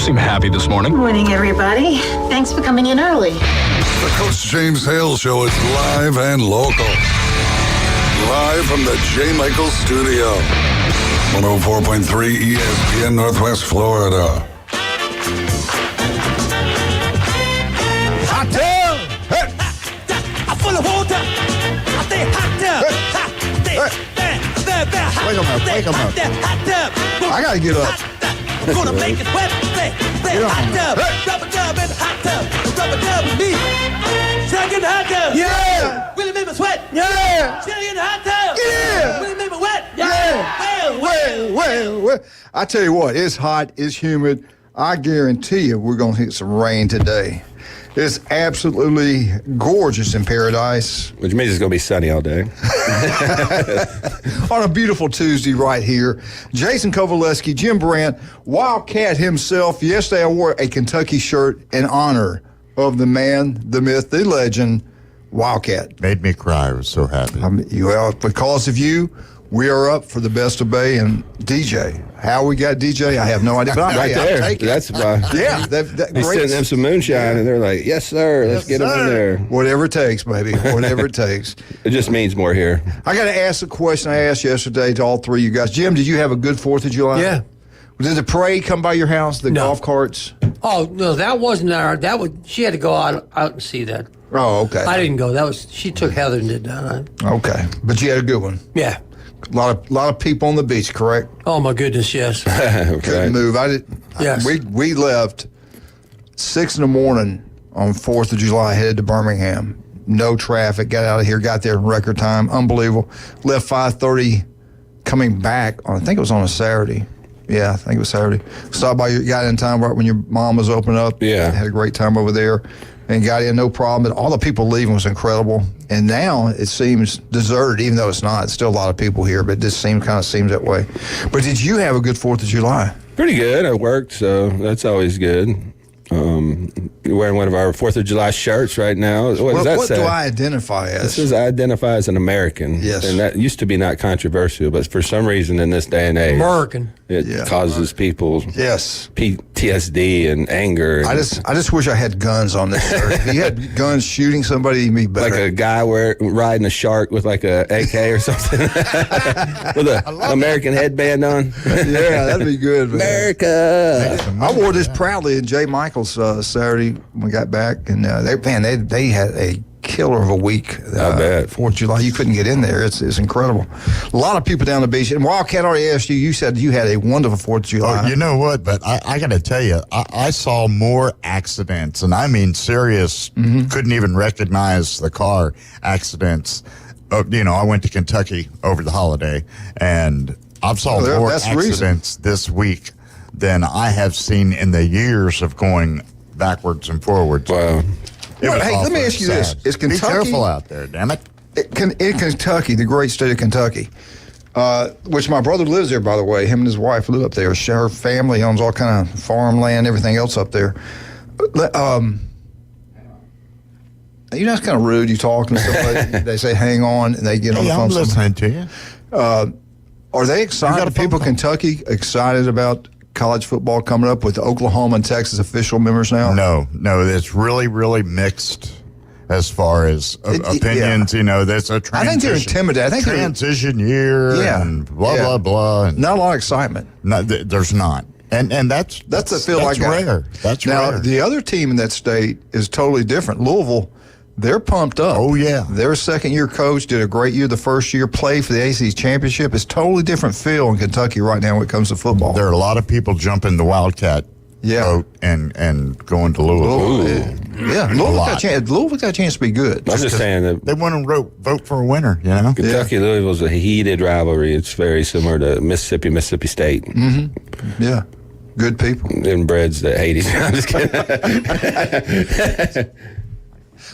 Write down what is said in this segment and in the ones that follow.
seem happy this morning. Good morning, everybody. Thanks for coming in early. The Coach James Hale Show is live and local. Live from the J. Michael Studio. 104.3 ESPN Northwest Florida. Hot tub! Hey! I'm full of water! I say hot tub! Wake 'em up, wake 'em up. Hot tub! I gotta get up. I'm gonna make it wet. Say hot tub! Rubber tub in the hot tub! Rubber tub with me! Stuck in the hot tub! Yeah! Really make me sweat! Yeah! Stuck in the hot tub! Yeah! Really make me wet! Yeah! Well. I tell you what, it's hot, it's humid. I guarantee you we're going to hit some rain today. It's absolutely gorgeous in paradise. Which means it's going to be sunny all day. On a beautiful Tuesday right here. Jason Kovaleski, Jim Brandt, Wildcat himself. Yesterday I wore a Kentucky shirt in honor of the man, the myth, the legend, Wildcat. Made me cry. I was so happy. Well, because of you, we are up for the Best of Bay and DJ. How we got DJ, I have no idea. But Right there. I'll take it. That's why. Yeah. That He's great. sending them some moonshine, and they're like, yes, sir. Let's get them in there. Whatever it takes, baby. Whatever it takes. It just means more here. I got to ask the question I asked yesterday to all three of you guys. Jim, did you have a good 4th of July? Yeah. Did the parade come by your house, the No. golf carts? Oh no, that wasn't our. That was she had to go out and see that. Oh, okay. I didn't go. That was she took Heather and did that. Okay. But you had a good one. Yeah. A lot of people on the beach, correct? Oh my goodness, yes. Couldn't move. I did. Yes. We left 6 in the morning on 4th of July, headed to Birmingham. No traffic. Got out of here. Got there in record time. Unbelievable. Left 5:30. Coming back on. I think it was on a Saturday. Yeah, I think it was Saturday. Stopped by got in time right when your mom was opening up. Yeah. Had a great time over there. And got in, no problem. But all the people leaving was incredible. And now it seems deserted, even though it's not. It's still a lot of people here, but this kind of seems that way. But did you have a good 4th of July? Pretty good. I worked, so that's always good. You're wearing one of our 4th of July shirts right now. What does that what say? do I identify as? It says I identify as an American. Yes. And that used to be not controversial, but for some reason in this day and age, American. it Yeah. causes people Yes. PTSD and anger. And I just wish I had guns on this shirt. If you had guns shooting somebody, it'd be better. like a guy riding a shark with like a AK or something with an American headband on. Yeah, that'd be good, man. America. I wore this proudly in J. Michael's Saturday when we got back, and they had a killer of a week. I bet. 4th of July, you couldn't get in there. It's incredible. A lot of people down the beach. And Wildcat already asked you. You said you had a wonderful 4th of July. Oh, you know what? But I got to tell you, I saw more accidents, and I mean serious, couldn't even recognize the car accidents. I went to Kentucky over the holiday, and I've saw more accidents this week than I have seen in the years of going backwards and forwards. Wow. Hey, let me ask you this. Is Kentucky... Be careful out there, damn it. In Kentucky, the great state of Kentucky, which my brother lives there, by the way. Him and his wife live up there. Her family owns all kind of farmland, everything else up there. You know, it's kind of rude. You talk and stuff. They say, hang on, and they get on the phone. I'm listening to you. Are they excited? People in Kentucky excited about college football coming up with Oklahoma and Texas official members now? No, it's really, really mixed as far as opinions. Yeah. You know, there's a transition. I think they're intimidated. I think transition year and blah, blah. And not a lot of excitement. No, there's not. And that's the feel I got. Rare. That's now, rare. The other team in that state is totally different. Louisville, they're pumped up. Oh, yeah. Their second-year coach did a great year the first year, played for the ACC championship. It's totally different feel in Kentucky right now when it comes to football. There are a lot of people jumping the Wildcat boat and going to Louisville. Yeah, Louisville got a chance to be good. I'm just saying that they want to vote for a winner, you know? Kentucky-Louisville's a heated rivalry. It's very similar to Mississippi State. Mm-hmm. Yeah, good people. Inbreds that hate each other. I'm just kidding.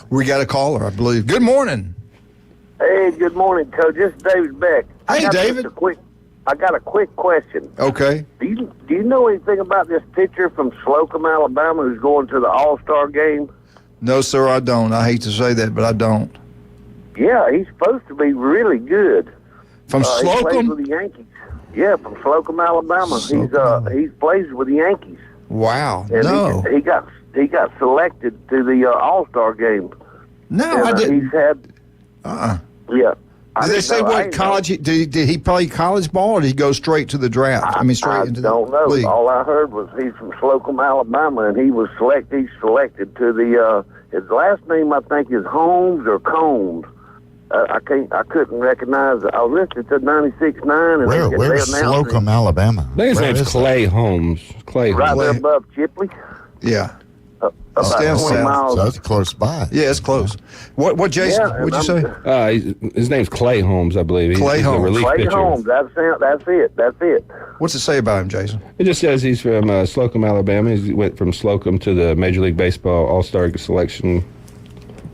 We got a caller, I believe. Good morning. Hey, good morning, Coach. This is David Beck. Hey, David. I got a quick question. Okay. Do you know anything about this pitcher from Slocum, Alabama, who's going to the All-Star game? No, sir, I don't. I hate to say that, but I don't. Yeah, he's supposed to be really good. From He plays Slocum? with the Yankees. Yeah, from Slocum, Alabama. He plays with the Yankees. Wow. And No. he got selected to the All-Star game. No, And, I didn't. He's had. Yeah. Did they say what college? Did he play college ball, or did he go straight to the draft? I mean, straight into the don't know. league. All I heard was he's from Slocum, Alabama, and he was he's selected to the. His last name, I think, is Holmes or Combs. I couldn't recognize it. I listened to 96.9. And Where's Slocum, Alabama? I think his name's Clay Holmes. Clay Right Holmes. there above Chipley. Yeah. About Stand 20 south. miles. So that's close by. Yeah, it's close. What Jason? Yeah, What'd you and say? His name's Clay Holmes, I believe. Clay he's Holmes. a relief Clay pitcher. Holmes. That's it. What's it say about him, Jason? It just says he's from Slocum, Alabama. He went from Slocum to the Major League Baseball All-Star selection.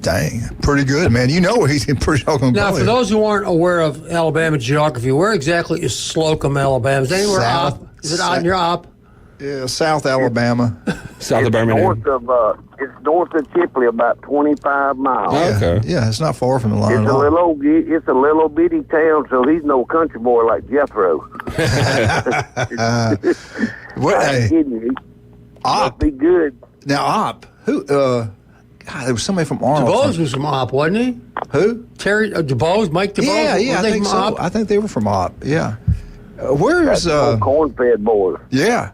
Dang, pretty good, man. You know he's pretty doggone Now, good. for those who aren't aware of Alabama geography, where exactly is Slocum, Alabama? Is it anywhere South- up? Is it on your up? Yeah, South Alabama. South of Birmingham. It's north of Chipley, about 25 miles. Okay. Yeah, it's not far from the line It's at a all. little bitty town, so he's no country boy like Jethro. What? I'm Hey, kidding you. He Op. must be good. Now, Op. Who? God, there was somebody from Arnold. DuBose was from Op, wasn't he? Who? Terry DuBose, Mike DuBose. Yeah, I they think from so. Op? I think they were from Op. Yeah. Where's That's old corn-fed boys. Yeah.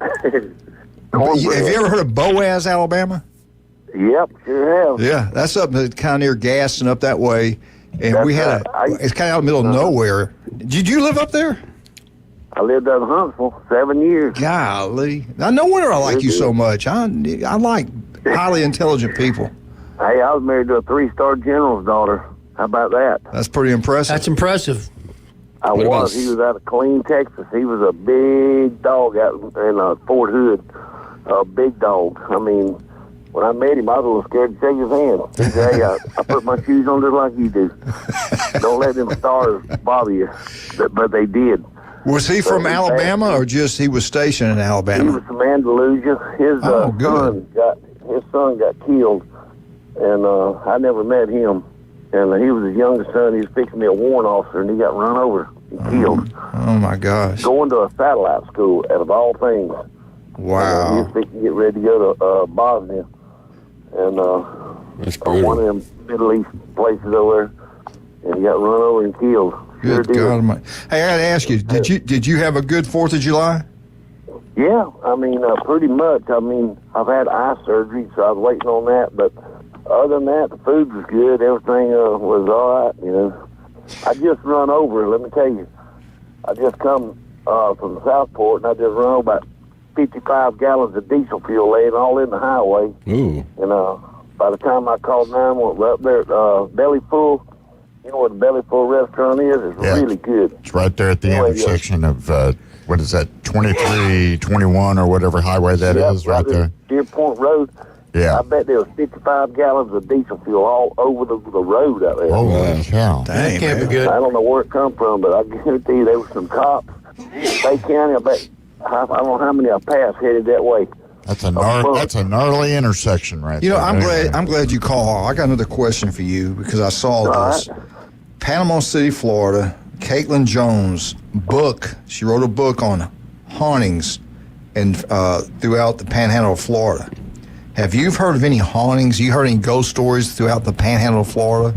Cornbread. Have you ever heard of Boaz, Alabama? Yep, sure have. Yeah, that's up kind of near Gaston, up that way. And That's we had right. it's kind of out in the middle of nowhere. Did you live up there? I lived out in Huntsville 7 years. Golly. Now, no wonder I like you so much. I like highly intelligent people. Hey, I was married to a 3-star general's daughter. How about that? That's pretty impressive. That's impressive. I What about was. He was out of Killeen, Texas. He was a big dog out in Fort Hood. A big dog. I mean, when I met him, I was a little scared to shake his hand. He said, hey, I put my shoes on just like you do. Don't let them stars bother you. But they did. Was he from Alabama or just he was stationed in He Alabama? was from Andalusia. His son got killed, and I never met him. And he was his youngest son. He was fixing to be a warrant officer, and he got run over and killed. Oh, my gosh. Going to a satellite school, out of all things. He Wow. was fixing to get ready to go to Bosnia, and That's one brutal. of them Middle East places over there, and he got run over and killed. Sure Good did. God Almighty. Hey, I got to ask you, did you have a good 4th of July? Yeah, I mean, pretty much. I mean, I've had eye surgery, so I was waiting on that. But other than that, the food was good. Everything was all right, you know. I just run over, let me tell you. I just come from Southport, and I just run over about 55 gallons of diesel fuel laying all in the highway. Ooh. And by the time I called 911, we're up there at Belly Full. You know where the Belly Full restaurant is? It's Yeah. really good. It's right there at the Anyway, intersection of, what is that, 23, 21 or whatever highway that is, right there. Deer Point Road. Yeah. I bet there was 55 gallons of diesel fuel all over the road out there. Holy cow. Dang, Can't be man. good. I don't know where it come from, but I guarantee you there was some cops. Bay County, I bet, I don't know how many I passed headed that way. That's a gnarly intersection right You know, there. I'm glad you called. I got another question for you because I saw All this. right. Panama City, Florida. Caitlin Jones book. She wrote a book on hauntings and throughout the Panhandle of Florida. Have you heard of any hauntings? You heard any ghost stories throughout the Panhandle of Florida?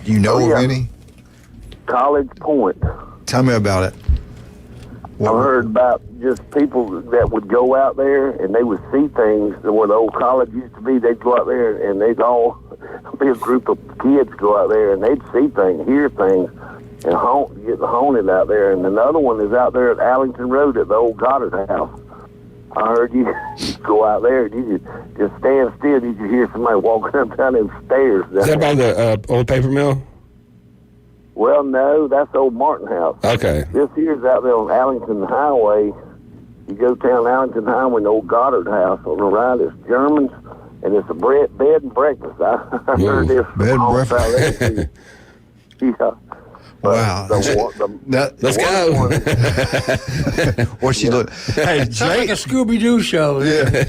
Do you know Oh, of yeah. any? College Point. Tell me about it. I heard about just people that would go out there and they would see things where the old college used to be. They'd go out there and they'd all be a group of kids go out there and they'd see things, hear things, and get haunted out there. And another one is out there at Allington Road at the old Goddard house. I heard you go out there and you just stand still. You could hear somebody walking up down them stairs. Is that by the old paper mill? Well, no, that's the old Martin house. Okay. This here's out there on Allington Highway. You go down Allington Highway in the old Goddard house. On the right, it's Germans, and it's a bed and breakfast. I heard this. Bed and all breakfast. about that. Yeah. Wow. Let's go. What's she look? Hey, Sounds like a Scooby-Doo show. Yeah,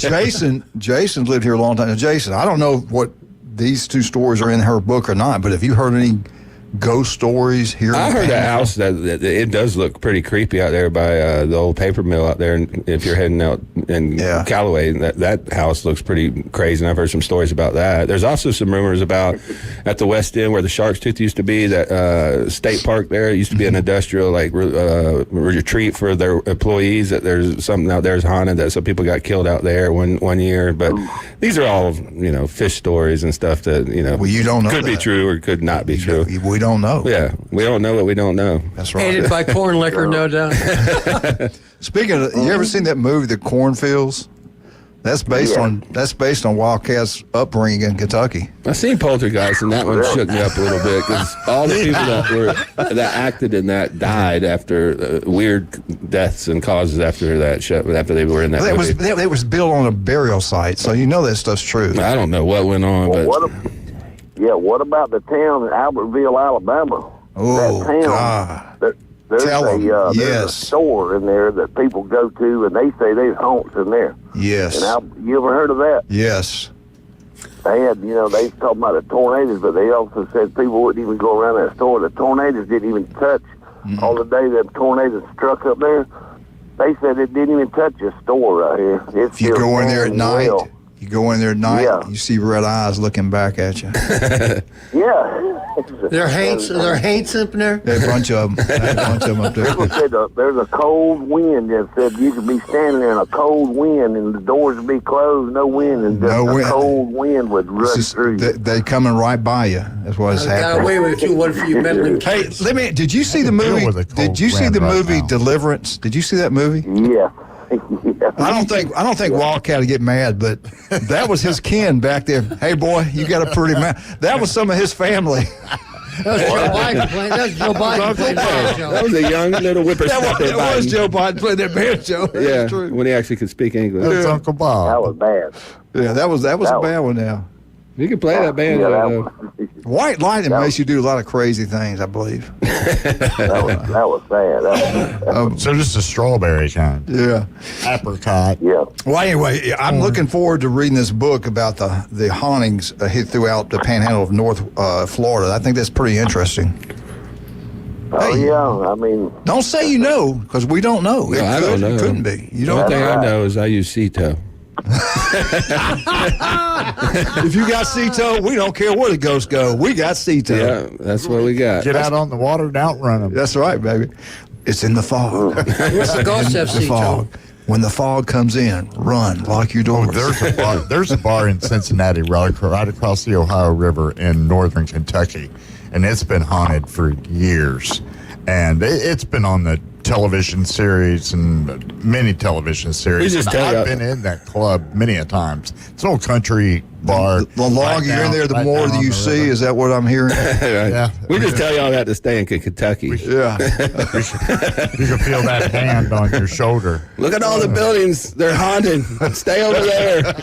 Jason's lived here a long time. Now, Jason, I don't know what these two stories are in her book or not, but have you heard any ghost stories here. I in heard that Panhandle? house that it does look pretty creepy out there by the old paper mill out there. And if you're heading out in Callaway, that house looks pretty crazy. And I've heard some stories about that. There's also some rumors about at the West End where the Shark's Tooth used to be, that state park there. It used to be an industrial retreat for their employees. That there's something out there is haunted. That some people got killed out there one year. But these are all fish stories and stuff that Well, you don't know could be that. true or could not be true. We don't know. Yeah, we don't know what we don't know. That's right. Hated by corn liquor, no doubt. Speaking of, you ever seen that movie, The Cornfields? That's based on Wildcat's upbringing in Kentucky. I seen Poltergeist, and that one shook me up a little bit because all the people that acted in that died after weird deaths and causes after they were in that movie. It was built on a burial site, so you know that stuff's true. I don't know what went on, but What about the town in Albertville, Alabama? Oh, that town, God. There's Tell 'em. there's a store in there that people go to, and they say there's haunts in there. Yes. And you ever heard of that? Yes. They had, they was talking about the tornadoes, but they also said people wouldn't even go around that store. The tornadoes didn't even touch. On the day that tornadoes struck up there, they said it didn't even touch the store right here. If you go in there at night, you see red eyes looking back at you. Yeah. There are haints up there? There's a bunch of them. Up there. People said there's a cold wind that said you could be standing there in a cold wind and the doors would be closed, no wind, and just a cold wind would rush through you. They coming right by you. That's what's happening. Got away with you, one for you meddling Hey, kids. did you see the movie? Did you see the movie Deliverance? Did you see that movie? Yeah. I don't think Wildcat would get mad, but that was his kin back there. Hey, boy, you got a pretty man. That was some of his family. That was Joe Biden playing. That was Joe Biden playing banjo. that was a young little whippersnapper. That was Joe Biden playing that banjo. Yeah, That's true. when he actually could speak English. That's Uncle Bob. That was bad. Yeah, that was a bad one. Now, You can play that banjo. white lightning makes you do a lot of crazy things, I believe. That was bad. So just a strawberry kind. Yeah. Apricot. Yeah. Well, anyway, I'm looking forward to reading this book about the hauntings throughout the Panhandle of North Florida. I think that's pretty interesting. Oh, Hey. yeah. I mean, Don't say you know, because we don't know. No, I don't know. It couldn't be. You The don't. only thing I know is I use Ceto. If you got Ceto, we don't care where the ghosts go. We got Ceto. Yeah, that's what we got. Get out on the water and outrun them. That's right, baby. It's in the fog. What's the ghost have The fog. When the fog comes in, run, lock your doors. There's a bar in Cincinnati right across the Ohio River in northern Kentucky, and it's been haunted for years. And it's been on the television series and many television series. We just And I've been in that club many a times. It's an old country bar. The longer you're in there, the more that you see. Is that what I'm hearing? Yeah. We just tell y'all that to stay in Kentucky. Yeah. You can feel that hand on your shoulder. Look at all the buildings. They're haunted. Stay over there.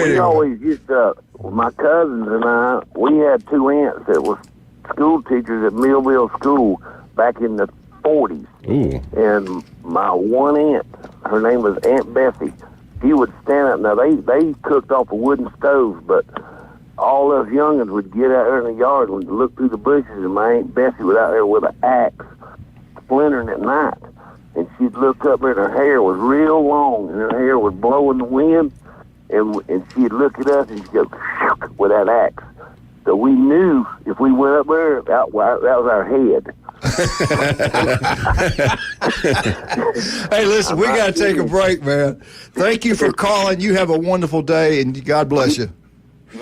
we always used to, my cousins and I, we had two aunts that were school teachers at Millville School back in the 40s. Ooh. And my one aunt, her name was Aunt Bessie, she would stand up. Now, they cooked off a wooden stove, but all us youngins would get out there in the yard and look through the bushes, and my Aunt Bessie was out there with an axe, splintering at night. And she'd look up there, and her hair was real long, and her hair was blowing the wind, and she'd look at us, and she'd go with that axe. So we knew if we went up there, that was our head. Hey, listen, we got to take a break, man. Thank you for calling. You have a wonderful day, and God bless you.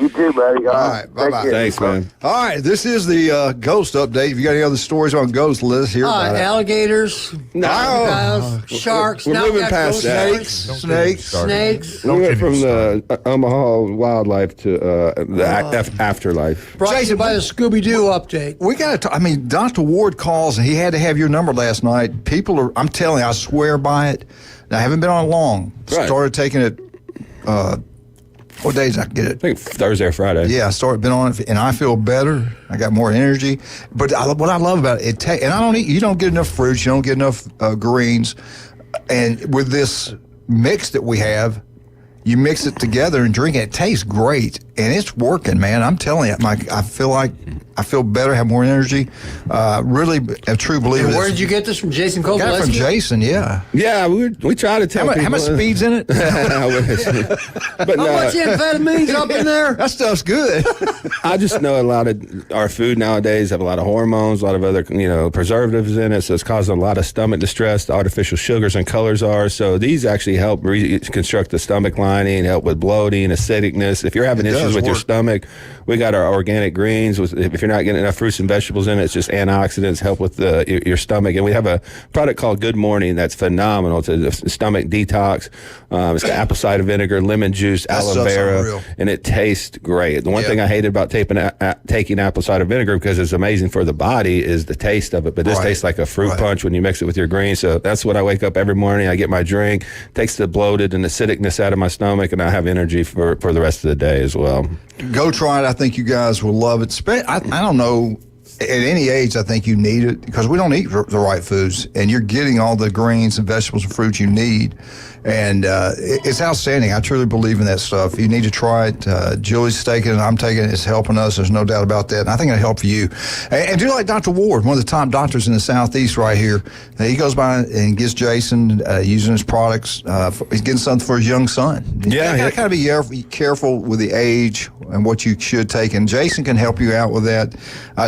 You too, buddy. All right, Take bye-bye. care. Thanks, man. All right, this is the ghost update. If you got any other stories on ghosts, let us hear about it. Alligators, crocodiles, sharks. We're now moving got past ghost that. stories. Snakes. We went from the Omaha wildlife to the afterlife. Brought to you by the Scooby-Doo update. We got to. I mean, Dr. Ward calls, and he had to have your number last night. People are. I'm telling you, I swear by it. I haven't been on long. Right. Started taking it. What days I get it? I think Thursday or Friday. Yeah, I been on it, and I feel better. I got more energy. But what I love about it, and I don't eat. You don't get enough fruits. You don't get enough greens. And with this mix that we have, you mix it together and drink it. It tastes great. and it's working, man. I'm telling you, I feel better, have more energy. Really, a true believer. And where did you get this from, Jason Cole? Got it from Jason, yeah. Yeah, we try to tell people. How much speed's in it? But How much amphetamines up in there? That stuff's good. I just know a lot of our food nowadays have a lot of hormones, a lot of other preservatives in it, so it's causing a lot of stomach distress. The artificial sugars and colors are. So these actually help reconstruct the stomach lining, help with bloating, acidicness. If you're having issues with your stomach, we got our organic greens. If you're not getting enough fruits and vegetables in it, it's just antioxidants, help with your stomach. And we have a product called Good Morning that's phenomenal. It's a stomach detox. It's got apple cider vinegar, lemon juice, aloe vera, and it tastes great. The one thing I hated about taking apple cider vinegar, because it's amazing for the body, is the taste of it. But this tastes like a fruit punch when you mix it with your greens. So that's what I wake up every morning. I get my drink, takes the bloated and acidicness out of my stomach, and I have energy for the rest of the day as well. Go try it. I think you guys will love it. I don't know. At any age, I think you need it because we don't eat the right foods, and you're getting all the greens and vegetables and fruits you need, and it's outstanding. I truly believe in that stuff. You need to try it. Julie's taking it, I'm taking it. It's helping us. There's no doubt about that, and I think it'll help you. And do like Dr. Ward, one of the top doctors in the Southeast right here. He goes by and gets Jason using his products. He's getting something for his young son. Yeah, you gotta kind of be careful with the age and what you should take, and Jason can help you out with that.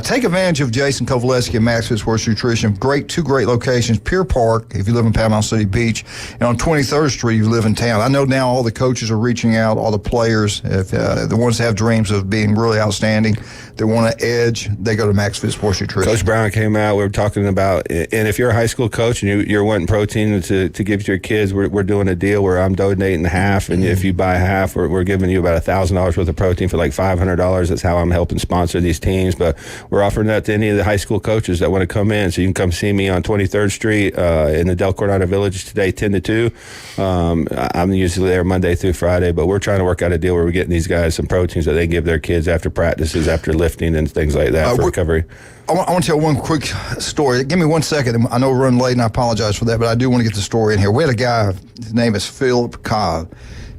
Take advantage of Jason Kovaleski and Max Fit Sports Nutrition. Two great locations. Pier Park, if you live in Panama City Beach, and on 23rd Street, if you live in town. I know now all the coaches are reaching out, all the players, if the ones that have dreams of being really outstanding, they want to edge, they go to Max Fit Sports Nutrition. Coach Brown came out, we were talking about, and if you're a high school coach and you're wanting protein to give to your kids, we're doing a deal where I'm donating half, and if you buy half, we're giving you about $1,000 worth of protein for like $500. That's how I'm helping sponsor these teams, but we're offering that to any of the high school coaches that want to come in, so you can come see me on 23rd Street in the Del Coronado Village today, 10 to 2. I'm usually there Monday through Friday, but we're trying to work out a deal where we're getting these guys some proteins that they can give their kids after practices, after lifting and things like that for recovery. I want to tell one quick story. Give me 1 second. I know we're running late, and I apologize for that, but I do want to get the story in here. We had a guy, his name is Philip Cobb.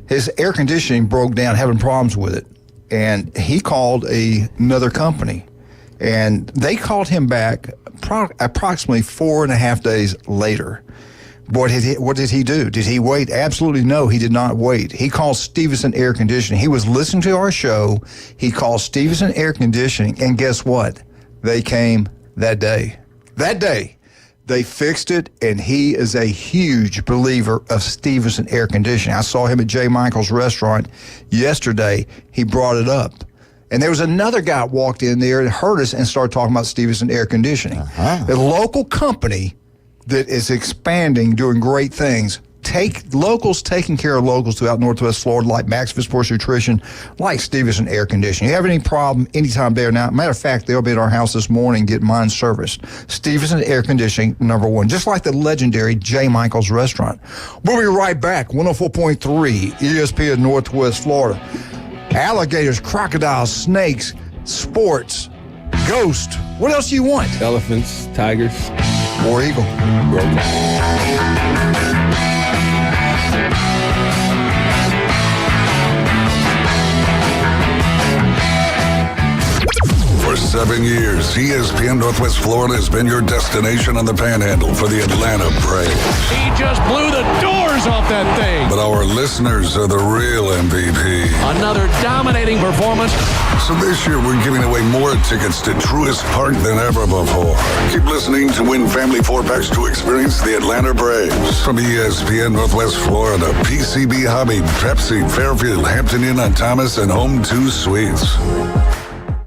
His air conditioning broke down, having problems with it, and he called another company, and they called him back approximately 4.5 days later. What did he do? Did he wait? Absolutely no, he did not wait. He called Stevenson Air Conditioning. He was listening to our show. He called Stevenson Air Conditioning, and guess what? They came that day. That day, they fixed it, and he is a huge believer of Stevenson Air Conditioning. I saw him at J. Michael's restaurant yesterday. He brought it up. And there was another guy walked in there and heard us and started talking about Stevenson Air Conditioning. A local company that is expanding, doing great things. Locals taking care of locals throughout Northwest Florida, like Max Fit Sports Nutrition, like Stevenson Air Conditioning. You have any problem anytime there now? Matter of fact, they'll be at our house this morning getting mine serviced. Stevenson Air Conditioning, #1, just like the legendary J. Michael's restaurant. We'll be right back. 104.3 ESPN Northwest Florida. Alligators, crocodiles, snakes, sports, ghosts. What else do you want? Elephants, tigers. War Eagle. For 7 years, ESPN Northwest Florida has been your destination on the Panhandle for the Atlanta Braves. He just blew the doors off that thing. But our listeners are the real MVP. Another dominating performance. So this year, we're giving away more tickets to Truist Park than ever before. Keep listening to win family 4-packs to experience the Atlanta Braves. From ESPN Northwest Florida, PCB Hobby, Pepsi, Fairfield, Hampton Inn on Thomas, and Home 2 Suites.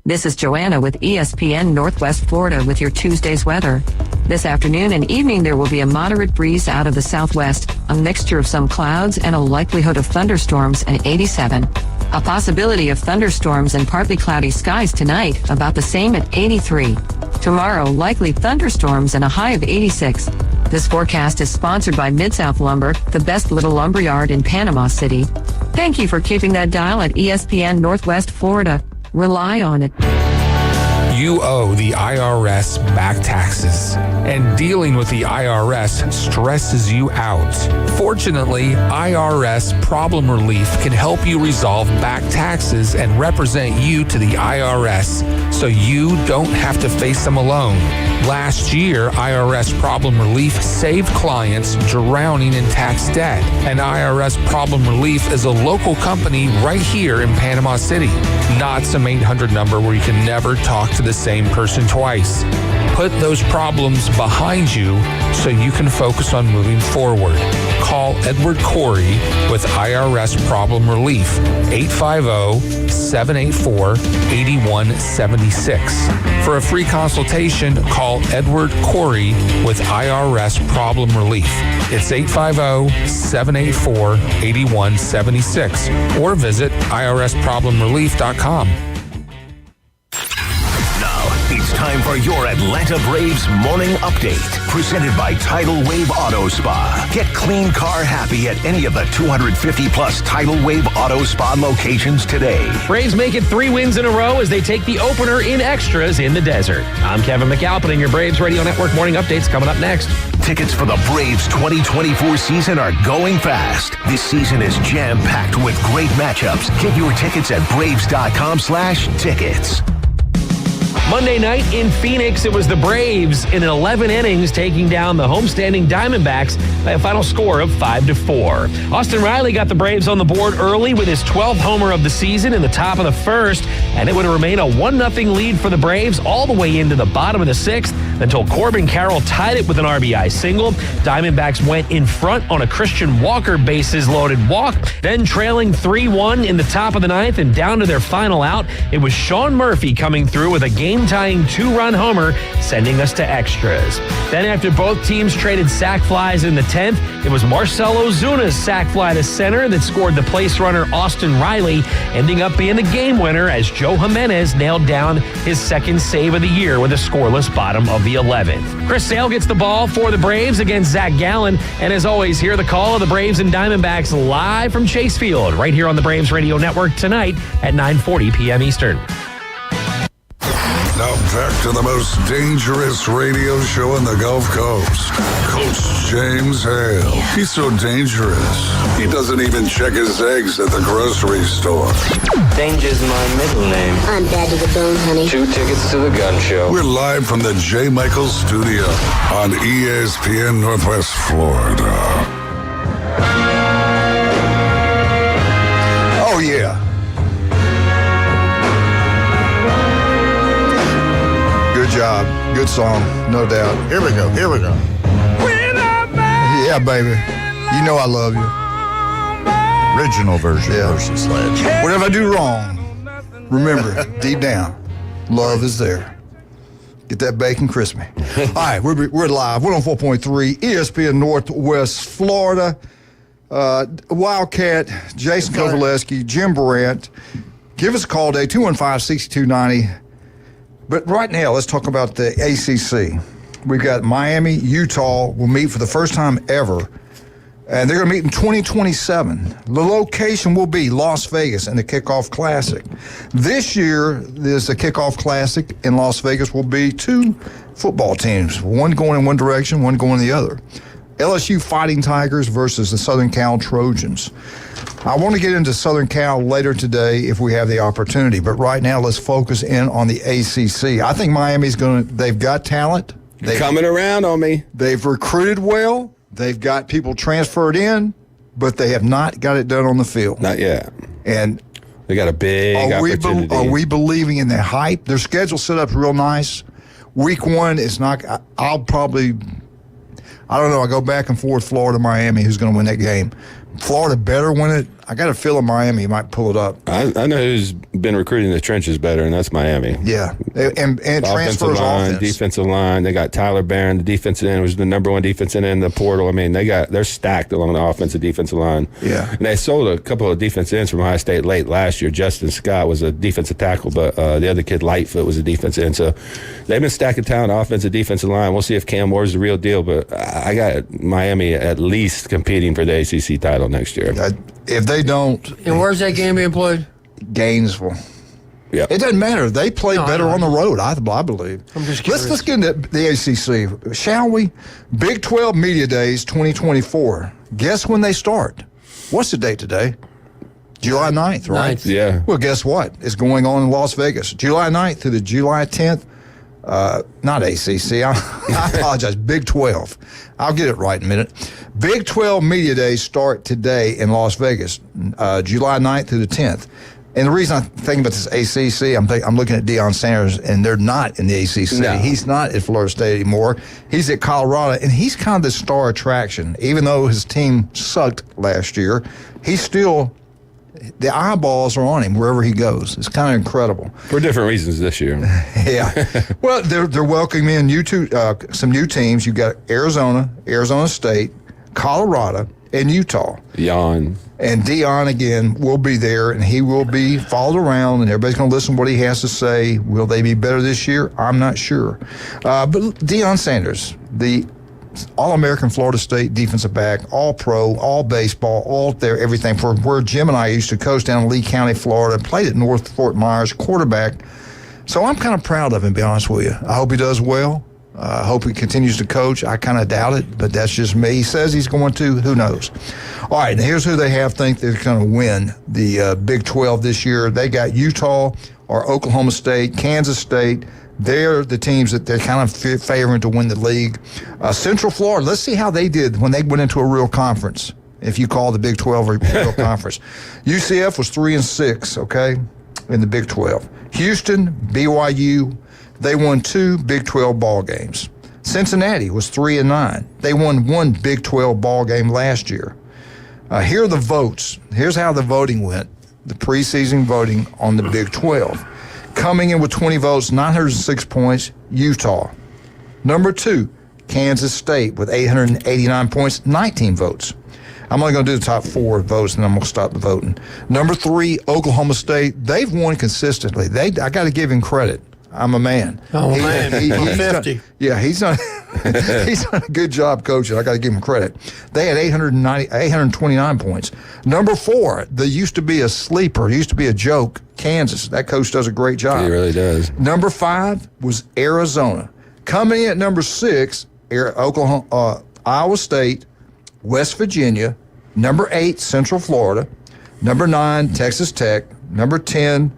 This is Joanna with ESPN Northwest Florida with your Tuesday's weather. This afternoon and evening there will be a moderate breeze out of the southwest, a mixture of some clouds and a likelihood of thunderstorms at 87. A possibility of thunderstorms and partly cloudy skies tonight, about the same at 83. Tomorrow, likely thunderstorms and a high of 86. This forecast is sponsored by Mid-South Lumber, the best little lumber yard in Panama City. Thank you for keeping that dial at ESPN Northwest Florida. Rely on it. You owe the IRS back taxes, and dealing with the IRS stresses you out. Fortunately, IRS Problem Relief can help you resolve back taxes and represent you to the IRS so you don't have to face them alone. Last year, IRS Problem Relief saved clients drowning in tax debt. And IRS Problem Relief is a local company right here in Panama City, not some 800 number where you can never talk to the same person twice. Put those problems behind you so you can focus on moving forward. Call Edward Corey with IRS Problem Relief, 850-784-8176. For a free consultation, call Edward Corey with IRS Problem Relief. It's 850-784-8176 or visit irsproblemrelief.com. It's time for your Atlanta Braves morning update, presented by Tidal Wave Auto Spa. Get clean car happy at any of the 250-plus Tidal Wave Auto Spa locations today. Braves make it 3 wins in a row as they take the opener in extras in the desert. I'm Kevin McAlpin, and your Braves Radio Network morning update's coming up next. Tickets for the Braves 2024 season are going fast. This season is jam-packed with great matchups. Get your tickets at braves.com/tickets. Monday night in Phoenix, it was the Braves in 11 innings taking down the homestanding Diamondbacks by a final score of 5-4. Austin Riley got the Braves on the board early with his 12th homer of the season in the top of the first, and it would remain a 1-0 lead for the Braves all the way into the bottom of the 6th until Corbin Carroll tied it with an RBI single. Diamondbacks went in front on a Christian Walker bases-loaded walk, then trailing 3-1 in the top of the 9th and down to their final out. It was Sean Murphy coming through with a game-tying 2-run homer, sending us to extras. Then after both teams traded sac flies in the 10th, it was Marcell Ozuna's sac fly to center that scored the place runner Austin Riley, ending up being the game winner as Joe Jimenez nailed down his second save of the year with a scoreless bottom of the 11th. Chris Sale gets the ball for the Braves against Zach Gallen, and as always, hear the call of the Braves and Diamondbacks live from Chase Field right here on the Braves Radio Network tonight at 9:40 p.m. Eastern. Now back to the most dangerous radio show in the Gulf Coast. Coach James Hale. He's so dangerous, he doesn't even check his eggs at the grocery store. Danger's my middle name. I'm bad to the bone, honey. 2 tickets to the gun show. We're live from the J. Michaels studio on ESPN Northwest Florida. Oh, yeah. Good job. Good song, no doubt. Here we go. Yeah, baby. You know I love you. Original version versus Sledge. Whatever I do wrong, remember, deep down, love is there. Get that bacon crispy. All right, we're live. 104.3 ESPN Northwest Florida. Wildcat, Jason Kovaleski, Jim Brandt. Give us a call today, 215-6290. But right now, let's talk about the ACC. We've got Miami, Utah will meet for the first time ever, and they're going to meet in 2027. The location will be Las Vegas in the Kickoff Classic. This year, there's a Kickoff Classic in Las Vegas will be 2 football teams, one going in one direction, one going the other. LSU Fighting Tigers versus the Southern Cal Trojans. I want to get into Southern Cal later today if we have the opportunity, but right now let's focus in on the ACC. I think Miami's they've got talent. They're coming around on me. They've recruited well. They've got people transferred in, but they have not got it done on the field. Not yet. And they got a big opportunity. Are we believing in their hype? Their schedule set up real nice. Week 1 is not, I don't know. I go back and forth, Florida, Miami, who's going to win that game. Florida better win it. I got a feeling Miami might pull it up. I know who's been recruiting the trenches better, and that's Miami. Yeah, and transfers offense. Defensive line. They got Tyler Barron, the defensive end, was the number 1 defensive end in the portal. I mean, they're stacked along the offensive defensive line. Yeah, and they sold a couple of defensive ends from Ohio State late last year. Justin Scott was a defensive tackle, but the other kid, Lightfoot, was a defensive end. So they've been stacking talent, offensive, defensive line. We'll see if Cam Moore's the real deal, but I got Miami at least competing for the ACC title next year. If they don't... And where's that game being played? Gainesville. Yeah. It doesn't matter. They play better on the road, I believe. I'm just curious. Let's get into the ACC, shall we? Big 12 Media Days 2024. Guess when they start? What's the date today? July 9th, right? 9th. Yeah. Well, guess what? It's going on in Las Vegas. July 9th through the July 10th. Not ACC. I apologize. Big 12. I'll get it right in a minute. Big 12 Media Days start today in Las Vegas, July 9th through the 10th. And the reason I'm thinking about this ACC, I'm looking at Deion Sanders, and they're not in the ACC. No. He's not at Florida State anymore. He's at Colorado, and he's kind of the star attraction. Even though his team sucked last year, he's still, the eyeballs are on him wherever he goes. It's kind of incredible. For different reasons this year. Yeah. Well, they're welcoming in some new teams. You've got Arizona State, Colorado, and Utah. Yawn. And Deion, again, will be there, and he will be followed around, and everybody's going to listen to what he has to say. Will they be better this year? I'm not sure. But Deion Sanders, the All-American Florida State defensive back, all-pro, all baseball, all there, everything, for where Jim and I used to coach down in Lee County, Florida, played at North Fort Myers, quarterback. So I'm kind of proud of him, to be honest with you. I hope he does well. I hope he continues to coach. I kind of doubt it, but that's just me. He says he's going to. Who knows? All right, and here's who they think they're going to win the Big 12 this year. They got Utah or Oklahoma State, Kansas State. They're the teams that they're kind of favoring to win the league. Central Florida, let's see how they did when they went into a real conference, if you call the Big 12 a real conference. UCF was 3-6, okay, in the Big 12. Houston, BYU, they won 2 Big 12 ball games. Cincinnati was 3-9. They won 1 Big 12 ball game last year. Here are the votes. Here's how the voting went, the preseason voting on the Big 12. Coming in with 20 votes, 906 points, Utah. Number 2, Kansas State with 889 points, 19 votes. I'm only going to do the top 4 votes, and then I'm going to stop the voting. Number 3, Oklahoma State. They've won consistently. I got to give him credit. I'm a man. Oh, man. He's 50. He's done a good job coaching. I got to give him credit. They had 829 points. Number 4, they used to be a sleeper, used to be a joke, Kansas. That coach does a great job. He really does. Number 5 was Arizona. Coming in at number 6, Iowa State, West Virginia. Number 8, Central Florida. Number 9, Texas Tech. Number 10,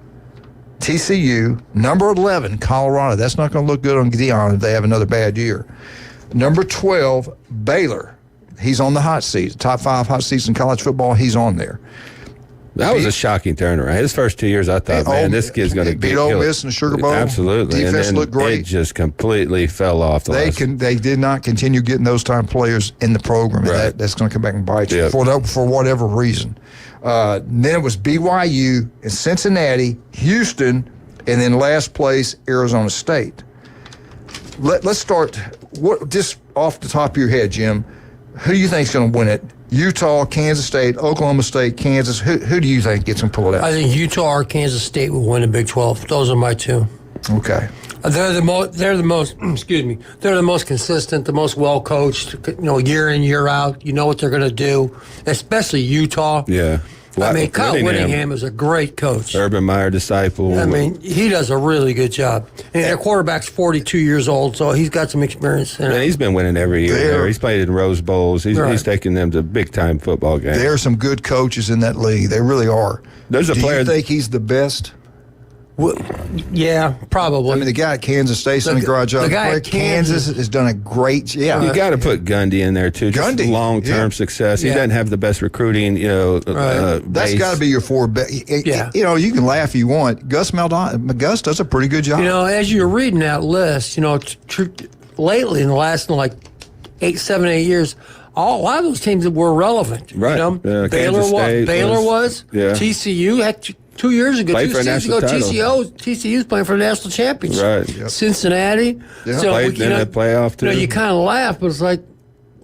TCU. Number 11, Colorado. That's not going to look good on Deion if they have another bad year. Number 12, Baylor. He's on the hot seat. Top 5 hot seats in college football, he's on there. That was a shocking turnaround. His first 2 years, I thought, man, this kid's going to beat Ole Miss in the Sugar Bowl. Absolutely. Defense and then looked great. It just completely fell off. They did not continue getting those type of players in the program. Right. That's going to come back and bite you for whatever reason. Then it was BYU and Cincinnati, Houston, and then last place, Arizona State. Let's start, just off the top of your head, Jim, who do you think is going to win it? Utah, Kansas State, Oklahoma State, Kansas. Who do you think gets them pulled out? I think Utah or Kansas State will win the Big 12. Those are my 2. Okay. They're the most. Excuse me. They're the most consistent, the most well coached. Year in, year out. You know what they're going to do. Especially Utah. Yeah. I mean, Kyle Whittingham is a great coach. Urban Meyer disciple. I mean, he does a really good job. And their quarterback's 42 years old, so he's got some experience. And he's been winning every year. He's played in Rose Bowls. He's taking them to big-time football games. There are some good coaches in that league. They really are. There's a player. Do you think he's the best? Well, yeah, probably. I mean, the guy at Kansas State's done a great job. The guy at Kansas has done a great. Yeah, you got to put Gundy in there too. Just Gundy, long-term success. He doesn't have the best recruiting. That's got to be your 4 bet. You can laugh if you want. Gus does a pretty good job. As you're reading that list, lately in the last 7, 8 years. A lot of those teams were relevant. Right. Baylor was. Yeah. TCU had 2 years ago. Played for a national title. TCU's playing for the national championship. Right. Yep. Cincinnati. Yeah. So played in the playoff too. You kind of laugh, but it's like,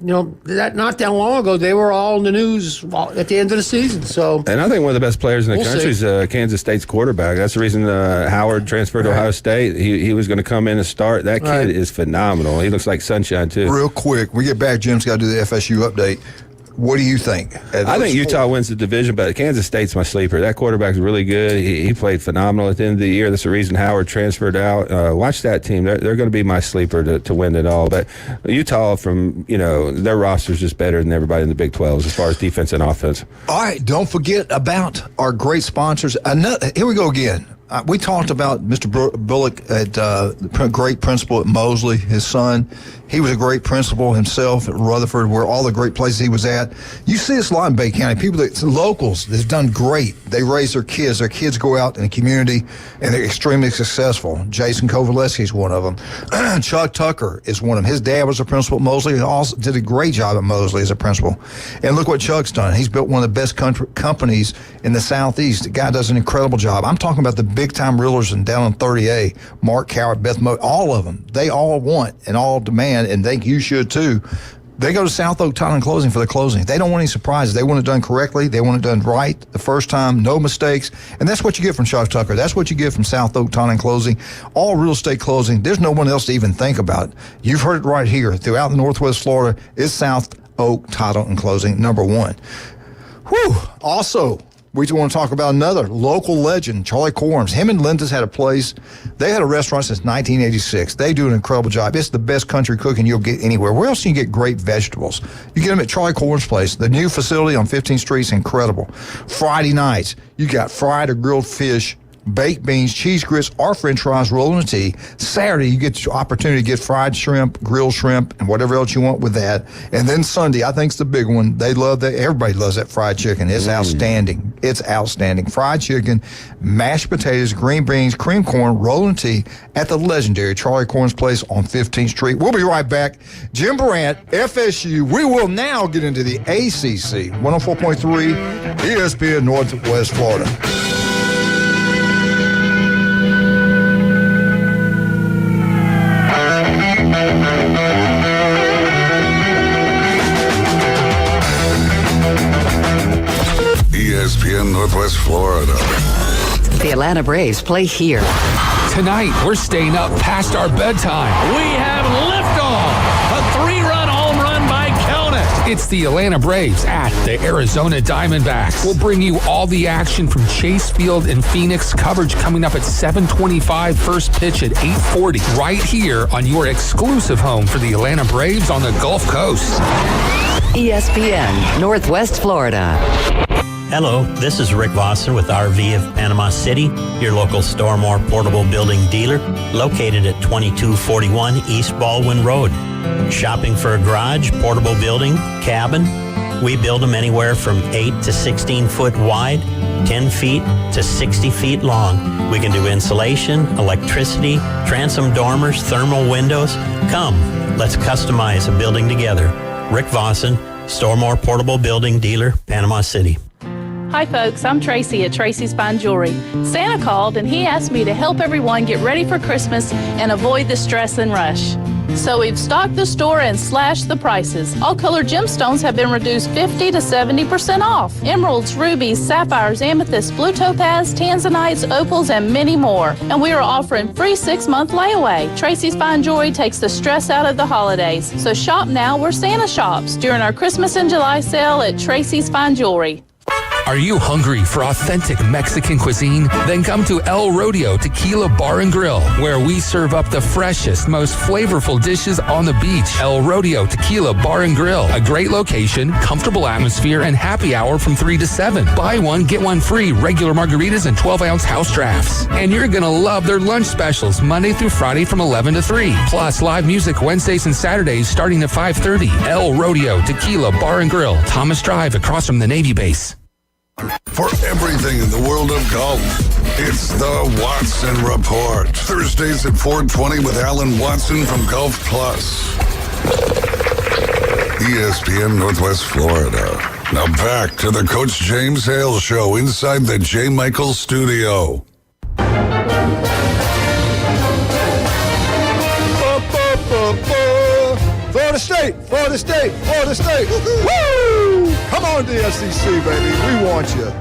that not that long ago, they were all in the news at the end of the season. So, and I think one of the best players in the country is Kansas State's quarterback. That's the reason Howard transferred to Ohio State. He was going to come in and start. That kid is phenomenal. He looks like sunshine too. Real quick, we get back. Jim's got to do the FSU update. What do you think? I think Utah wins the division, but Kansas State's my sleeper. That quarterback's really good. He played phenomenal at the end of the year. That's the reason Howard transferred out. Watch that team. They're going to be my sleeper to win it all. But Utah, from their roster's just better than everybody in the Big 12 as far as defense and offense. All right, don't forget about our great sponsors. Here we go again. We talked about Mr. Bullock, the great principal at Mosley, his son. He was a great principal himself at Rutherford, where all the great places he was at. You see this a lot in Bay County. Locals, they've done great. They raise their kids. Their kids go out in the community, and they're extremely successful. Jason Kovaleski is one of them. Chuck Tucker is one of them. His dad was a principal at Mosley. He also did a great job at Mosley as a principal. And look what Chuck's done. He's built one of the best companies in the Southeast. The guy does an incredible job. I'm talking about the big-time realtors and down on 30A, Mark Coward, Beth Mo, all of them. They all want and all demand, and think you should too. They go to South Oak Title and Closing for the closing. They don't want any surprises. They want it done correctly. They want it done right the first time, no mistakes. And that's what you get from Chuck Tucker. That's what you get from South Oak Title and Closing. All real estate closing. There's no one else to even think about. You've heard it right here. Throughout Northwest Florida, is South Oak Title and Closing number one. Whew. Also, we just want to talk about another local legend, Charlie Corms. Him and Linda's had a place. They had a restaurant since 1986. They do an incredible job. It's the best country cooking you'll get anywhere. Where else can you get great vegetables? You get them at Charlie Corms' place. The new facility on 15th Street is incredible. Friday nights, you got fried or grilled fish, baked beans, cheese grits, or french fries, rolling a tea. Saturday, you get the opportunity to get fried shrimp, grilled shrimp, and whatever else you want with that. And then Sunday, I think it's the big one. They love that. Everybody loves that fried chicken. It's outstanding. It's outstanding. Fried chicken, mashed potatoes, green beans, cream corn, rolling tea at the legendary Charlie Corns' place on 15th Street. We'll be right back. Jim Brandt, FSU. We will now get into the ACC, 104.3 ESPN Northwest Florida. ESPN Northwest Florida. The Atlanta Braves play here. Tonight, we're staying up past our bedtime. We have liftoff. A 3-run home run by Count It. It's the Atlanta Braves at the Arizona Diamondbacks. We'll bring you all the action from Chase Field in Phoenix. Coverage coming up at 7:25. First pitch at 8:40. Right here on your exclusive home for the Atlanta Braves on the Gulf Coast. ESPN Northwest Florida. Hello, this is Rick Vossen with RV of Panama City, your local Stormore portable building dealer, located at 2241 East Baldwin Road. Shopping for a garage, portable building, cabin? We build them anywhere from 8 to 16 foot wide, 10 feet to 60 feet long. We can do insulation, electricity, transom dormers, thermal windows. Come, let's customize a building together. Rick Vossen, Stormore portable building dealer, Panama City. Hi folks, I'm Tracy at Tracy's Fine Jewelry. Santa called and he asked me to help everyone get ready for Christmas and avoid the stress and rush. So we've stocked the store and slashed the prices. All colored gemstones have been reduced 50 to 70% off. Emeralds, rubies, sapphires, amethysts, blue topaz, tanzanites, opals, and many more. And we are offering free 6-month layaway. Tracy's Fine Jewelry takes the stress out of the holidays. So shop now where Santa shops during our Christmas and July sale at Tracy's Fine Jewelry. Are you hungry for authentic Mexican cuisine? Then come to El Rodeo Tequila Bar and Grill, where we serve up the freshest, most flavorful dishes on the beach. El Rodeo Tequila Bar and Grill, a great location, comfortable atmosphere, and happy hour from 3 to 7. Buy one, get one free, regular margaritas and 12-ounce house drafts. And you're going to love their lunch specials Monday through Friday from 11 to 3. Plus, live music Wednesdays and Saturdays starting at 5:30. El Rodeo Tequila Bar and Grill, Thomas Drive, across from the Navy base. For everything in the world of golf, it's the Watson Report. Thursdays at 4:20 with Alan Watson from Golf Plus. ESPN Northwest Florida. Now back to the Coach James Hale Show inside the J. Michael Studio. Florida State, Florida State, Florida State. Woo! Come on to the SEC, baby. We want you.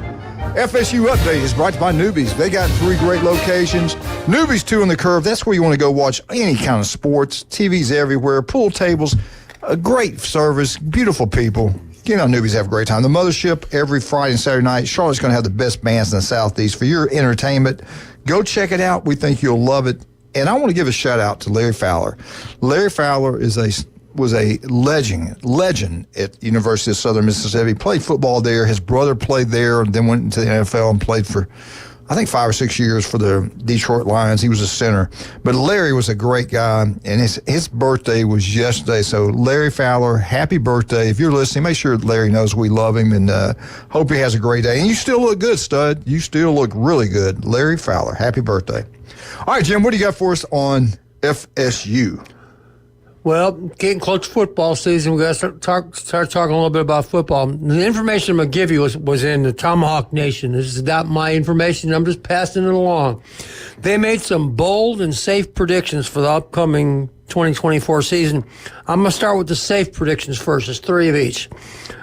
FSU Update is brought to you by Newbies. They got 3 great locations. Newbies 2 on the Curve. That's where you want to go watch any kind of sports. TVs everywhere, pool tables, a great service, beautiful people. You know, newbies have a great time. The Mothership every Friday and Saturday night. Charlotte's going to have the best bands in the Southeast for your entertainment. Go check it out. We think you'll love it. And I want to give a shout out to Larry Fowler. Larry Fowler was a legend at University of Southern Mississippi. Played football there. His brother played there, and then went into the NFL and played for, I think, 5 or 6 years for the Detroit Lions. He was a center. But Larry was a great guy, and his birthday was yesterday. So Larry Fowler, happy birthday. If you're listening, make sure Larry knows we love him, and hope he has a great day. And you still look good, stud. You still look really good. Larry Fowler, happy birthday. All right, Jim, what do you got for us on FSU? Well, getting close to football season, we got to start talking a little bit about football. The information I'm going to give you was in the Tomahawk Nation. This is not my information. I'm just passing it along. They made some bold and safe predictions for the upcoming 2024 season. I'm going to start with the safe predictions first. There's 3 of each.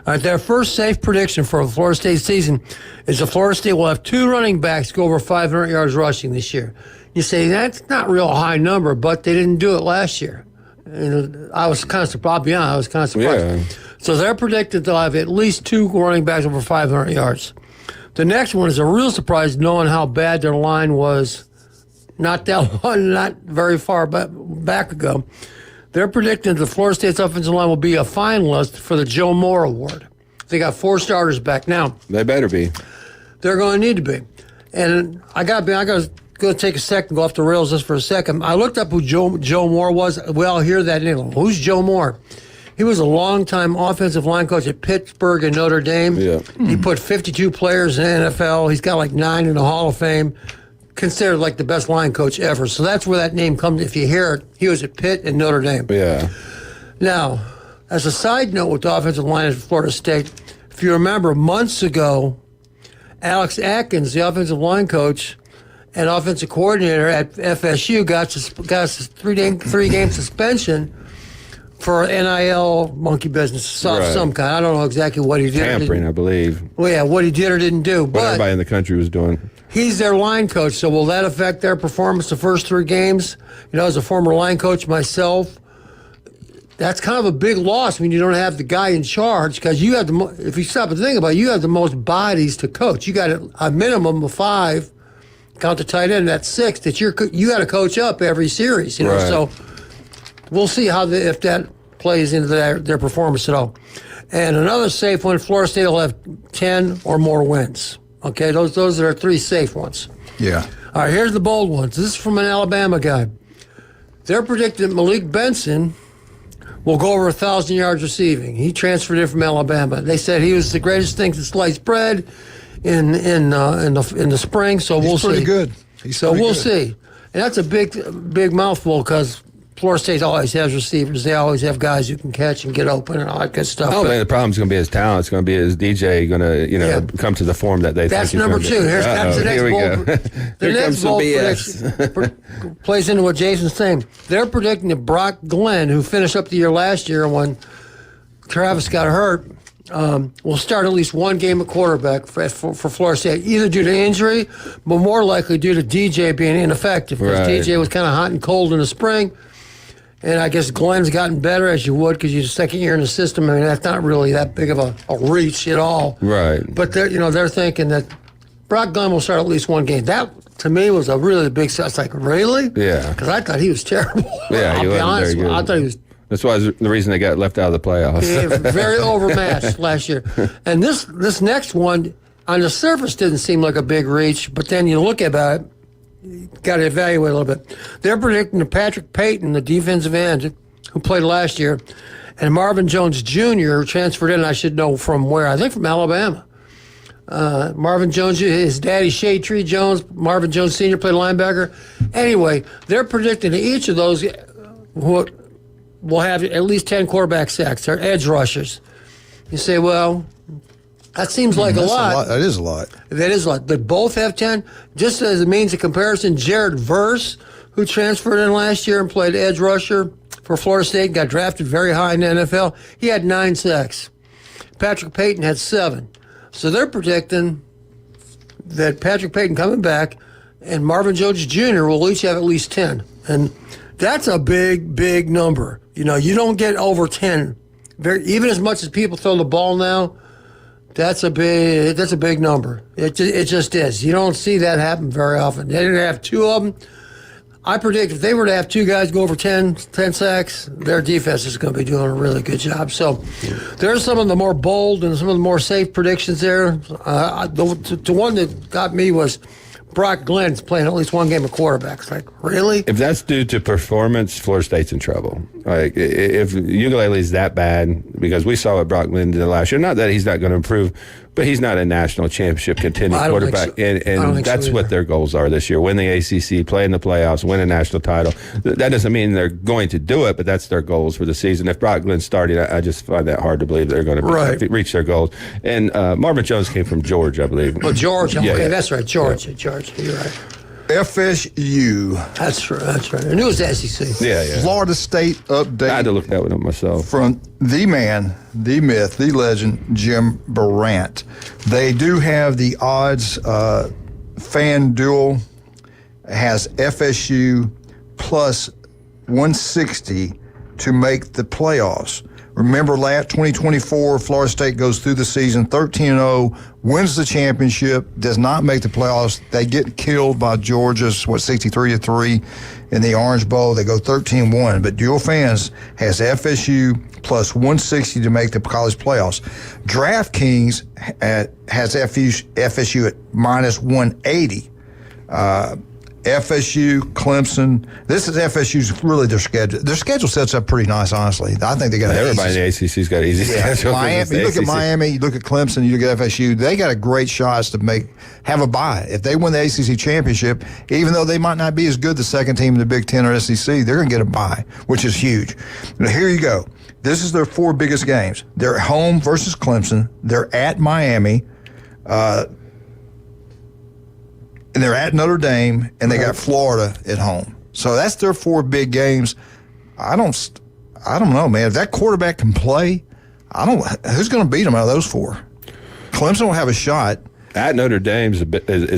Their first safe prediction for the Florida State season is that Florida State will have 2 running backs go over 500 yards rushing this year. You say, that's not a real high number, but they didn't do it last year. And I was kind of surprised. I'll be honest, I was kind of surprised. Yeah. So they're predicted they'll have at least 2 running backs over 500 yards. The next one is a real surprise, knowing how bad their line was not very far back ago. They're predicting the Florida State's offensive line will be a finalist for the Joe Moore Award. They got 4 starters back now. They better be. They're going to need to be. And I got to take a second, go off the rails just for a second. I looked up who Joe Moore was. We all hear that name. Who's Joe Moore? He was a longtime offensive line coach at Pittsburgh and Notre Dame. Yeah. He put 52 players in the NFL. He's got like 9 in the Hall of Fame. Considered like the best line coach ever. So that's where that name comes. If you hear it, he was at Pitt and Notre Dame. Yeah. Now, as a side note with the offensive line at Florida State, if you remember months ago, Alex Atkins, the offensive line coach and offensive coordinator at FSU, got a 3-game suspension for NIL monkey business of some kind. I don't know exactly what he did. Tampering, I believe. Well, yeah, what he did or didn't do. What everybody in the country was doing. He's their line coach, so will that affect their performance the first 3 games? You know, as a former line coach myself, that's kind of a big loss when you don't have the guy in charge, because you have if you stop and think about it, you have the most bodies to coach. You got a minimum of 5. Count the tight end, that's 6 that you got to coach up every series. You know, so we'll see if that plays into their performance at all. And another safe one: Florida State will have 10 or more wins. Okay, those are 3 safe ones. Yeah. All right, here's the bold ones. This is from an Alabama guy. They're predicting Malik Benson will go over 1,000 yards receiving. He transferred in from Alabama. They said he was the greatest thing to slice bread in the spring. So we'll see. Pretty good. We'll see. And that's a big mouthful, because Florida State always has receivers. They always have guys who can catch and get open and all that good stuff. I don't think the problem's going to be his talent. It's going to be his DJ going to come to the form that they that's think number he's 2. That's the next here we bold. go. The Here next comes some bold BS. prediction plays into what Jason's saying. They're predicting that Brock Glenn, who finished up the year last year when Travis got hurt, will start at least 1 game at quarterback for Florida State, either due to injury, but more likely due to DJ being ineffective, because DJ was kind of hot and cold in the spring. And I guess Glenn's gotten better, as you would, because you're the second year in the system. I mean, that's not really that big of a reach at all. Right. But they're thinking that Brock Glenn will start at least 1 game. That, to me, was a really big sense. It's like, really? Yeah. Because I thought he was terrible. Yeah, I'll be honest. I thought he was. That's why the reason they got left out of the playoffs. Yeah, very overmatched last year. And this next one, on the surface, didn't seem like a big reach, but then you look at it, you got to evaluate a little bit. They're predicting that Patrick Payton, the defensive end who played last year, and Marvin Jones Jr., who transferred in, I should know from where, I think from Alabama. Marvin Jones, his daddy, Shea Tree Jones, Marvin Jones Sr. played linebacker. Anyway, they're predicting that each of those will have at least 10 quarterback sacks. They're edge rushers. You say, well, that seems like a lot. That is a lot. That is a lot. They both have 10. Just as a means of comparison, Jared Verse, who transferred in last year and played edge rusher for Florida State, got drafted very high in the NFL. He had 9 sacks. Patrick Payton had 7. So they're predicting that Patrick Payton coming back and Marvin Jones Jr. will each have at least 10. And that's a big, big number. You know, you don't get over 10 even as much as people throw the ball now, that's a big number. It just is. You don't see that happen very often. They didn't have two of them. I predict if they were to have two guys go over 10 sacks, their defense is going to be doing a really good job. So there's some of the more bold and some of the more safe predictions there. The one that got me was Brock Glenn's playing at least one game of quarterback. It's like, really? If that's due to performance, Florida State's in trouble. Like, if ukulele's that bad, because we saw what Brock Glenn did last year, not that he's not going to improve, but he's not a national championship contending quarterback. So. And that's what their goals are this year. Win the ACC, play in the playoffs, win a national title. That doesn't mean they're going to do it, but that's their goals for the season. If Brock Glenn's starting, I just find that hard to believe they're going to reach their goals. And Marvin Jones came from Georgia, I believe. Oh, Georgia. Yeah, okay, that's right. Georgia. You're right. FSU. That's right. I knew it was the SEC. Yeah. Florida State update. I had to look that one up myself. From the man, the myth, the legend, Jim Barant. They do have the odds. FanDuel has FSU plus 160 to make the playoffs. Remember, 2024, Florida State goes through the season 13-0, wins the championship, does not make the playoffs. They get killed by Georgia's, 63-3 in the Orange Bowl. They go 13-1. But Dual Fans has FSU plus 160 to make the college playoffs. DraftKings has FSU at minus 180. FSU, Clemson. This is FSU's really their schedule. Their schedule sets up pretty nice, honestly. I think they got everybody in the ACC's got an easy schedule. Miami, you look at Miami, you look at Clemson, you look at FSU. They got a great shots to have a bye. If they win the ACC championship, even though they might not be as good the second team in the Big Ten or SEC, they're going to get a bye, which is huge. Now, here you go. This is their four biggest games. They're at home versus Clemson. They're at Miami. And they're at Notre Dame, and they got Florida at home. So that's their four big games. I don't know, man. If that quarterback can play, who's going to beat them out of those four? Clemson will have a shot. At Notre Dame is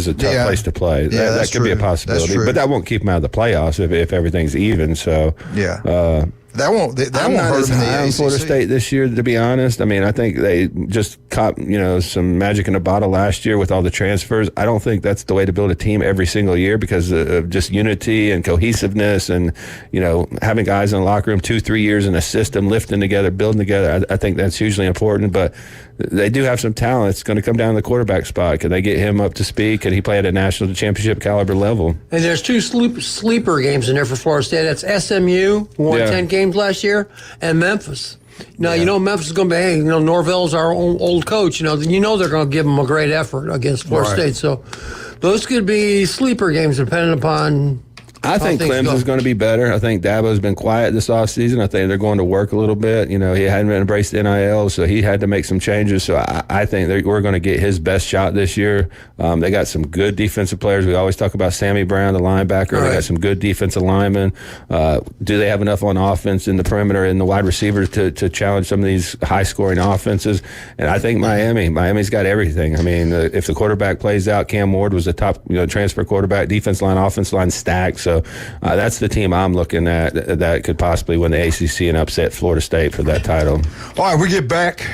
a tough place to play. Yeah, that could be a possibility, but that won't keep them out of the playoffs if everything's even. So that won't hurt them in the ACC. Florida State this year, to be honest. I mean, I think they just caught some magic in a bottle last year with all the transfers. I don't think that's the way to build a team every single year because of just unity and cohesiveness and having guys in the locker room 2-3 years in a system, lifting together, building together. I think that's hugely important, but they do have some talent. It's going to come down to the quarterback spot. Can they get him up to speed? Can he play at a national championship caliber level? And there's two sleeper games in there for Florida State. That's SMU, won 10 games last year, and Memphis. Now, Memphis is going to be, Norvell's our old coach. They're going to give them a great effort against Florida State. So those could be sleeper games depending upon I think Clemson's going to be better. I think Dabo's been quiet this offseason. I think they're going to work a little bit. He hadn't embraced NIL, so he had to make some changes. So I think we're going to get his best shot this year. They got some good defensive players. We always talk about Sammy Brown, the linebacker. Right. They got some good defensive linemen. Do they have enough on offense in the perimeter and the wide receivers to challenge some of these high-scoring offenses? And I think Miami's got everything. I mean, if the quarterback plays out, Cam Ward was the top transfer quarterback, defense line, offense line stacked. So that's the team I'm looking at that could possibly win the ACC and upset Florida State for that title. All right, we get back.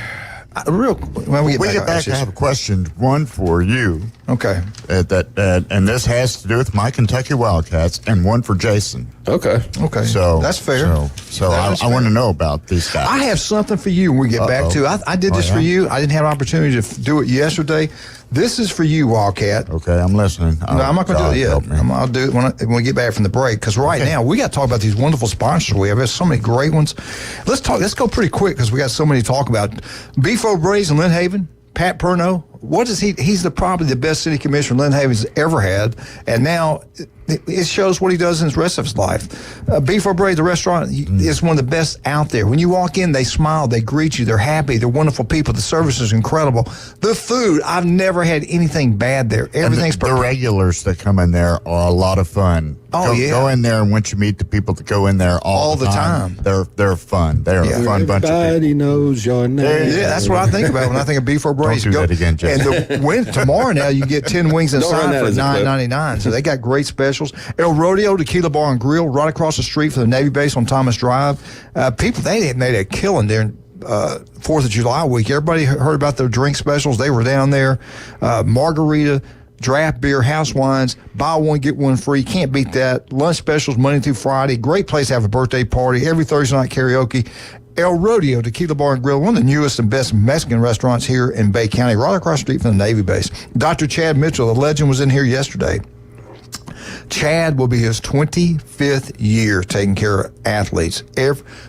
When we get back, I have a question, one for you. Okay. And this has to do with my Kentucky Wildcats, and one for Jason. Okay. So that's fair. So I want to know about these guys. I have something for you when we get back to. I did this for you. I didn't have an opportunity to do it yesterday. This is for you, Wildcat. Okay, I'm listening. No, I'm not going to do it yet. I'll do it when we get back from the break. Because now we got to talk about these wonderful sponsors we have. There's so many great ones. Let's go pretty quick because we got so many to talk about. Beef O'Brady's in Lynn Haven. Pat Perno. What is he? He's probably the best city commissioner Lynn Haven's ever had, and now it shows what he does in the rest of his life. Beef O'Brady, the restaurant, is one of the best out there. When you walk in, they smile, they greet you, they're happy, they're wonderful people. The service is incredible. The food, I've never had anything bad there. Everything's perfect. The regulars that come in there are a lot of fun. Go in there, and once you meet the people that go in there all the time, they're fun. They're a fun bunch of people. Everybody knows your name. Yeah, that's what I think about when I think of Beef O'Brady's. Don't do that again, Jeff. And tomorrow now you get 10 wings inside for $9.99. So they got great specials. El Rodeo Tequila Bar and Grill right across the street from the Navy base on Thomas Drive. People, they made a killing there. 4th of July week. Everybody heard about the drink specials. They were down there. Margarita, draft beer, house wines, buy one, get one free. Can't beat that. Lunch specials Monday through Friday. Great place to have a birthday party. Every Thursday night karaoke. El Rodeo Tequila Bar and Grill, one of the newest and best Mexican restaurants here in Bay County, right across the street from the Navy base. Dr. Chad Mitchell, the legend, was in here yesterday. Chad will be his 25th year taking care of athletes.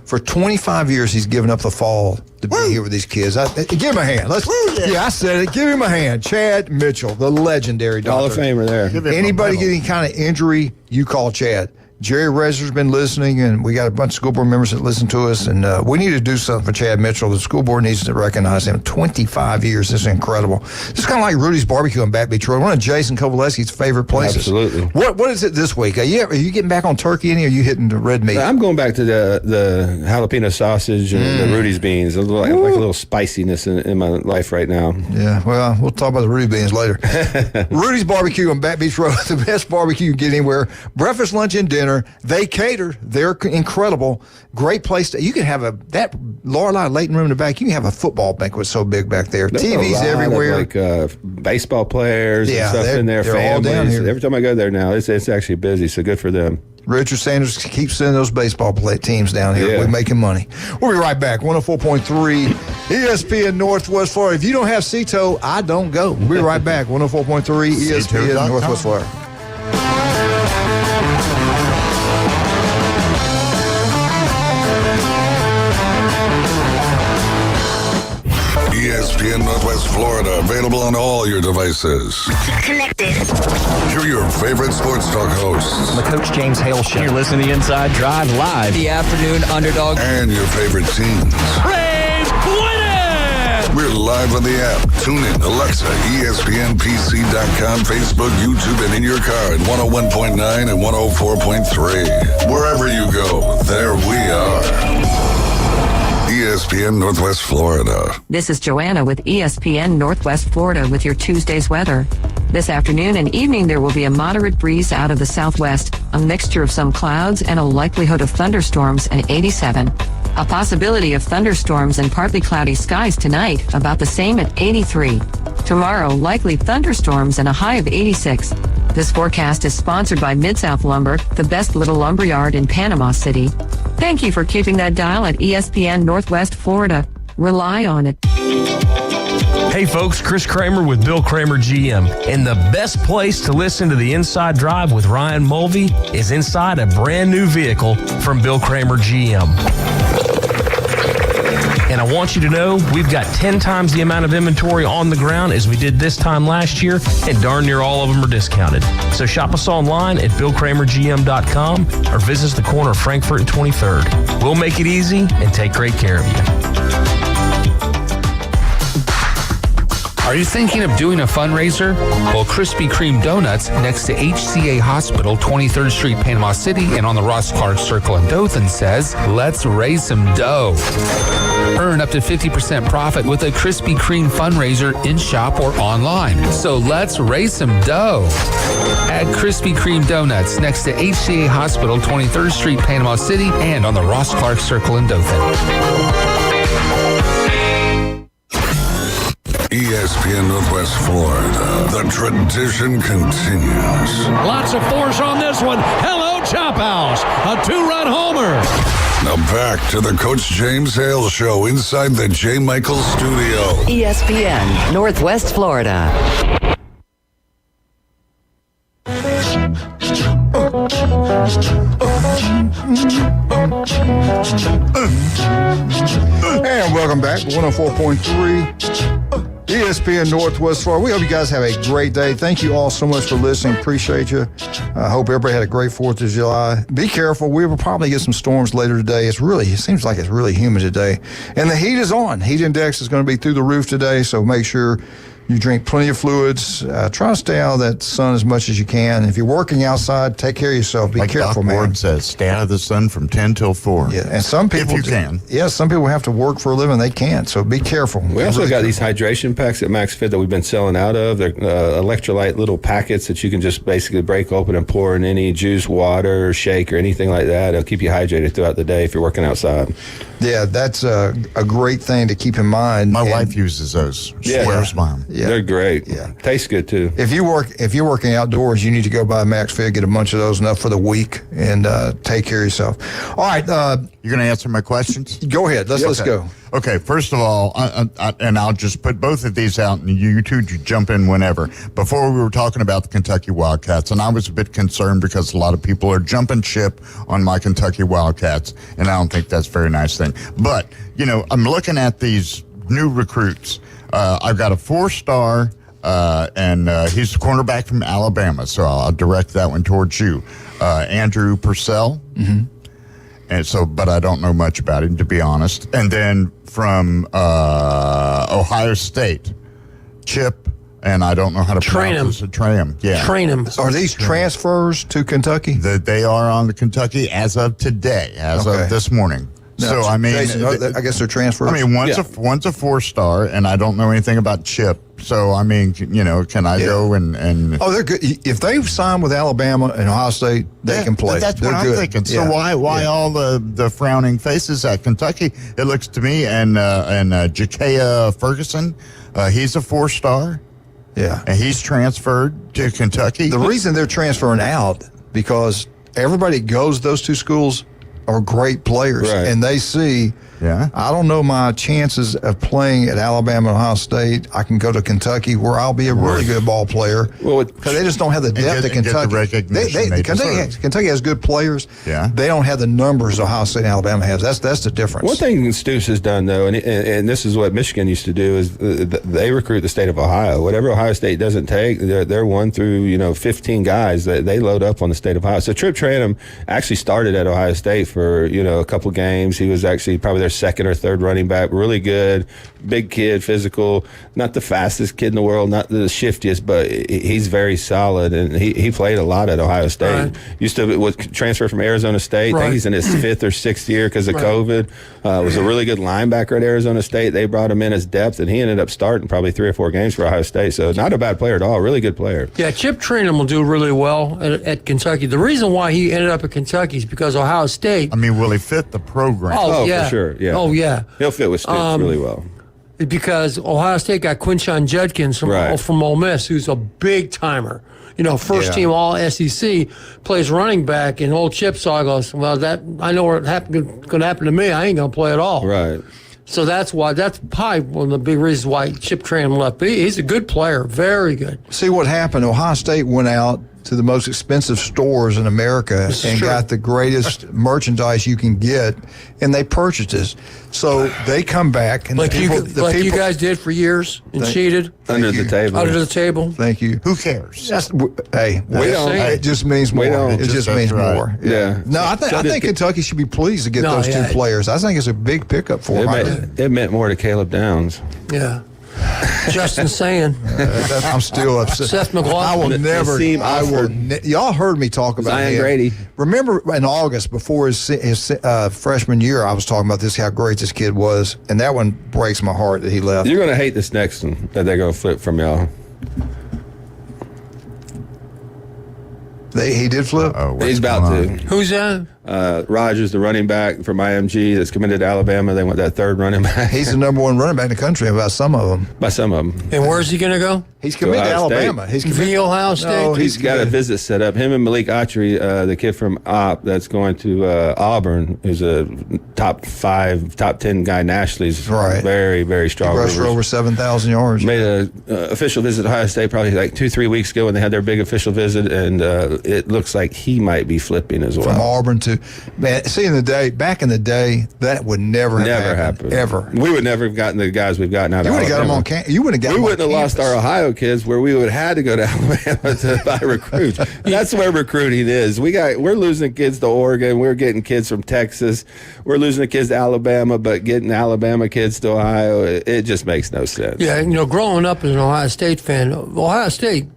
For 25 years, he's given up the fall to be here with these kids. Give him a hand. I said it. Give him a hand. Chad Mitchell, the legendary doctor. Hall of Famer there. Anybody getting kind of injury, you call Chad. Jerry Rezer's been listening, and we got a bunch of school board members that listen to us, and we need to do something for Chad Mitchell. The school board needs to recognize him. 25 years. This is incredible. It's kind of like Rudy's Barbecue in Baton Rouge, one of Jason Kovalevsky's favorite places. Absolutely. What is it this week? Are you getting back on turkey any, or are you hitting the red meat? I'm going back to the jalapeno sausage and the Rudy's beans. Like a little spiciness in my life right now. Yeah, well, we'll talk about the Rudy beans later. Rudy's Barbecue on Baton Beach Road, the best barbecue you can get anywhere. Breakfast, lunch, and dinner. They cater. They're incredible. Great place. You can have that Lorelei Layton room in the back. You can have a football banquet so big back there. There's TVs everywhere. Baseball players and stuff in there. They're families. all down here. Every time I go there now, it's actually busy. So good for them. Richard Sanders keeps sending those baseball teams down here. Yeah. We're making money. We'll be right back. 104.3 ESPN Northwest Florida. If you don't have CETO, I don't go. We'll be right back. 104.3 ESPN Northwest Florida. ESPN Northwest Florida, available on all your devices. Connected. Hear your favorite sports talk hosts. The Coach James Hale Show. You're listening to Inside Drive live. The afternoon underdog. And your favorite teams. Braves win it! We're live on the app. Tune in, Alexa, ESPNPC.com, Facebook, YouTube, and in your car at 101.9 and 104.3. Wherever you go, there we are. ESPN Northwest Florida. This is Joanna with ESPN Northwest Florida with your Tuesday's weather. This afternoon and evening there will be a moderate breeze out of the southwest, a mixture of some clouds and a likelihood of thunderstorms at 87. A possibility of thunderstorms and partly cloudy skies tonight, about the same at 83. Tomorrow, likely thunderstorms and a high of 86. This forecast is sponsored by Mid-South Lumber, the best little lumber yard in Panama City. Thank you for keeping that dial at ESPN Northwest Florida. Rely on it. Hey folks, Chris Kramer with Bill Kramer GM. And the best place to listen to the Inside Drive with Ryan Mulvey is inside a brand new vehicle from Bill Kramer GM. And I want you to know we've got 10 times the amount of inventory on the ground as we did this time last year, and darn near all of them are discounted. So shop us online at BillKramerGM.com or visit us the corner of Frankfurt and 23rd. We'll make it easy and take great care of you. Are you thinking of doing a fundraiser? Well, Krispy Kreme Donuts next to HCA Hospital, 23rd Street, Panama City, and on the Ross Clark Circle in Dothan says, let's raise some dough. Earn up to 50% profit with a Krispy Kreme fundraiser in-shop or online. So let's raise some dough. At Krispy Kreme Donuts next to HCA Hospital, 23rd Street, Panama City, and on the Ross Clark Circle in Dothan. ESPN Northwest Florida. The tradition continues. Lots of force on this one. Hello, Chop House. A 2-run homer. Now back to the Coach James Hale Show inside the J. Michael Studio. ESPN Northwest Florida. And welcome back to 104.3 ESPN Northwest Florida. We hope you guys have a great day. Thank you all so much for listening. Appreciate you. I hope everybody had a great 4th of July. Be careful. We will probably get some storms later today. It seems like it's really humid today. And the heat is on. Heat index is going to be through the roof today, so make sure You drink plenty of fluids. Try to stay out of that sun as much as you can. If you're working outside, take care of yourself. Be careful, Doc man. Ward says, stay out of the sun from 10 till 4. Yeah, and some people, if you can. Yeah, some people have to work for a living. They can't, so be careful. We also got these hydration packs at Max Fit that we've been selling out of. They're electrolyte little packets that you can just basically break open and pour in any juice, water, or shake, or anything like that. It'll keep you hydrated throughout the day if you're working outside. Yeah, that's a great thing to keep in mind. My wife uses those. She swears by them. Yeah. They're great. Yeah. Tastes good, too. If you're working outdoors, you need to go by Max Fit, get a bunch of those, enough for the week, and take care of yourself. All right. You're going to answer my questions? Go ahead. Let's go. Okay, first of all, and I'll just put both of these out, and you two jump in whenever. Before we were talking about the Kentucky Wildcats, and I was a bit concerned because a lot of people are jumping ship on my Kentucky Wildcats, and I don't think that's a very nice thing. But, I'm looking at these new recruits. I've got a 4-star, and he's the cornerback from Alabama, so I'll direct that one towards you. Andrew Purcell. Mm-hmm. And so, but I don't know much about him, to be honest. And then from Ohio State, Chip, and I don't know how to pronounce it. Train him. Are these transfers to Kentucky? They are on the Kentucky as of today, of this morning. No, so, I mean, Jason, I guess they're transfers. I mean, one's a 4-star, and I don't know anything about Chip. So, I mean, can I go and... Oh, they're good. If they've signed with Alabama and Ohio State, they can play. That's they're what I'm good. thinking. So why all the frowning faces at Kentucky? It looks to me, and Jakaya Ferguson, he's a 4-star. Yeah. And he's transferred to Kentucky. The reason they're transferring out, because everybody goes to those two schools are great players, and they see, I don't know my chances of playing at Alabama and Ohio State. I can go to Kentucky where I'll be a really good ball player because they just don't have the depth of Kentucky. Kentucky has good players. Yeah. They don't have the numbers Ohio State and Alabama has. That's the difference. One thing Stoops has done, though, and this is what Michigan used to do, is they recruit the state of Ohio. Whatever Ohio State doesn't take, they're 1 through 15 guys that they load up on the state of Ohio. So Trip Tranum actually started at Ohio State for a couple games. He was actually probably their second or third running back. Really good, big kid, physical, not the fastest kid in the world, not the shiftiest, but he's very solid, and he played a lot at Ohio State. Used to transfer from Arizona State. I think he's in his 5th or 6th year because of COVID. Was a really good linebacker at Arizona State. They brought him in as depth, and he ended up starting probably 3 or 4 games for Ohio State. So not a bad player at all. Really good player. Yeah, Chip Trainum will do really well at Kentucky. The reason why he ended up at Kentucky is because Ohio State. I mean, will he fit the program? Oh, for sure. Yeah. Oh, yeah. He'll fit with Stoops really well. Because Ohio State got Quinshon Judkins from Ole Miss, who's a big timer. First team All SEC, plays running back, and old Chip saw goes, well, I know what's going to happen to me. I ain't going to play at all. Right. So that's probably one of the big reasons why Chip Trainum left. But he's a good player, very good. See what happened. Ohio State went out to the most expensive stores in America and got the greatest merchandise you can get, and they purchased this. So they come back and you guys did for years and cheated under the table. Under the table. Thank you. Who cares? We don't. It just means more. It just means more. Yeah. No, I think Kentucky should be pleased to get those two players. I think it's a big pickup for them. It meant more to Caleb Downs. Yeah. Justin saying. I'm still upset. Seth McLaughlin. I will never. Y'all heard me talk about Zion him. Grady. Remember in August before his freshman year, I was talking about how great this kid was, and that one breaks my heart that he left. You're going to hate this next one that they're going to flip from y'all. He did flip? He's about to. Who's that? Rogers, the running back from IMG that's committed to Alabama. They want that third running back. He's the number 1 running back in the country by some of them. By some of them. And where's he going to go? He's committed to Alabama. He's committed to Ohio State? No, he's got a visit set up. Him and Malik Autry, the kid from Opp that's going to Auburn, who's a top 10 guy nationally. He's very, very strong. He rushed for over 7,000 yards. Made an official visit to Ohio State probably like 2-3 weeks ago when they had their big official visit, and it looks like he might be flipping as well. From Auburn to to. Man, back in the day, that would never have happened. Ever. We would never have gotten the guys we've gotten out of Alabama. You would have got them on You would have got We them wouldn't on have lost our Ohio kids where we would have had to go to Alabama to buy recruits. That's where recruiting is. We're losing kids to Oregon. We're getting kids from Texas. We're losing the kids to Alabama, but getting Alabama kids to Ohio, it just makes no sense. Yeah, growing up as an Ohio State fan, Ohio State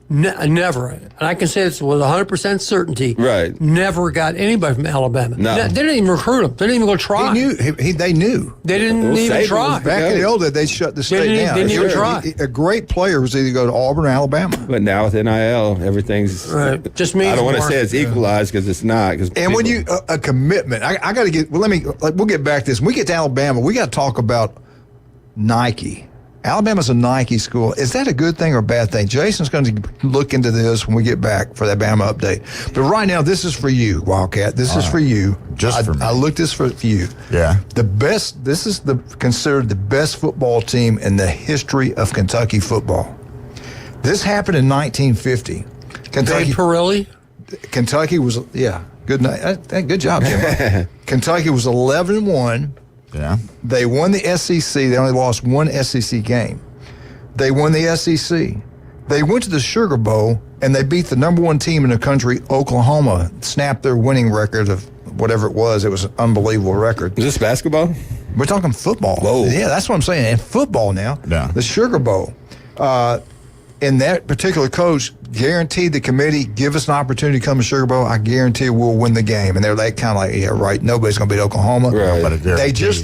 never, and I can say this with 100% certainty, right? Never got anybody from Alabama. No. They didn't even recruit them. They didn't even go try. They knew. They didn't even try. Back in the old days, they shut the state down. They didn't even try. A great player was either go to Auburn or Alabama. But now with NIL, everything's right. Just means I don't want to more. say it's equalized because it's not. And when you a commitment, I got to get. Well, we'll get back to this. When we get to Alabama, we got to talk about Nike. Alabama's a Nike school. Is that a good thing or a bad thing? Jason's going to look into this when we get back for that Bama update. But right now, this is for you, Wildcat. This is for you. Just for me. I looked this for you. Yeah. This is considered the best football team in the history of Kentucky football. This happened in 1950. Kentucky. Dave Pirelli? Kentucky was, good night. Good job, Jim. Kentucky was 11-1. Yeah. They won the SEC. They only lost one SEC game. They won the SEC. They went to the Sugar Bowl, and they beat the number one team in the country, Oklahoma, snapped their winning record of whatever it was. It was an unbelievable record. Is this basketball? We're talking football. Whoa. Yeah, that's what I'm saying. And football now. Yeah. The Sugar Bowl. And that particular coach guaranteed the committee, give us an opportunity to come to Sugar Bowl. I guarantee we'll win the game. And they're kind of like, yeah, right. Nobody's going to beat Oklahoma. Right.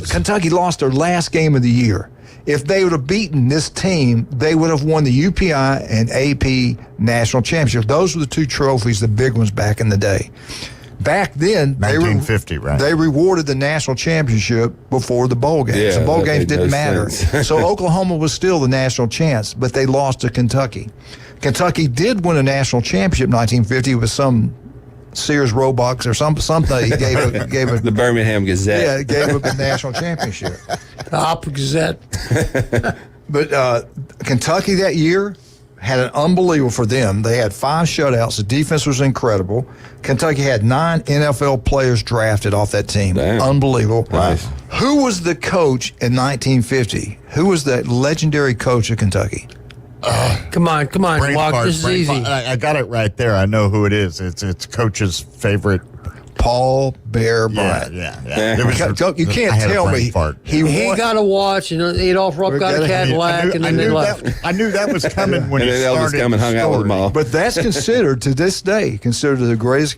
Kentucky lost their last game of the year. If they would have beaten this team, they would have won the UPI and AP national championship. Those were the two trophies, the big ones back in the day. Back then, 1950, right? They rewarded the national championship before the bowl games. Yeah, the bowl games made didn't no matter. sense. So Oklahoma was still the national champs, but they lost to Kentucky. Kentucky did win a national championship in 1950 with some Sears Roebucks or something. He gave a the Birmingham Gazette. Yeah, it gave up the national championship. The Opera Gazette. But Kentucky that year had an unbelievable for them. They had 5 shutouts. The defense was incredible. Kentucky had 9 NFL players drafted off that team. Damn. Unbelievable. Nice. Who was the coach in 1950? Who was that legendary coach of Kentucky? Come on, Walk. This is easy. I got it right there. I know who it is. It's Coach's favorite. Paul Bear Bryant. Yeah. You can't tell me. He got a watch, and Adolph Rupp got a Cadillac, and then they left. I knew that was coming when and he then Elvis started. come and hung out with them all. But that's considered, to this day, the greatest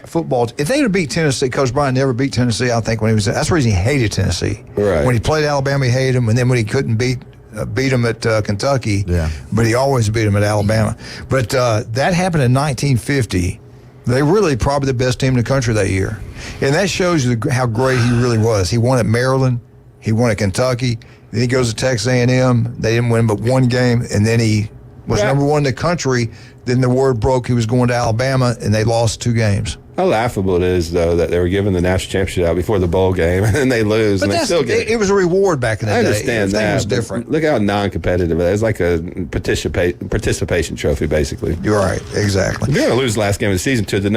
football. If they would have beat Tennessee, Coach Bryant never beat Tennessee, I think, when he was that's the reason he hated Tennessee. Right. When he played Alabama, he hated him, and then when he couldn't beat them at Kentucky, but he always beat them at Alabama. But that happened in 1950. They really probably the best team in the country that year. And that shows you how great he really was. He won at Maryland. He won at Kentucky. Then he goes to Texas A&M. They didn't win but one game. And then he was number one in the country. Then the word broke he was going to Alabama, and they lost 2 games. How laughable it is, though, that they were giving the national championship out before the bowl game, and then they lose, and they still get it. It was a reward back in the day. I understand that. It was different. Look how non-competitive it is. It's like a participation trophy, basically. You're right. Exactly. If you're going to lose the last game of the season to the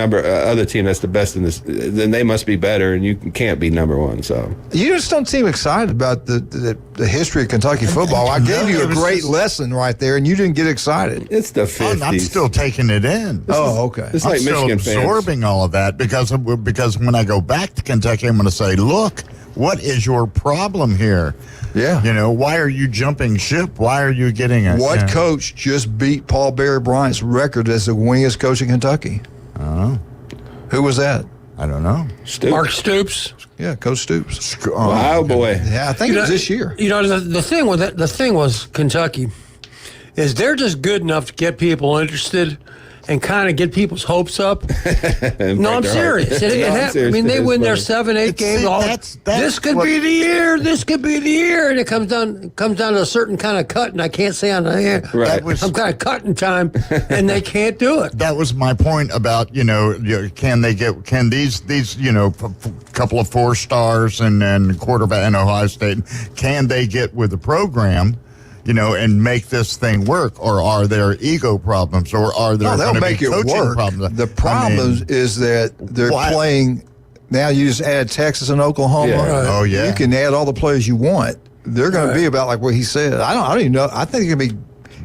other team that's the best in this, then they must be better, and you can't be number one. So you just don't seem excited about the history of Kentucky football. I gave you a great lesson right there, and you didn't get excited. It's the 50s. I'm still taking it in. Okay. It's I'm like still Michigan absorbing all of that because when I go back to Kentucky, I'm going to say, look, what is your problem here? Yeah. Why are you jumping ship? Why are you getting a... What coach just beat Paul Bear Bryant's record as the winningest coach in Kentucky? I don't know. Who was that? I don't know. Mark Stoops. Yeah, Coach Stoops. Wow, boy. Yeah, I think it was this year. The thing was Kentucky is they're just good enough to get people interested and kind of get people's hopes up. No, I'm serious. I mean, they win their 7-8 games. This could be the year. This could be the year, and it comes down to a certain kind of cut, and I can't say on the air. Right. Some kind of cutting time, and they can't do it. That was my point about can these couple of 4 stars and quarterback in Ohio State, can they get with the program? and make this thing work? Or are there ego problems? Or are there they'll going to make be it coaching work. problems? The problem is that they're playing. Now you just add Texas and Oklahoma. Yeah. Right. Oh, yeah. You can add all the players you want. They're going to be about like what he said. I don't even know. I think it's going to be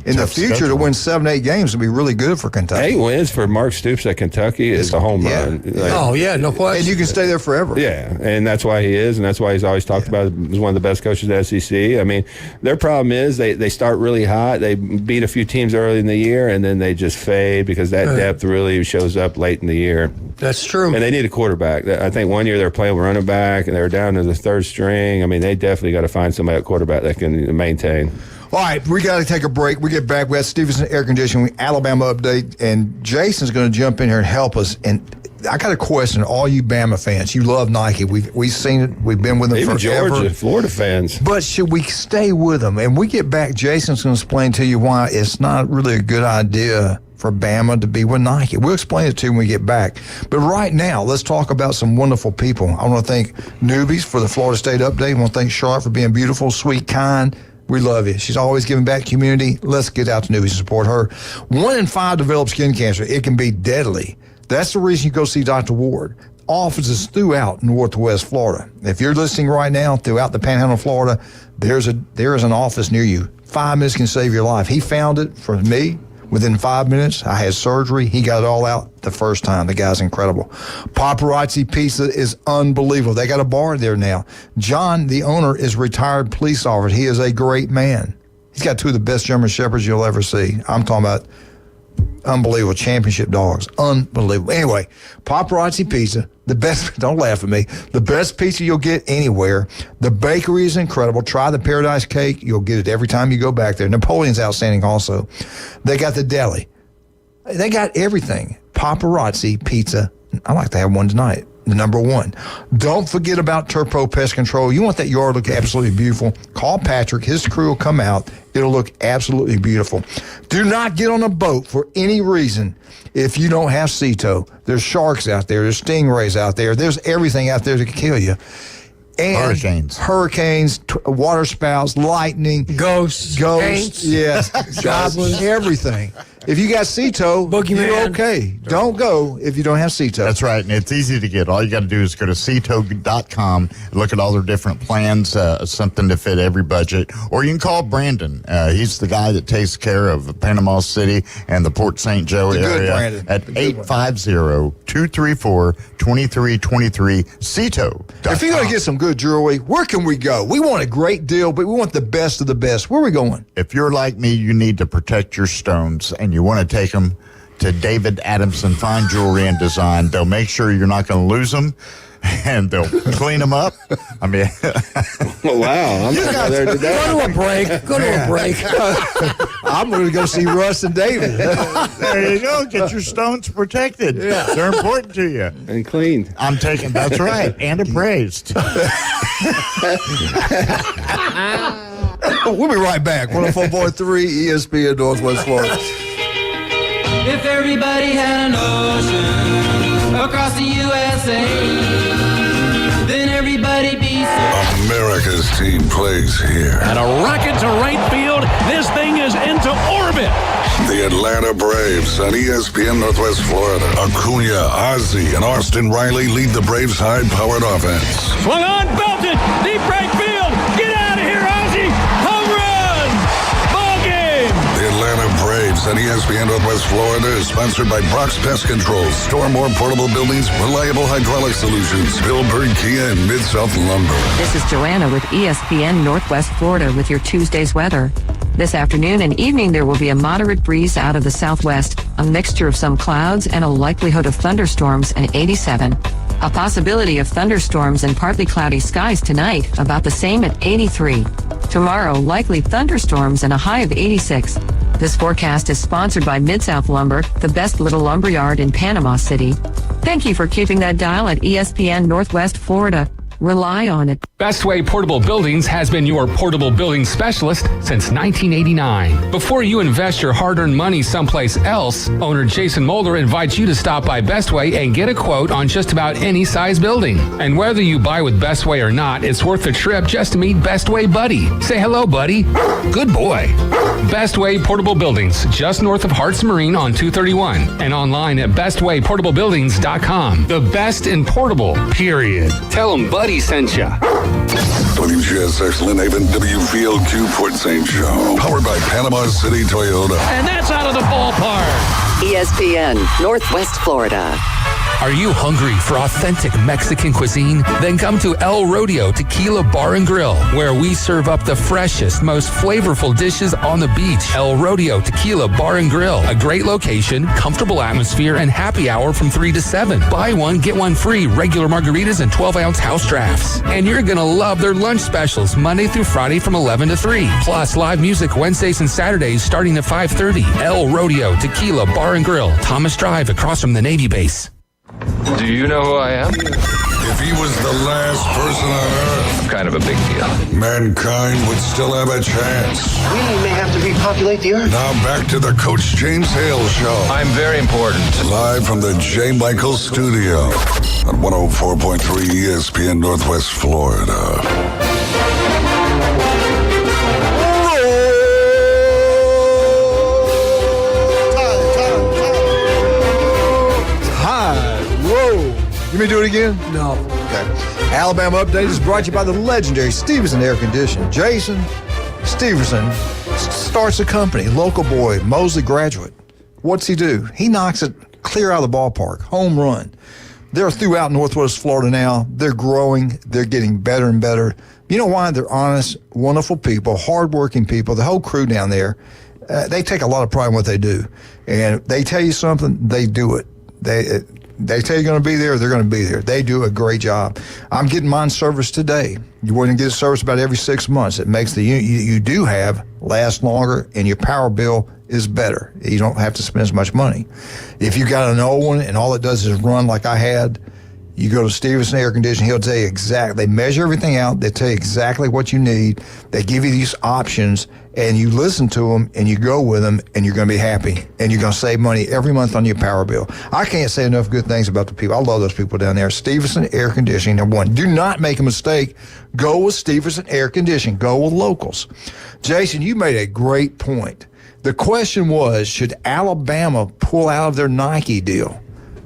in the future schedule. To win 7-8 games would be really good for Kentucky. 8 wins for Mark Stoops at Kentucky is a home run. No question. And you can stay there forever. Yeah, and that's why he is, and that's why he's always talked about as one of the best coaches at SEC. I mean, their problem is they start really hot. They beat a few teams early in the year, and then they just fade because that depth really shows up late in the year. That's true. And they need a quarterback. I think one year they were playing with running back, and they were down to the third string. I mean, they definitely got to find somebody at quarterback that can maintain. All right, we got to take a break. We get back. We have Stevenson Air Conditioning, Alabama update, and Jason's going to jump in here and help us. And I got a question, all you Bama fans. You love Nike. We've seen it. We've been with them even forever. Georgia, Florida fans. But should we stay with them? And we get back, Jason's going to explain to you why it's not really a good idea for Bama to be with Nike. We'll explain it to you when we get back. But right now, let's talk about some wonderful people. I want to thank Newbies for the Florida State update. I want to thank Charlotte for being beautiful, sweet, kind. We love you. She's always giving back to community. Let's get out to Newbies and support her. 1 in 5 develop skin cancer. It can be deadly. That's the reason you go see Dr. Ward. Offices throughout Northwest Florida. If you're listening right now throughout the Panhandle of Florida, there is an office near you. 5 minutes can save your life. He found it for me. Within 5 minutes, I had surgery. He got it all out the first time. The guy's incredible. Paparazzi Pizza is unbelievable. They got a bar there now. John, the owner, is retired police officer. He is a great man. He's got 2 of the best German Shepherds you'll ever see. I'm talking about unbelievable championship dogs. Unbelievable. Anyway, Paparazzi Pizza, the best, don't laugh at me, the best pizza you'll get anywhere. The bakery is incredible. Try the Paradise Cake. You'll get it every time you go back there. Napoleon's outstanding also. They got the deli. They got everything. Paparazzi Pizza. I'd like to have one tonight. The number 1. Don't forget about Turpo Pest Control. You want that yard to look absolutely beautiful. Call Patrick. His crew will come out. It'll look absolutely beautiful. Do not get on a boat for any reason if you don't have CETO. There's sharks out there. There's stingrays out there. There's everything out there that can kill you. And hurricanes, water spouts, lightning, ghosts, yes, goblins, everything. If you got CETO, you're okay. Don't go if you don't have CETO. That's right, and it's easy to get. All you got to do is go to CETO.com and look at all their different plans, something to fit every budget. Or you can call Brandon. He's the guy that takes care of Panama City and the Port St. Joe area at 850-234-2323, CETO.com. If you're going to get some good jewelry, where can we go? We want a great deal, but we want the best of the best. Where are we going? If you're like me, you need to protect your stones, and you want to take them to David Adamson Fine Jewelry and Design. They'll make sure you're not going to lose them, and they'll clean them up. I mean, wow. I'm not there today. Go to a break. I'm going to go see Russ and David. There you go. Get your stones protected. Yeah. They're important to you. And cleaned. I'm taking, that's right, and appraised. We'll be right back. 104.3 ESPN Northwest Florida. If everybody had an ocean across the USA, then everybody'd be so. America's team plays here. And a rocket to right field. This thing is into orbit. The Atlanta Braves on ESPN Northwest Florida. Acuna, Ozzie, and Austin Riley lead the Braves' high-powered offense. Swung on, belted, deep right field. Get out of here, Ozzie. Home run. Ball game. The Atlanta Braves on ESPN Northwest Florida is sponsored by Brock's Pest Control. Store more portable buildings, reliable hydraulic solutions. Billburg Kia and Mid-South Lumber. This is Joanna with ESPN Northwest Florida with your Tuesday's weather. This afternoon and evening, there will be a moderate breeze out of the southwest, a mixture of some clouds, and a likelihood of thunderstorms, and 87. A possibility of thunderstorms and partly cloudy skies tonight, about the same at 83. Tomorrow, likely thunderstorms and a high of 86. This forecast is sponsored by Mid-South Lumber, the best little lumberyard in Panama City. Thank you for keeping that dial at ESPN Northwest Florida. Rely on it. Bestway Portable Buildings has been your portable building specialist since 1989. Before you invest your hard-earned money someplace else, owner Jason Mulder invites you to stop by Bestway and get a quote on just about any size building. And whether you buy with Bestway or not, it's worth the trip just to meet Bestway Buddy. Say hello, buddy. Good boy. Bestway Portable Buildings, just north of Harts Marine on 231, and online at bestwayportablebuildings.com. The best in portable, period. Tell them Buddy sent ya. WGSX Lynn Haven, WVLQ Port St. Joe. Powered by Panama City Toyota. And that's out of the ballpark. ESPN, Northwest Florida. Are you hungry for authentic Mexican cuisine? Then come to El Rodeo Tequila Bar and Grill, where we serve up the freshest, most flavorful dishes on the beach. El Rodeo Tequila Bar and Grill, a great location, comfortable atmosphere, and happy hour from 3 to 7. Buy one, get one free, regular margaritas and 12-ounce house drafts. And you're going to love their lunch specials, Monday through Friday from 11 to 3. Plus, live music Wednesdays and Saturdays starting at 5:30. El Rodeo Tequila Bar and Grill, Thomas Drive, across from the Navy base. Do you know who I am? If he was the last person on Earth, I'm kind of a big deal. mankind would still have a chance. We may have to repopulate the Earth. Now back to the Coach James Hale Show. I'm very important. Live from the J. Michael Studio on 104.3 ESPN Northwest Florida. You may do it again? No. Okay. Alabama Update is brought to you by the legendary Stevenson Air Conditioning. Jason Stevenson starts a company, local boy, Mosley graduate. What's he do? He knocks it clear out of the ballpark, home run. They're throughout Northwest Florida now. They're growing. They're getting better and better. You know why? They're honest, wonderful people, hardworking people. The whole crew down there, they take a lot of pride in what they do. And they tell you something, they do it. They tell you're going to be there, they're going to be there. They do a great job. I'm getting mine serviced today. You wouldn't get a service about every 6 months. It makes the unit you do have last longer, and your power bill is better. You don't have to spend as much money. If you got an old one and all it does is run like I had, you go to Stevenson Air Conditioning, he'll tell you exactly. They measure everything out. They tell you exactly what you need. They give you these options, and you listen to them, and you go with them, and you're going to be happy. And you're going to save money every month on your power bill. I can't say enough good things about the people. I love those people down there. Stevenson Air Conditioning, number one. Do not make a mistake. Go with Stevenson Air Conditioning. Go with locals. Jason, you made a great point. The question was, should Alabama pull out of their Nike deal?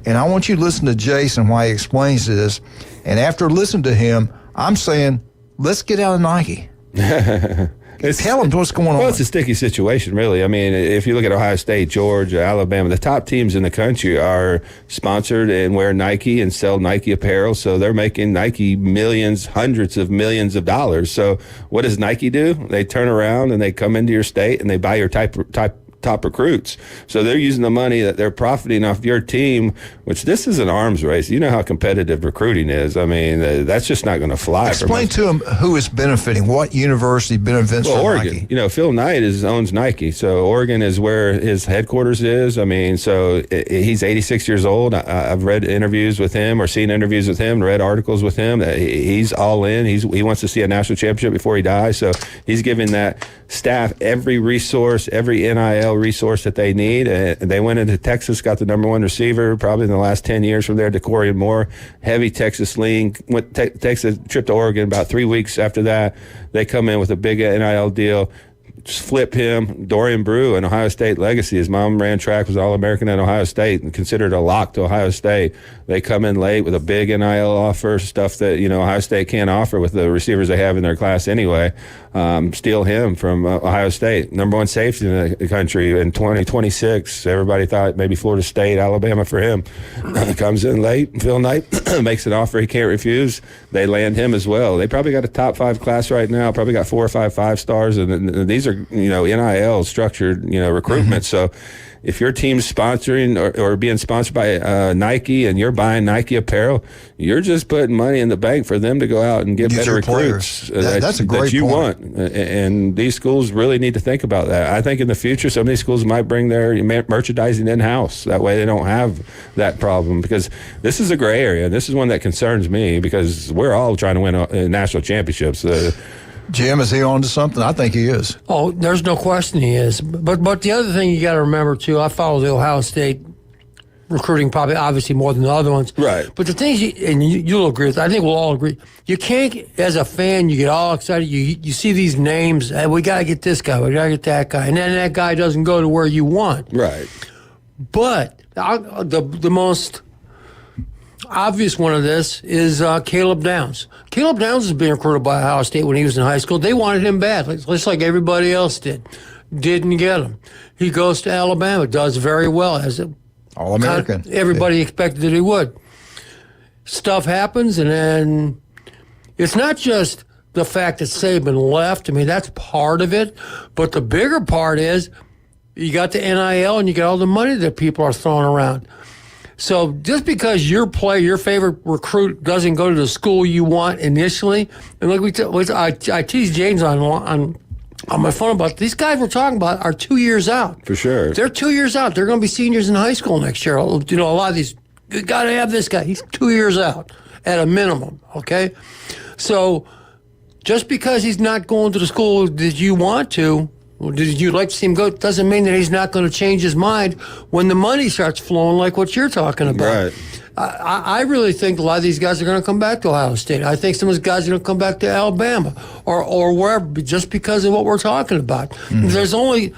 And I want you to listen to Jason while he explains this. And after listening to him, I'm saying, let's get out of Nike. Tell them what's going on. Well, it's a sticky situation, really. I mean, if you look at Ohio State, Georgia, Alabama, the top teams in the country are sponsored and wear Nike and sell Nike apparel. So they're making Nike millions, hundreds of millions of dollars. So what does Nike do? They turn around and they come into your state and they buy your top recruits. So they're using the money that they're profiting off your team, which this is an arms race. You know how competitive recruiting is. I mean, that's just not going to fly. Explain to them who is benefiting, what university benefits from Oregon. Nike. You know, Phil Knight owns Nike. So Oregon is where his headquarters is. I mean, so he's 86 years old. I've read interviews with him or seen interviews with him, read articles with him. He's all in. He wants to see a national championship before he dies. So he's giving that staff every resource, every NIL resource that they need. They went into Texas, got the number one receiver probably in the last 10 years from there, DeCorian Moore, heavy Texas lean, takes a trip to Oregon. About 3 weeks after that, they come in with a big NIL deal. Just flip him. Dorian Brew, an Ohio State legacy. His mom ran track, was All-American at Ohio State, and considered a lock to Ohio State. They come in late with a big NIL offer, stuff that, you know, Ohio State can't offer with the receivers they have in their class anyway. Steal him from Ohio State. Number one safety in the country in 2026. Everybody thought maybe Florida State, Alabama for him. Comes in late. Phil Knight makes an offer he can't refuse. They land him as well. They probably got a top 5 class right now, probably got 4 or 5 5-stars, and these are NIL structured, recruitment. So if your team's sponsoring or being sponsored by Nike and you're buying Nike apparel, you're just putting money in the bank for them to go out and get better recruits that's a great that you point. want. And these schools really need to think about that. I think in the future, some of these schools might bring their merchandising in-house. That way they don't have that problem, because this is a gray area. This is one that concerns me, because we're all trying to win national championships. Jim, is he on to something? I think he is. Oh, there's no question he is. But the other thing you got to remember, too, I follow the Ohio State recruiting probably obviously more than the other ones. Right. But the things, you'll agree with, I think we'll all agree, you can't, as a fan, you get all excited. You see these names, hey, we got to get this guy, we got to get that guy. And then that guy doesn't go to where you want. Right. But the most obvious one of this is Caleb Downs. Caleb Downs was being recruited by Ohio State when he was in high school. They wanted him bad, just like everybody else did. Didn't get him. He goes to Alabama, does very well as a All-American. Everybody expected that he would. Stuff happens, and then it's not just the fact that Saban left. I mean, that's part of it. But the bigger part is you got the NIL and you got all the money that people are throwing around. So just because your favorite recruit doesn't go to the school you want initially, and like I teased James on my phone about these guys we're talking about are 2 years out. For sure. They're 2 years out. They're going to be seniors in high school next year. A lot of these, you got to have this guy. He's 2 years out at a minimum, okay? So just because he's not going to the school that you want to, or did you like to see him go, doesn't mean that he's not going to change his mind when the money starts flowing like what you're talking about. Right. I really think a lot of these guys are going to come back to Ohio State. I think some of these guys are going to come back to Alabama or wherever, just because of what we're talking about. Mm-hmm. There's only,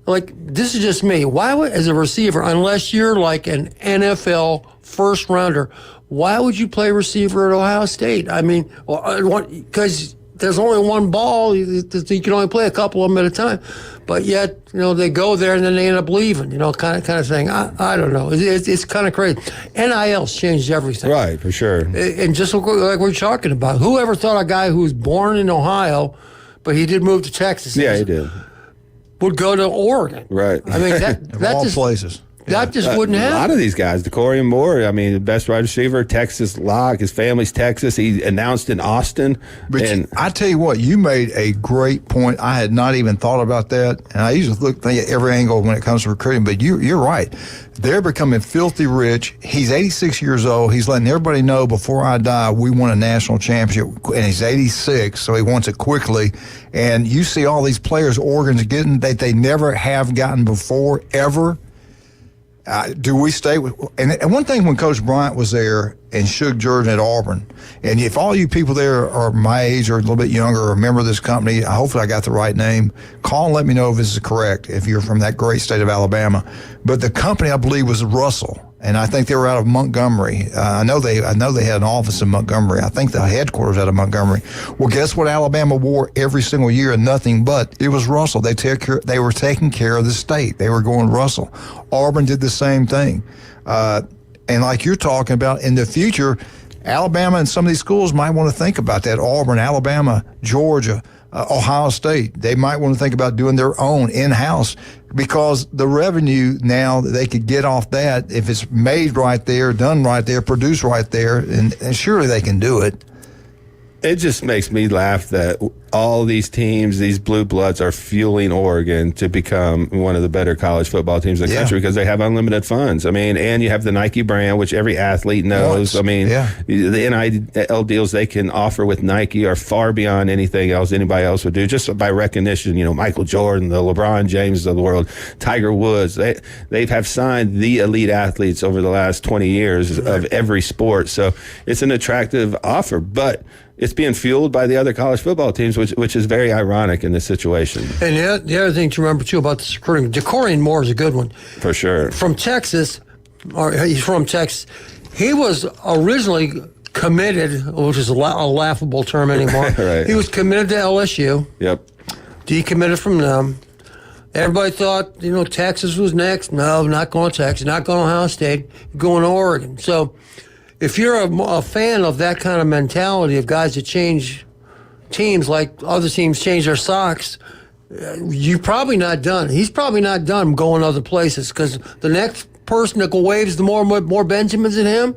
this is just me. Why would, as a receiver, unless you're like an NFL first rounder, why would you play receiver at Ohio State? I mean, because there's only one ball. You can only play a couple of them at a time. But yet, they go there and then they end up leaving, kind of thing. I don't know. It's kind of crazy. NIL's changed everything. Right, for sure. And just like we're talking about, whoever thought a guy who was born in Ohio, but he did move to Texas. Yeah, he did. Would go to Oregon. Right. I mean, that all just places. That just wouldn't happen. A lot of these guys, DeCorian Moore, I mean, the best wide receiver, Texas lock. His family's Texas. He announced in Austin. But I tell you what, you made a great point. I had not even thought about that. And I usually think at every angle when it comes to recruiting. But you're right. They're becoming filthy rich. He's 86 years old. He's letting everybody know, before I die, we won a national championship. And he's 86, so he wants it quickly. And you see all these players Oregon's getting that they never have gotten before, ever. Do we stay with? And one thing, when Coach Bryant was there and Shug Jordan at Auburn, and if all you people there are my age or a little bit younger or remember this company, hopefully I got the right name. Call and let me know if this is correct, if you're from that great state of Alabama. But the company, I believe, was Russell. And I think they were out of Montgomery. I know they had an office in Montgomery. I think the headquarters out of Montgomery. Well, guess what Alabama wore every single year, and nothing but? It was Russell. They were taking care of the state. They were going Russell. Auburn did the same thing. And like you're talking about, in the future, Alabama and some of these schools might want to think about that. Auburn, Alabama, Georgia, Ohio State. They might want to think about doing their own in-house, because the revenue now that they could get off that, if it's made right there, done right there, produced right there, and surely they can do it. It just makes me laugh that all these teams, these blue bloods, are fueling Oregon to become one of the better college football teams in the country, because they have unlimited funds. I mean, and you have the Nike brand, which every athlete knows. I mean, the NIL deals they can offer with Nike are far beyond anything else anybody else would do, just by recognition. Michael Jordan, the LeBron James of the world, Tiger Woods, they have signed the elite athletes over the last 20 years of every sport. So it's an attractive offer, but it's being fueled by the other college football teams, which is very ironic in this situation. And the other thing to remember, too, about this recruiting, DeCorian Moore is a good one. For sure. From Texas, or he's from Texas. He was originally committed, which is a laughable term anymore. Right. He was committed to LSU. Yep. Decommitted from them. Everybody thought, Texas was next. No, not going to Texas, not going to Ohio State, going to Oregon. So if you're a fan of that kind of mentality of guys that change teams like other teams change their socks, you're probably not done. He's probably not done going other places because the next person that waves the more Benjamins than him,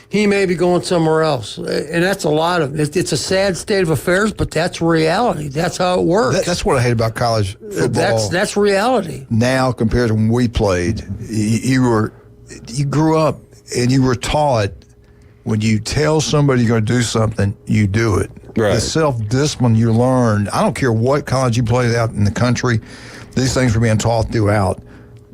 he may be going somewhere else. And that's a lot of it. It's a sad state of affairs, but that's reality. That's how it works. That's what I hate about college football. That's reality. Now compared to when we played, you grew up and you were taught when you tell somebody you're going to do something, you do it. Right. The self-discipline you learned, I don't care what college you played out in the country, these things were being taught throughout.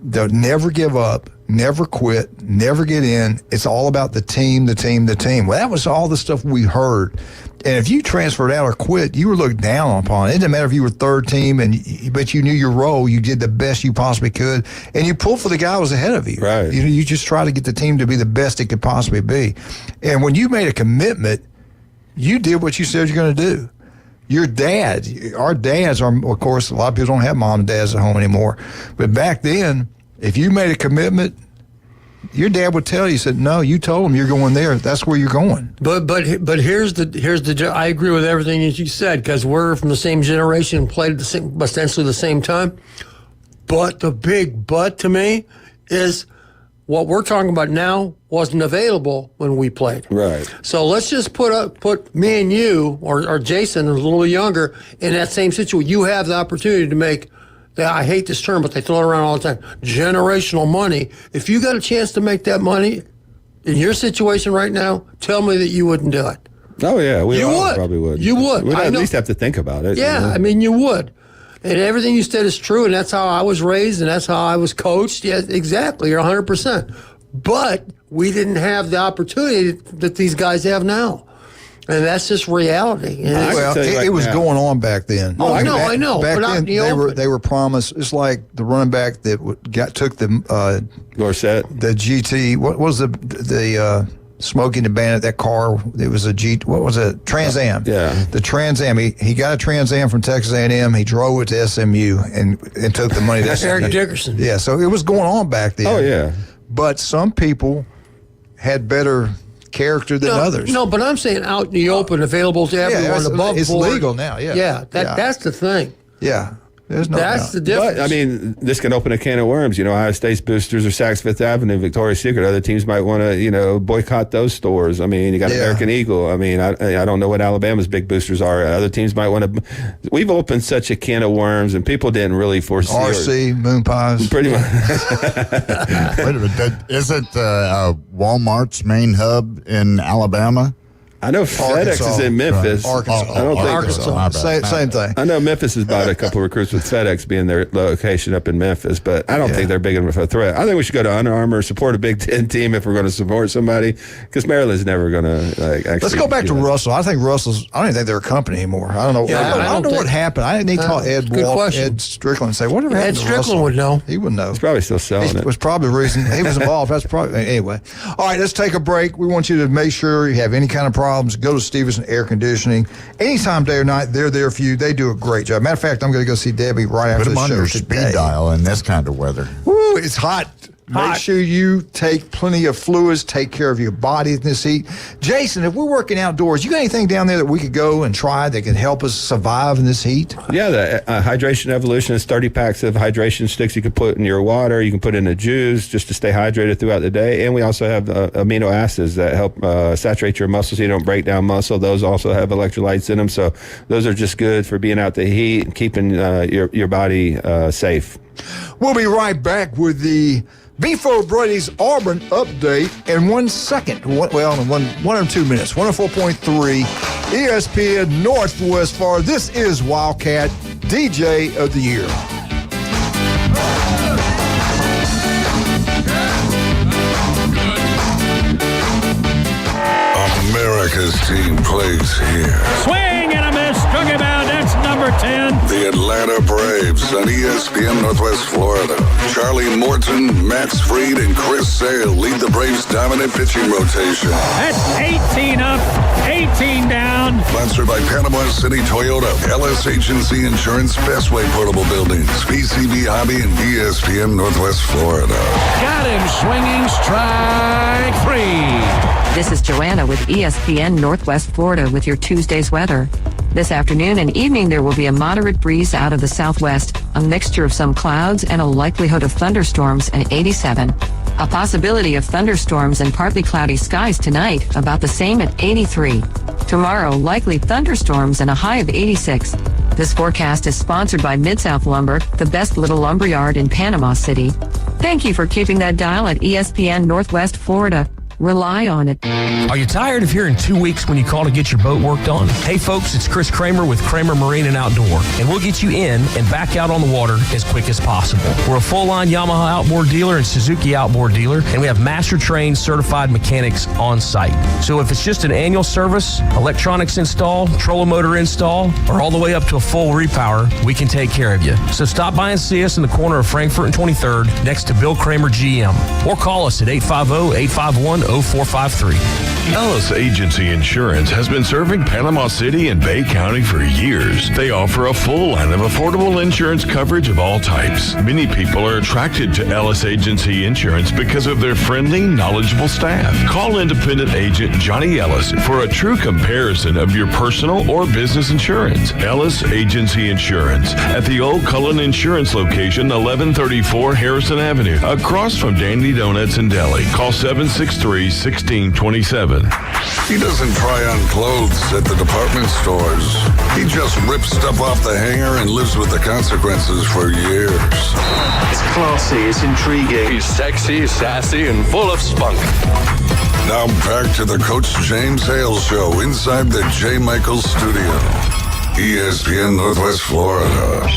They'll never give up, never quit, never get in. It's all about the team, the team, the team. Well, that was all the stuff we heard. And if you transferred out or quit, you were looked down upon. It didn't matter if you were third team, but you knew your role. You did the best you possibly could, and you pulled for the guy who was ahead of you. Right. You just try to get the team to be the best it could possibly be. And when you made a commitment, you did what you said you're going to do. Your dad, our dads are, of course, a lot of people don't have mom and dads at home anymore. But back then, if you made a commitment, your dad would tell you, said, no, you told him you're going there. That's where you're going. But here's the I agree with everything that you said because we're from the same generation and played at essentially the same time. But the big but to me is what we're talking about now wasn't available when we played. Right. So let's just put me and you or Jason, who's a little younger, in that same situation. You have the opportunity to make, I hate this term, but they throw it around all the time, generational money. If you got a chance to make that money in your situation right now, tell me that you wouldn't do it. Oh, yeah. We You all would. probably would. You would. We'd I at know. least have to think about it. Yeah, you know? I mean, you would. And everything you said is true, and that's how I was raised, and that's how I was coached. Yeah, exactly. You're 100%. But we didn't have the opportunity that these guys have now. And that's just reality. And Well, it was going on back then. Oh, I know. Back But out then, in the open. they were promised. It's like the running back that took the Dorsett, the GT. What was the Smoking the Bandit? That car. It was a G. What was it? Trans Am. Yeah. The Trans Am. He got a Trans Am from Texas A&M. He drove it to SMU and took the money. To SMU. Eric Dickerson. Yeah. So it was going on back then. Oh yeah. But some people had better character than others. No, but I'm saying out in the open, available to everyone above it's board. legal now. Yeah. Yeah, that's the thing. Yeah. There's no That's doubt. the difference. But, I mean, this can open a can of worms. You know, Ohio State's boosters or Saks Fifth Avenue, Victoria's Secret. Other teams might want to, boycott those stores. I mean, you got American Eagle. I mean, I don't know what Alabama's big boosters are. Other teams might want to. We've opened such a can of worms, and people didn't really foresee RC, Moon Pies. Pretty much. Wait a minute. Isn't Walmart's main hub in Alabama? I know FedEx is in Memphis. Arkansas. I don't think Arkansas. Same thing. I know Memphis has bought a couple of recruits with FedEx being their location up in Memphis, but I don't think they're big enough of a threat. I think we should go to Under Armour, support a Big Ten team if we're going to support somebody, because Maryland's never going to actually. Let's go back to Russell. I think I don't even think they're a company anymore. I don't know. Yeah, I don't know what happened. I didn't call Ed Strickland and say, whatever happened to Strickland Russell? would know. He would know. He's probably still selling it. Was probably the reason he was involved. That's probably anyway. All right, let's take a break. We want you to make sure you have any kind of problems. Go to Stevens Air Conditioning. Anytime, day or night, they're there for you. They do a great job. Matter of fact, I'm going to go see Debbie right after Put them the on show your today. speed dial in this kind of weather. Woo, it's hot. Make sure you take plenty of fluids, take care of your body in this heat. Jason, if we're working outdoors, you got anything down there that we could go and try that can help us survive in this heat? Yeah, the Hydration Evolution is 30 packs of hydration sticks you can put in your water. You can put in a juice just to stay hydrated throughout the day. And we also have amino acids that help saturate your muscles so you don't break down muscle. Those also have electrolytes in them. So those are just good for being out the heat and keeping your body safe. We'll be right back with the Beef O'Brady's Auburn update in 1 second. In 1 or 2 minutes. 104.3 ESPN Northwest Florida. This is Wildcat DJ of the Year. America's team plays here. Swing and a miss. Struck him out. That's number 10. The Atlanta Braves on ESPN Northwest Florida. Charlie Morton, Max Fried, and Chris Sale lead the Braves' dominant pitching rotation. That's 18 up, 18 down. Sponsored by Panama City Toyota, LS Agency Insurance, Bestway Portable Buildings, PCB Hobby, and ESPN Northwest Florida. Got him swinging, strike three. This is Joanna with ESPN Northwest Florida with your Tuesday's weather. This afternoon and evening, there will be a moderate breeze out of the southwest, a mixture of some clouds and a likelihood of thunderstorms at 87. A possibility of thunderstorms and partly cloudy skies tonight, about the same at 83. Tomorrow, likely thunderstorms and a high of 86. This forecast is sponsored by Mid-South Lumber, the best little lumber yard in Panama City. Thank you for keeping that dial at ESPN Northwest Florida. Rely on it. Are you tired of hearing 2 weeks when you call to get your boat worked on? Hey folks, it's Chris Kramer with Kramer Marine and Outdoor, and we'll get you in and back out on the water as quick as possible. We're a full-line Yamaha outboard dealer and Suzuki outboard dealer, and we have master-trained certified mechanics on site. So if it's just an annual service, electronics install, trolling motor install, or all the way up to a full repower, we can take care of you. So stop by and see us in the corner of Frankfurt and 23rd next to Bill Kramer GM, or call us at 850-851-0453. Ellis Agency Insurance has been serving Panama City and Bay County for years. They offer a full line of affordable insurance coverage of all types. Many people are attracted to Ellis Agency Insurance because of their friendly, knowledgeable staff. Call independent agent Johnny Ellis for a true comparison of your personal or business insurance. Ellis Agency Insurance at the Old Cullen Insurance location, 1134 Harrison Avenue, across from Dandy Donuts and Deli. Call 763-1627. He doesn't try on clothes at the department stores. He just rips stuff off the hanger and lives with the consequences for years. It's classy, it's intriguing. He's sexy, sassy, and full of spunk. Now back to the Coach James Hale Show inside the J. Michaels Studio. ESPN Northwest Florida.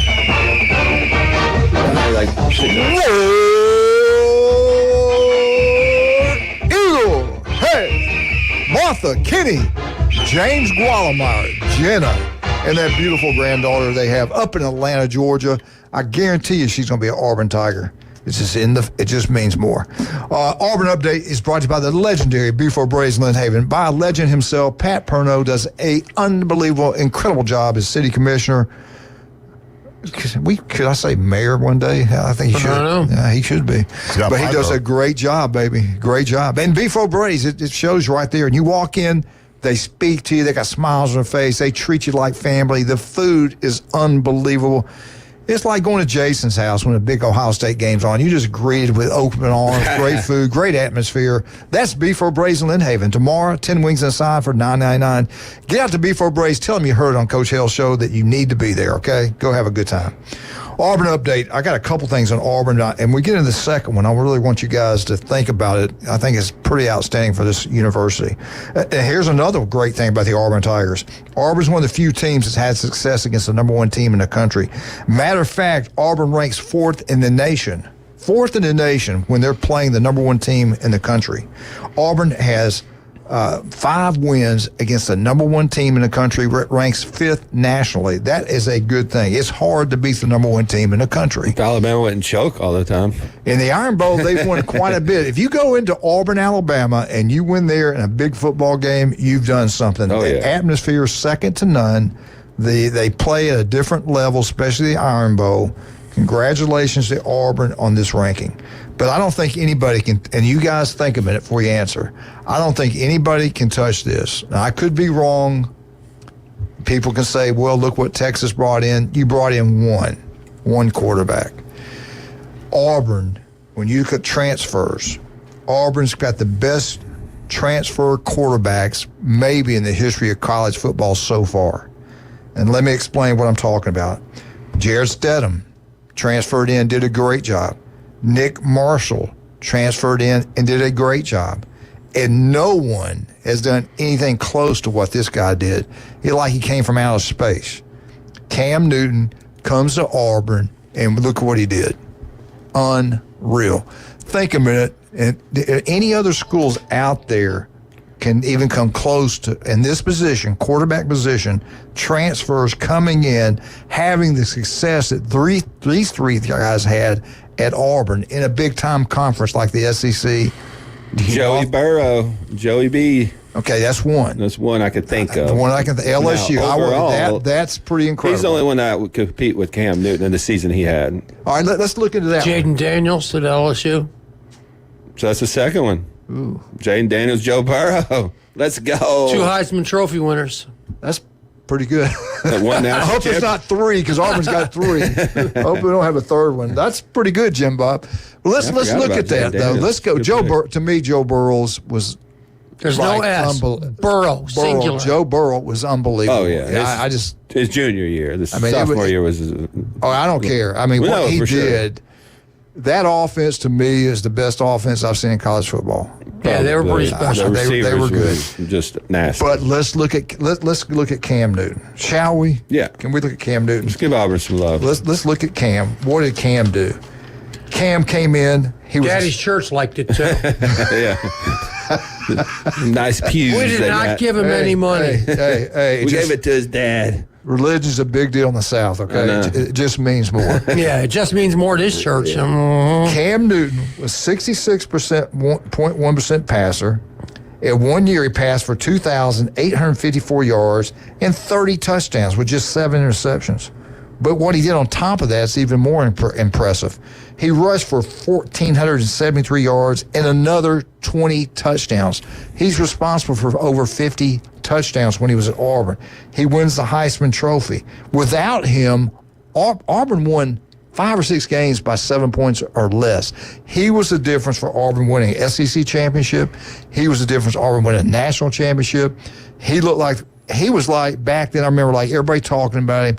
Eagle, hey, Martha, Kenny, James Gualameyer, Jenna, and that beautiful granddaughter they have up in Atlanta, Georgia. I guarantee you she's going to be an Auburn Tiger. It's just it just means more. Auburn Update is brought to you by the legendary Beaufort Braves Lynn Haven. By a legend himself, Pat Perno does a unbelievable, incredible job as city commissioner. Could I say mayor one day? I think he should. I don't know. Yeah, he should be. But he does a great job, baby. Great job. And Beaufort Braves, it shows right there. And you walk in, they speak to you. They got smiles on their face. They treat you like family. The food is unbelievable. It's like going to Jason's house when a big Ohio State game's on. You just greeted with open arms, great food, great atmosphere. That's Beaufort Braves in Lynn Haven. Tomorrow, 10 wings and a side for $9.99. Get out to Beaufort Braves. Tell them you heard on Coach Hale's show that you need to be there, okay? Go have a good time. Auburn Update. I got a couple things on Auburn, and we get into the second one. I really want you guys to think about it. I think it's pretty outstanding for this university. Here's another great thing about the Auburn Tigers. Auburn's one of the few teams that's had success against the number one team in the country. Matter of fact, Auburn ranks fourth in the nation when they're playing the number one team in the country. Auburn has 5 wins against the number one team in the country, ranks 5th nationally. That is a good thing. It's hard to beat the number one team in the country. If Alabama wouldn't choke all the time. In the Iron Bowl, they've won quite a bit. If you go into Auburn, Alabama, and you win there in a big football game, you've done something. Oh, yeah. The atmosphere is second to none. They play at a different level, especially the Iron Bowl. Congratulations to Auburn on this ranking. But I don't think anybody can, and you guys think a minute before you answer, I don't think anybody can touch this. Now, I could be wrong. People can say, well, look what Texas brought in. You brought in one quarterback. Auburn, when you look at transfers, Auburn's got the best transfer quarterbacks maybe in the history of college football so far. And let me explain what I'm talking about. Jared Stedham transferred in, did a great job. Nick Marshall transferred in and did a great job. And no one has done anything close to what this guy did. It's like he came from outer space. Cam Newton comes to Auburn, and look what he did. Unreal. Think a minute. And any other schools out there can even come close to, in this position, quarterback position, transfers coming in, having the success that these three guys had at Auburn in a big-time conference like the SEC. Joey Burrow, Joey B. Okay, that's one. That's one I could think of. One I can LSU. Now, overall, that's pretty incredible. He's the only one that would compete with Cam Newton in the season he had. All right, let's look into that. Jaden Daniels at LSU. So that's the second one. Ooh. Jaden Daniels, Joe Burrow. Let's go. 2 Heisman Trophy winners. That's pretty good. I hope it's not 3 because Auburn's got 3. I hope we don't have a third one. That's pretty good, Jim Bob. Well, let's look at that though. Let's go. To me, Joe Burrows was. There's no S. Burrow, singular. Joe Burrow was unbelievable. Oh yeah, I just his junior year. Sophomore year was. I don't care. I mean, what he did. That offense to me is the best offense I've seen in college football. Yeah, they were pretty special. They were good. Just nasty. But let's look at Cam Newton, shall we? Yeah. Can we look at Cam Newton? Let's give Auburn some love. Let's look at Cam. What did Cam do? Cam came in. Daddy's church liked it too. Yeah. Nice pews. We did not give him any money. Hey, we gave it to his dad. Religion's a big deal in the South, okay? It just means more. Yeah, it just means more to this church. Cam Newton was 66.1% passer. In 1 year, he passed for 2,854 yards and 30 touchdowns with just 7 interceptions. But what he did on top of that is even more impressive. He rushed for 1,473 yards and another 20 touchdowns. He's responsible for over 50 touchdowns when he was at Auburn. He wins the Heisman Trophy. Without him, Auburn won 5 or 6 games by 7 points or less. He was the difference for Auburn winning an SEC championship. He was the difference for Auburn winning a national championship. He was like back then, I remember like everybody talking about him.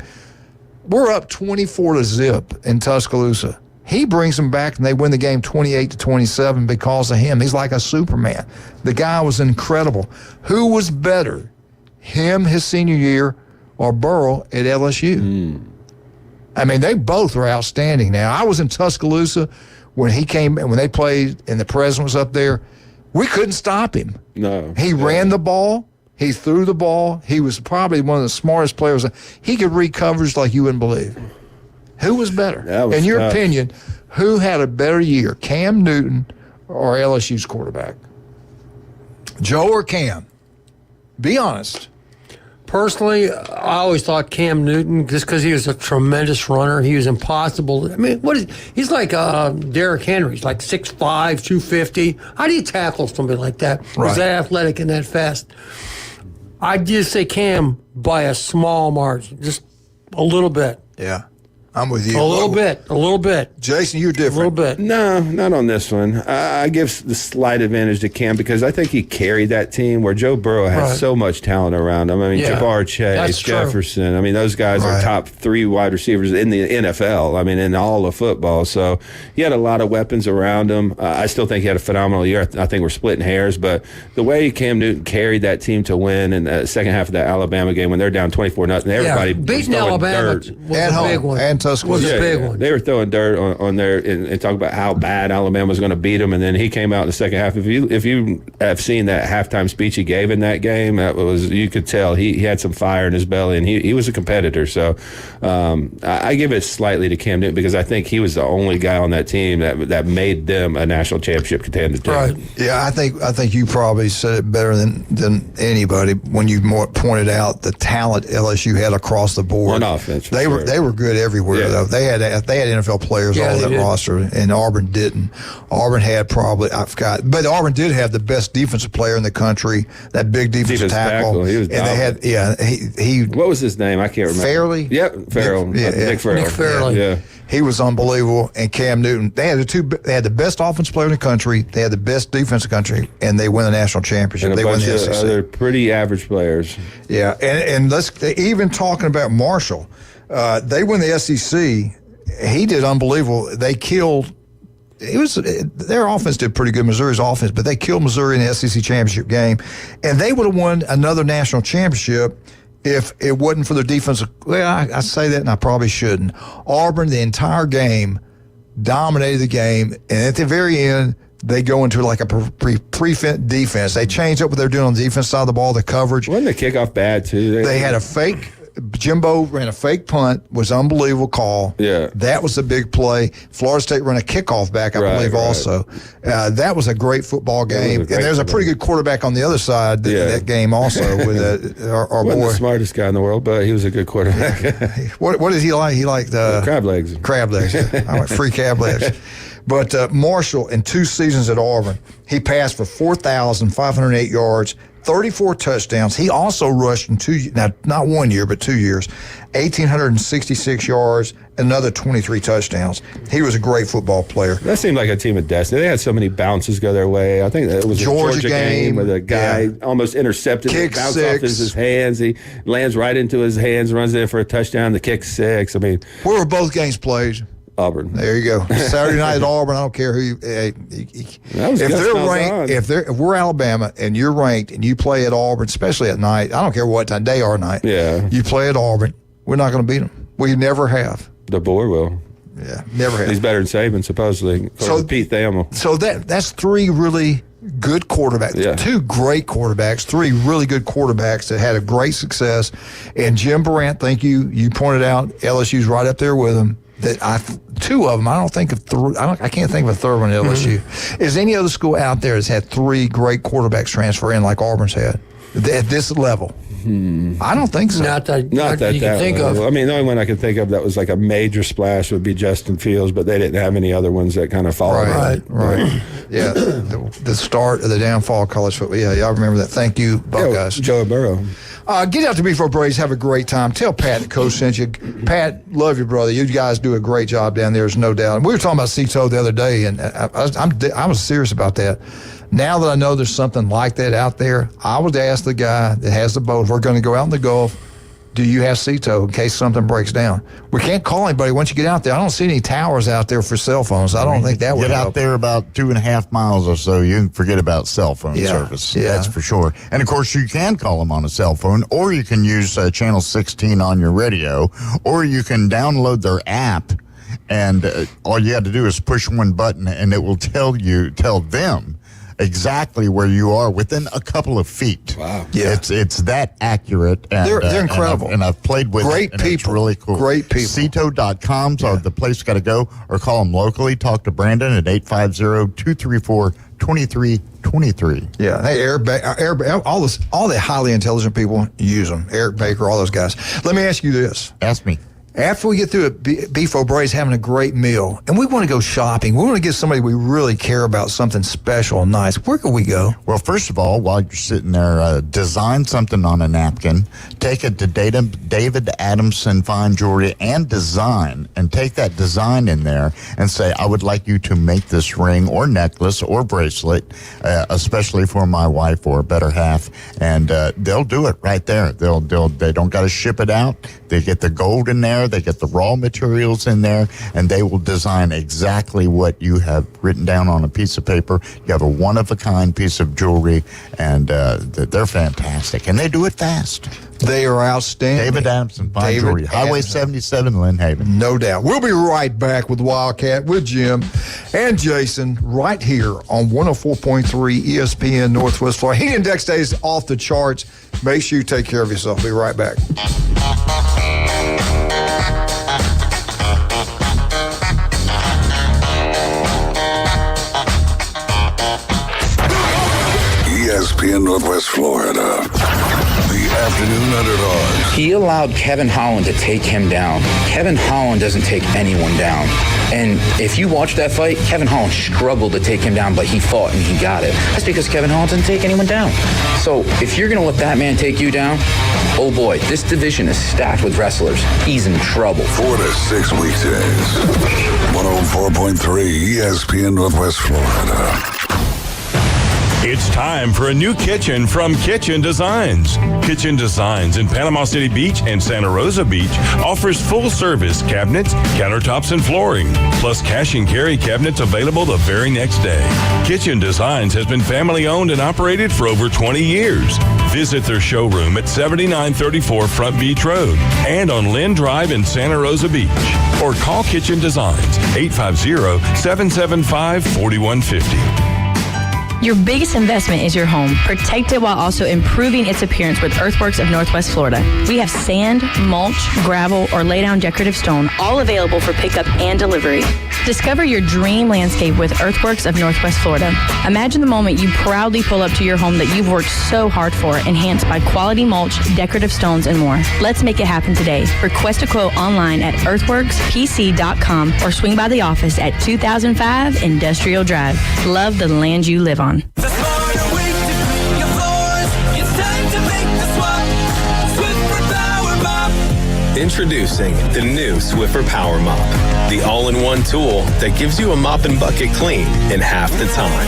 We're up 24-0 in Tuscaloosa. He brings them back, and they win the game 28-27 because of him. He's like a Superman. The guy was incredible. Who was better, him his senior year or Burrow at LSU? I mean, they both were outstanding. Now, I was in Tuscaloosa when he came, when they played, and the president was up there. We couldn't stop him. No. He ran the ball. He threw the ball. He was probably one of the smartest players. He could read coverage like you wouldn't believe. Who was better? In your opinion, who had a better year, Cam Newton or LSU's quarterback? Joe or Cam? Be honest. Personally, I always thought Cam Newton, just because he was a tremendous runner, he was impossible. I mean, he's like Derrick Henry. He's like 6'5", 250. How do you tackle somebody like that? Who's that athletic and that fast? I'd just say Cam by a small margin, just a little bit. Yeah. I'm with you. A little bit. Jason, you're different. A little bit. No, not on this one. I give the slight advantage to Cam because I think he carried that team where Joe Burrow has so much talent around him. I mean, Jabbar Chase, Jefferson. I mean, those guys are top 3 wide receivers in the NFL. I mean, in all of football. So he had a lot of weapons around him. I still think he had a phenomenal year. I think we're splitting hairs, but the way Cam Newton carried that team to win in the second half of that Alabama game when they're down 24-0, everybody beating Alabama was a big one. And Tuscaloosa. Was a big one. They were throwing dirt on there and talk about how bad Alabama was going to beat them, and then he came out in the second half. If you have seen that halftime speech he gave in that game, you could tell he had some fire in his belly, and he was a competitor. So I give it slightly to Cam Newton because I think he was the only guy on that team that made them a national championship contender team. Right. Yeah, I think you probably said it better than anybody when you pointed out the talent LSU had across the board. On offense, they were good everywhere though. They had NFL players on that roster, and Auburn didn't. Auburn had but Auburn did have the best defensive player in the country, that big defensive tackle. He was and they had he. What was his name? I can't remember. Fairley. Yep, Farrell. Nick Farrell. Nick Fairley. Yeah. He was unbelievable, and Cam Newton. They had the best offensive player in the country. They had the best defense in the country, and they win the national championship. And they win the SEC. Other pretty average players. Yeah, and let's even talking about Marshall. They win the SEC. He did unbelievable. They killed. Their offense did pretty good, Missouri's offense, but they killed Missouri in the SEC championship game, and they would have won another national championship if it wasn't for their defensive. Well, I say that, and I probably shouldn't. Auburn, the entire game, dominated the game, and at the very end, they go into like a prevent defense. They changed up what they're doing on the defense side of the ball, the coverage. Wasn't the kickoff bad, too? They had a fake. Jimbo ran a fake punt, was an unbelievable call. Yeah. That was a big play. Florida State ran a kickoff back, I believe, also. That was a great football game. And there's a pretty good quarterback on the other side that game also with our boy. Wasn't the smartest guy in the world, but he was a good quarterback. What did he like? He liked crab legs. Crab legs. I went free crab legs. But Marshall, in 2 seasons at Auburn, he passed for 4,508 yards, 34 touchdowns. He also rushed in not 1 year, but 2 years, 1,866 yards, another 23 touchdowns. He was a great football player. That seemed like a team of destiny. They had so many bounces go their way. I think it was a Georgia game where the guy almost intercepted it, bounced off his hands. He lands right into his hands, runs in for a touchdown. The kick 6. I mean, where were both games played? Auburn. There you go. Saturday night at Auburn. I don't care who. If they're ranked, if we're Alabama and you're ranked and you play at Auburn, especially at night, I don't care what time, day or night. Yeah. You play at Auburn, we're not going to beat them. We never have. The boy will. Yeah, never have. He's better than Saban, supposedly. So Pete Thamel. So that's 3 really good quarterbacks. Yeah. 2 great quarterbacks. 3 really good quarterbacks that had a great success. And Jim Brandt, thank you. You pointed out LSU's right up there with them. That 2 of them. I don't think of 3. I can't think of a third one at LSU. Is any other school out there that's had 3 great quarterbacks transfer in like Auburn's had at this level? I don't think so. Not that you can think of. I mean, the only one I can think of that was like a major splash would be Justin Fields, but they didn't have any other ones that kind of followed. Right. Yeah, the start of the downfall of college football. Yeah, y'all remember that. Thank you, Buckeyes. Joe Burrow. Get out to B4 Braves. Have a great time. Tell Pat that Coach sent you. Pat, love you, brother. You guys do a great job down there. There's no doubt. And we were talking about Cito the other day, and I was serious about that. Now that I know there's something like that out there, I would ask the guy that has the boat, if we're going to go out in the Gulf, do you have Cito in case something breaks down? We can't call anybody once you get out there. I don't see any towers out there for cell phones. I don't think that would get help. out there about 2.5 miles or so, you can forget about cell phone service. Yeah. That's for sure. And of course, you can call them on a cell phone, or you can use channel 16 on your radio, or you can download their app, and all you have to do is push one button, and it will tell them exactly where you are within a couple of feet. Wow. Yeah. It's that accurate. And, they're incredible. And I've played with great it, and people. it's really cool. Great people. Cito.com's are the place you got to go, or call them locally. Talk to Brandon at 850-234-2323. Yeah. Hey, all the highly intelligent people use them. Eric Baker, all those guys. Let me ask you this. Ask me. After we get through at Beef O'Brady's having a great meal, and we want to go shopping, we want to get somebody we really care about, something special and nice, where can we go? Well, first of all, while you're sitting there, design something on a napkin, take it to David Adamson Fine Jewelry and Design, and take that design in there and say, I would like you to make this ring or necklace or bracelet, especially for my wife or better half, and they'll do it right there. They don't got to ship it out. They get the gold in there. They get the raw materials in there, and they will design exactly what you have written down on a piece of paper. You have a one-of-a-kind piece of jewelry, and they're fantastic, and they do it fast. They are outstanding. David Adamson Fine Jewelry, Highway 77, Lynn Haven. No doubt. We'll be right back with Wildcat, with Jim and Jason, right here on 104.3 ESPN Northwest Florida. Heat index days off the charts. Make sure you take care of yourself. Be right back. ESPN Northwest Florida. The afternoon underdogs. He allowed Kevin Holland to take him down. Kevin Holland doesn't take anyone down. And if you watch that fight, Kevin Holland struggled to take him down, but he fought and he got it. That's because Kevin Holland doesn't take anyone down. So if you're going to let that man take you down, oh boy, this division is stacked with wrestlers. He's in trouble. 4 to 6 weekdays. 104.3 ESPN Northwest Florida. It's time for a new kitchen from Kitchen Designs. Kitchen Designs in Panama City Beach and Santa Rosa Beach offers full-service cabinets, countertops, and flooring, plus cash and carry cabinets available the very next day. Kitchen Designs has been family-owned and operated for over 20 years. Visit their showroom at 7934 Front Beach Road and on Lynn Drive in Santa Rosa Beach. Or call Kitchen Designs, 850-775-4150. Your biggest investment is your home. Protect it while also improving its appearance with Earthworks of Northwest Florida. We have sand, mulch, gravel, or lay down decorative stone, all available for pickup and delivery. Discover your dream landscape with Earthworks of Northwest Florida. Imagine the moment you proudly pull up to your home that you've worked so hard for, enhanced by quality mulch, decorative stones, and more. Let's make it happen today. Request a quote online at earthworkspc.com or swing by the office at 2005 Industrial Drive. Love the land you live on. The smarter way to clean your floors Introducing the new Swiffer Power Mop, the all-in-one tool that gives you a mop and bucket clean in half the time.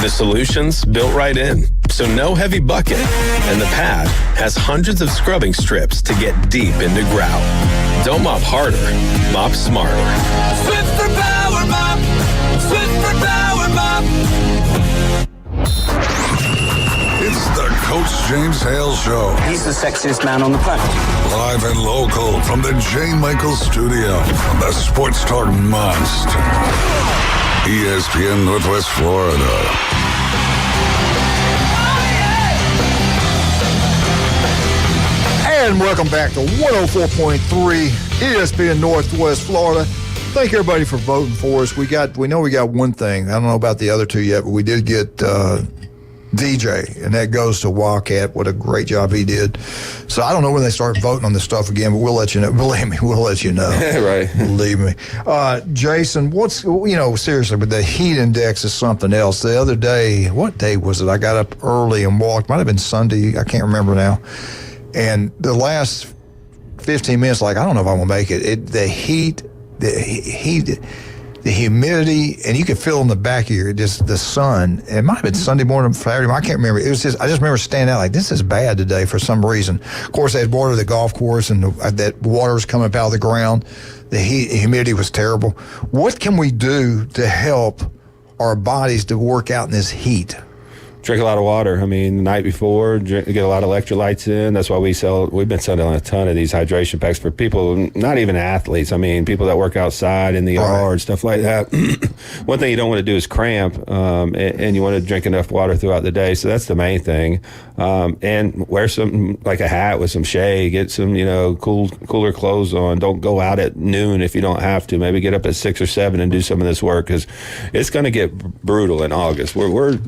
The solution's built right in, so no heavy bucket, and the pad has hundreds of scrubbing strips to get deep into grout. Don't mop harder, mop smarter. Swiffer Power Mop! Swiffer Power Mop! It's the Coach James Hale Show. He's the sexiest man on the planet. Live and local from the J. Michael Studio on the Sports Talk Monster. ESPN Northwest Florida. And welcome back to 104.3 ESPN Northwest Florida. Thank everybody for voting for us. We know we got one thing. I don't know about the other two yet, but we did get DJ, and that goes to Wildcat. What a great job he did. So I don't know when they start voting on this stuff again, but we'll let you know. Believe me, we'll let you know. Right. Believe me. Jason, seriously, but the heat index is something else. The other day, what day was it? I got up early and walked. Might have been Sunday. I can't remember now. And the last 15 minutes, I don't know if I'm going to make it. The heat, the humidity, and you can feel in the back of the sun. It might have been Sunday morning, Saturday morning, I can't remember. I just remember standing out this is bad today for some reason. Of course, they had water at the golf course, and that water was coming up out of the ground. The humidity was terrible. What can we do to help our bodies to work out in this heat? Drink a lot of water. I mean, the night before, get a lot of electrolytes in. That's why we've been selling a ton of these hydration packs for people, not even athletes. I mean, people that work outside in the yard, stuff like that. One thing you don't want to do is cramp, and you want to drink enough water throughout the day. So that's the main thing. And wear something like a hat with some shade. Get some, cooler clothes on. Don't go out at noon if you don't have to. Maybe get up at 6 or 7 and do some of this work, because it's going to get brutal in August. We're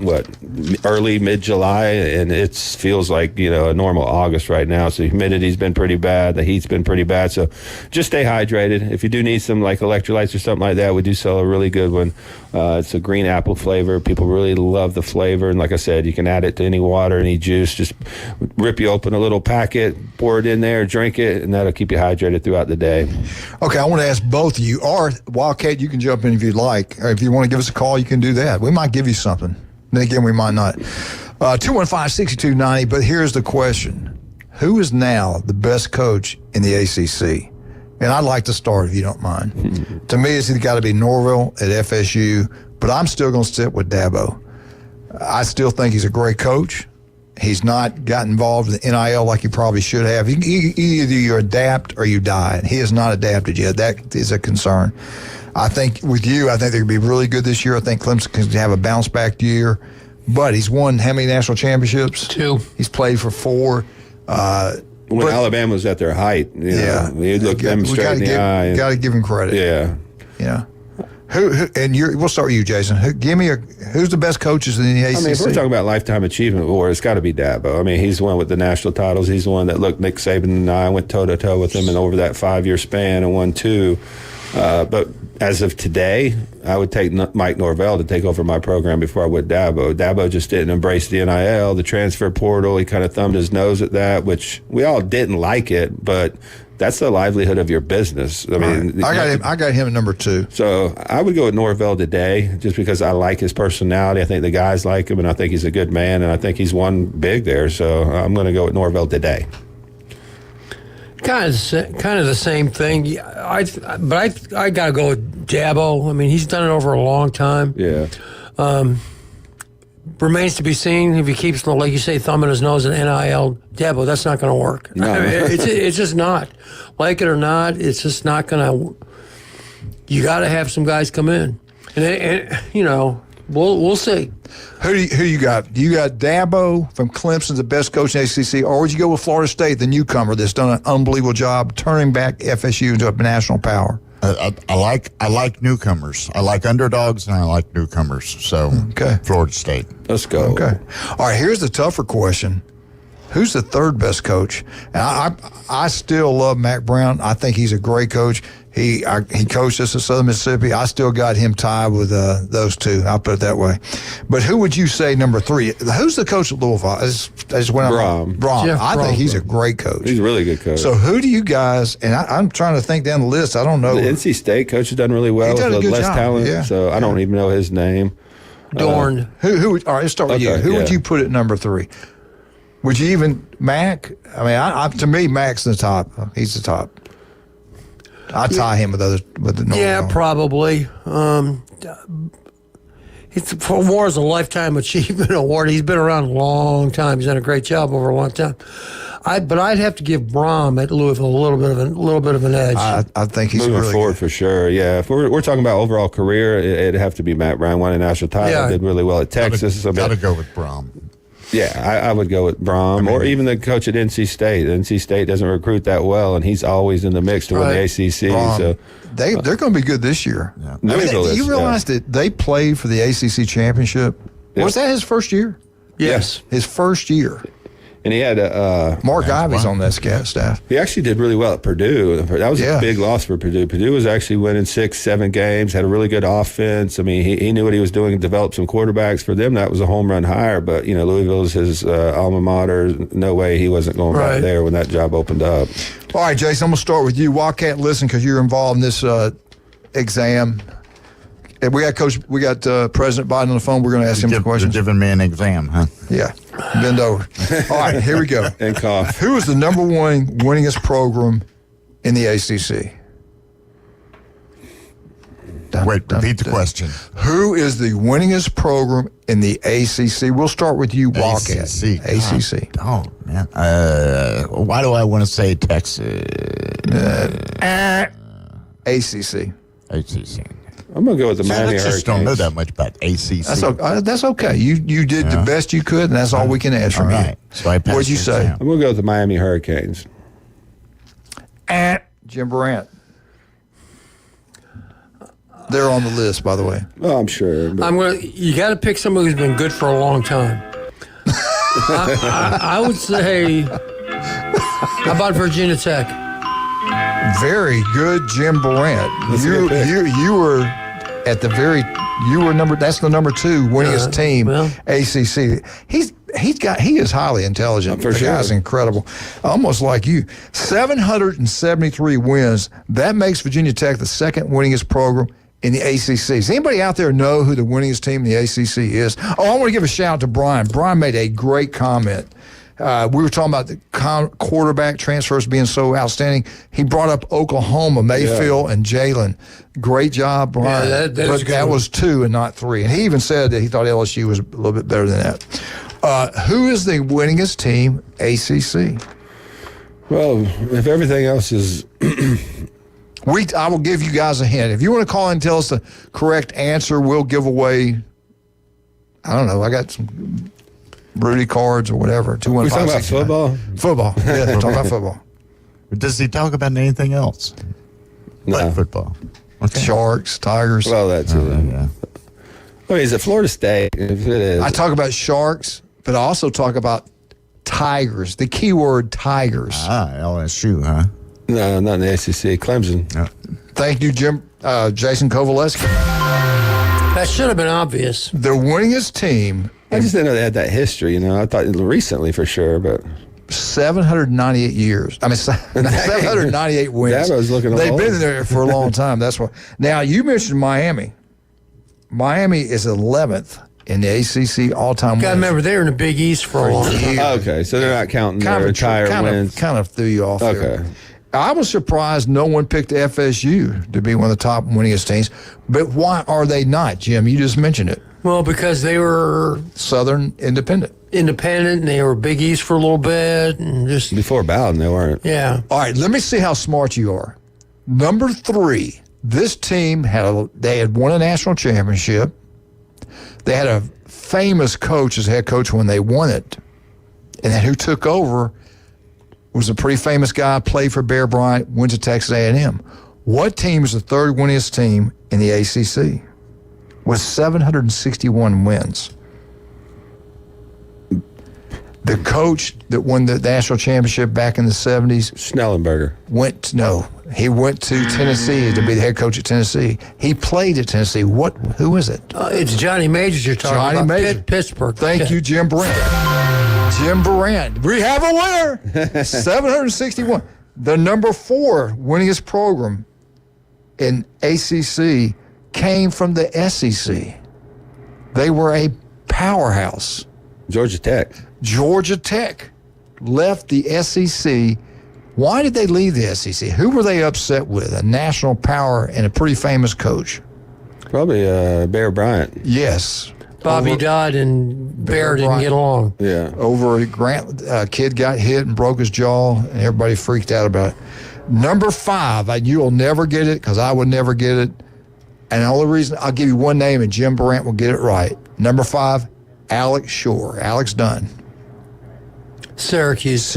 early, mid-July, and it feels like, a normal August right now. So humidity's been pretty bad. The heat's been pretty bad. So just stay hydrated. If you do need some electrolytes or something like that, we do sell a really good one. It's a green apple flavor. People really love the flavor. And like I said, you can add it to any water, any juice. Just rip you open a little packet, pour it in there, drink it, and that'll keep you hydrated throughout the day. Okay, I want to ask both of you, or Wildcat, you can jump in if you'd like. Or if you want to give us a call, you can do that. We might give you something. Then again, we might not. 215-6290, but here's the question. Who is now the best coach in the ACC? And I'd like to start, if you don't mind. To me, it's either got to be Norvell at FSU, but I'm still going to sit with Dabo. I still think he's a great coach. He's not got involved in NIL like he probably should have. Either you adapt or you die. He has not adapted yet. That is a concern. I think with you, I think they're going to be really good this year. I think Clemson can have a bounce-back year. But he's won how many national championships? 2. He's played for 4. When Alabama was at their height, you look them straight in the eye. Got to give him credit. Yeah. Who and we'll start with you, Jason. Who's the best coaches in the ACC? I mean, if we're talking about lifetime achievement award, it's got to be Dabo. I mean, he's the one with the national titles. He's the one that looked Nick Saban and I went toe to toe with him, and over that 5-year span and won 2. But as of today, I would take Mike Norvell to take over my program before I would Dabo. Dabo just didn't embrace the NIL, the transfer portal. He kind of thumbed his nose at that, which we all didn't like it, but that's the livelihood of your business. I mean, I got him at number 2. So I would go with Norvell today, just because I like his personality. I think the guys like him, and I think he's a good man, and I think he's won big there. So I'm going to go with Norvell today. Kind of the same thing. I got to go with Dabo. I mean, he's done it over a long time. Yeah. Remains to be seen if he keeps, like you say, thumbing his nose at NIL. Dabo, that's not going to work. No. I mean, it's just not. Like it or not, it's just not going to. You got to have some guys come in, and we'll see. Who you got? Do you got Dabo from Clemson, the best coach in the ACC, or would you go with Florida State, the newcomer that's done an unbelievable job turning back FSU into a national power? I like newcomers. I like underdogs, and I like newcomers. So, Florida State. Let's go. Okay. All right, here's the tougher question. Who's the third best coach? And I still love Mac Brown. I think he's a great coach. He coached us at Southern Mississippi. I still got him tied with those two. I'll put it that way. But who would you say number 3? Who's the coach at Louisville? Brom. I think he's a great coach. He's a really good coach. So who do you guys? And I'm trying to think down the list. I don't know. The NC State coach has done really well with less talent. Yeah. So I don't even know his name. Dorn. Who? All right, let's start with you. Who would you put at number 3? Would you even Mac? I mean, to me, Mac's the top. He's the top. I tie him with the North. Yeah, probably. It's for Moore is a Lifetime Achievement Award. He's been around a long time. He's done a great job over a long time. But I'd have to give Brom at Louisville a little bit of an edge. I think he's moving really forward good. For sure. Yeah, if we're talking about overall career, it'd have to be Matt Brown. Won a national title, did really well at Texas. Got to go with Brom. Yeah, I would go with Brom, or even the coach at NC State. NC State doesn't recruit that well, and he's always in the mix to win the ACC. Brom. So they're going to be good this year. Yeah. You realize that they played for the ACC championship? Was that his first year? Yes. His first year. And he had Mark Ivey's on that staff. He actually did really well at Purdue. That was a big loss for Purdue. Purdue was actually winning 6-7 games, had a really good offense. I mean, he knew what he was doing and developed some quarterbacks. For them, that was a home run hire. But, Louisville's his alma mater. No way he wasn't going back there when that job opened up. All right, Jason, I'm going to start with you. Wildcat, listen, because you're involved in this exam. We got President Biden on the phone. We're going to ask him some questions. You're giving me an exam, huh? Yeah. Bend over. All right, here we go. And cough. Who is the number 1 winningest program in the ACC? Wait, repeat the question. Who is the winningest program in the ACC? We'll start with you, Wildcat. ACC. Oh, man. Why do I want to say Texas? ACC. ACC. I'm going to go with the Miami Hurricanes. I just don't know that much about ACC. That's okay. You did the best you could, and that's all we can ask from you. So I passed. What'd you say? I'm going to go with the Miami Hurricanes. Jim Brandt. They're on the list, by the way. Oh, I'm sure. You got to pick somebody who's been good for a long time. I would say, how about Virginia Tech? Very good, Jim Brandt. You were at the very. You were that's the number 2 winningest team, ACC. He is highly intelligent. The guy's incredible. Almost like you. 773 wins. That makes Virginia Tech the 2nd winningest program in the ACC. Does anybody out there know who the winningest team in the ACC is? Oh, I want to give a shout out to Brian. Brian made a great comment. We were talking about the quarterback transfers being so outstanding. He brought up Oklahoma, Mayfield, and Jalen. Great job, Brian. Yeah, that was 2 and not 3. And he even said that he thought LSU was a little bit better than that. Who is the winningest team, ACC? Well, if everything else is... I will give you guys a hint. If you want to call in and tell us the correct answer, we'll give away, I don't know, I got some... Rudy cards or whatever. 215. We talking about football? Football. Yeah, talking about football. Does he talk about anything else? No. Like football. Okay. Sharks, Tigers. Well, that's it. Yeah. I mean, is it Florida State? If it is. I talk about Sharks, but I also talk about Tigers. The key word Tigers. LSU, huh? No, not in the ACC. Clemson. No. Thank you, Jason Kovaleski. That should have been obvious. The winningest team. I just didn't know they had that history, I thought recently for sure, but 798 years. I mean, 798 wins. They've been there for a long time. That's why. Now, you mentioned Miami. Miami is 11th in the ACC all-time wins. Got to remember, they were in the Big East for a long time. Okay, so they're not counting their entire wins. Kind of threw you off there. Okay. I was surprised no one picked FSU to be one of the top winningest teams. But why are they not, Jim? You just mentioned it. Well, because they were Southern Independent, and they were Big East for a little bit, and just before Bowden they weren't. Yeah. All right, let me see how smart you are. Number 3, this team had won a national championship. They had a famous coach as head coach when they won it, and then who took over was a pretty famous guy. Played for Bear Bryant, went to Texas A&M. What team is the 3rd winningest team in the ACC? With 761 wins. The coach that won the national championship back in the 70s, Schnellenberger, he went to Tennessee to be the head coach at Tennessee. He played at Tennessee. Who is it? It's Johnny Majors you're talking about. Johnny Majors. Pittsburgh. Thank you, Jim Brandt. Jim Brandt. We have a winner. 761. The number 4 winningest program in ACC came from the SEC. They were a powerhouse. Georgia Tech left the SEC. Why did they leave the SEC? Who were they upset with? A national power and a pretty famous coach. Probably Bear Bryant. Yes. Bobby Dodd and Bear didn't get along. Yeah. Over Grant, a kid got hit and broke his jaw, and everybody freaked out about it. Number 5, you'll never get it because I would never get it. And the only reason, I'll give you one name and Jim Brandt will get it right. Number 5, Alex Shore. Alex Dunn. Syracuse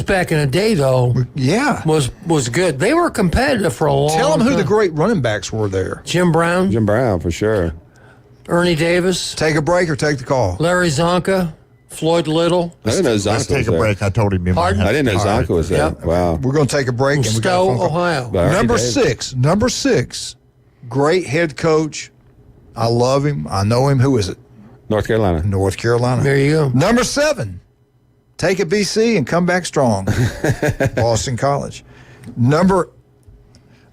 back in the day, though. Yeah. Was good. They were competitive for a long time. Tell them who the great running backs were there. Jim Brown, for sure. Ernie Davis. Take a break or take the call. Larry Zonka. Floyd Little. I didn't know Zonka Let's take a break. I told him. I didn't know Zonka was there. Yep. Wow. We're going to take a break. From Stowe, Ohio. Number 6. Great head coach. I love him. I know him. Who is it? North Carolina. There you go. Number 7. Take a BC and come back strong. Boston College.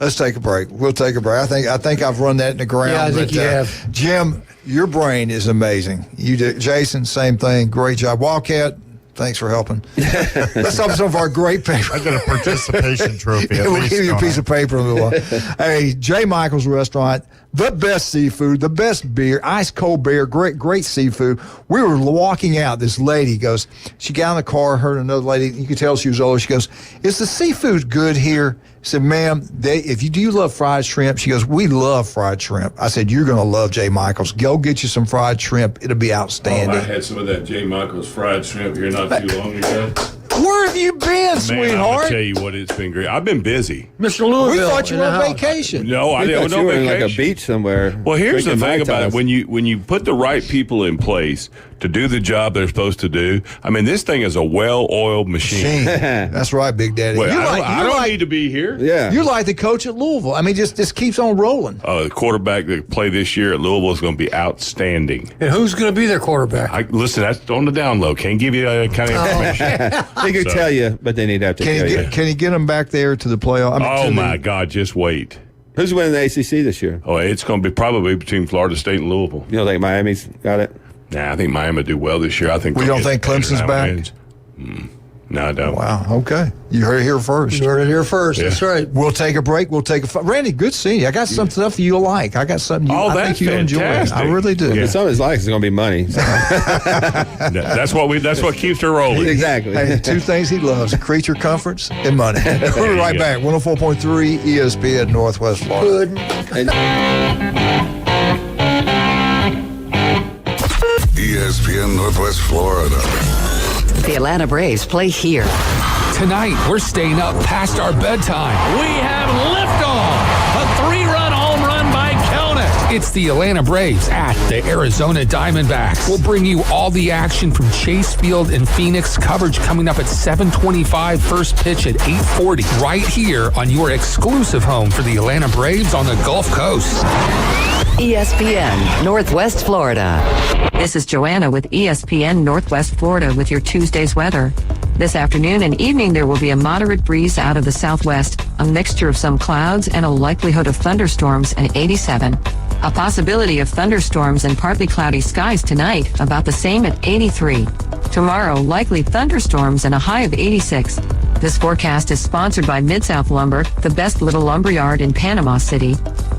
Let's take a break. We'll take a break. I think I've run that in the ground. Yeah, I think you have. Jim, your brain is amazing. You did. Jason, same thing. Great job. Wildcat, thanks for helping. Let's talk some of our great paper. I get a participation trophy. At We'll least, give you a piece of paper in a little while. Hey, J. Michael's Restaurant, the best seafood, the best beer, ice cold beer, great seafood. We were walking out. This lady goes, she got in the car, heard another lady, you could tell she was older. She goes, is the seafood good here? I said, ma'am, do you love fried shrimp? She goes, we love fried shrimp. I said, you're going to love J. Michael's. Go get you some fried shrimp. It'll be outstanding. I had some of that J. Michael's fried shrimp here not too long ago. Where have you been, sweetheart? I'm going to tell you what, it's been great. I've been busy. Mr. Louisville. We thought you were on vacation. No, I didn't. No No vacation. vacation. Like a beach somewhere. Well, here's the thing about it. Mai When you put the right people in place to do the job they're supposed to do, I mean, this thing is a well-oiled machine. That's right, Big Daddy. Well, I don't need to be here. Yeah. You're like the coach at Louisville. I mean, just keeps on rolling. The quarterback that play this year at Louisville is going to be outstanding. And who's going to be their quarterback? Listen, that's on the down low. Can't give you that kind of information. They could tell you, but they need to have to tell you. Can he get them back there to the playoff? My God, just wait. Who's winning the ACC this year? Oh, it's going to be probably between Florida State and Louisville. You don't think Miami's got it? Nah, I think Miami will do well this year. I think. We don't think Clemson's back? No, I don't. Wow. Okay. You heard it here first. You heard it here first. Yeah. That's right. We'll take a break. Randy, good seeing you. I got some stuff you'll like. I got something I think you'll enjoy. I really do. Yeah. Some of his likes is going to be money. That's what keeps her rolling. Exactly. Hey, 2 things he loves: creature comforts and money. We'll be right back. 104.3 ESPN Northwest Florida. ESPN Northwest Florida. The Atlanta Braves play here. Tonight, we're staying up past our bedtime. We have liftoff. A 3-run home run by Kelnick. It's the Atlanta Braves at the Arizona Diamondbacks. We'll bring you all the action from Chase Field in Phoenix. Coverage coming up at 7:25. First pitch at 8:40. Right here on your exclusive home for the Atlanta Braves on the Gulf Coast. ESPN Northwest Florida. This is Joanna with ESPN Northwest Florida with your Tuesday's weather. This afternoon and evening, there will be a moderate breeze out of the southwest, a mixture of some clouds, and a likelihood of thunderstorms at 87. A possibility of thunderstorms and partly cloudy skies tonight, about the same at 83. Tomorrow, likely thunderstorms and a high of 86. This forecast is sponsored by Mid-South Lumber, the best little lumberyard in Panama City.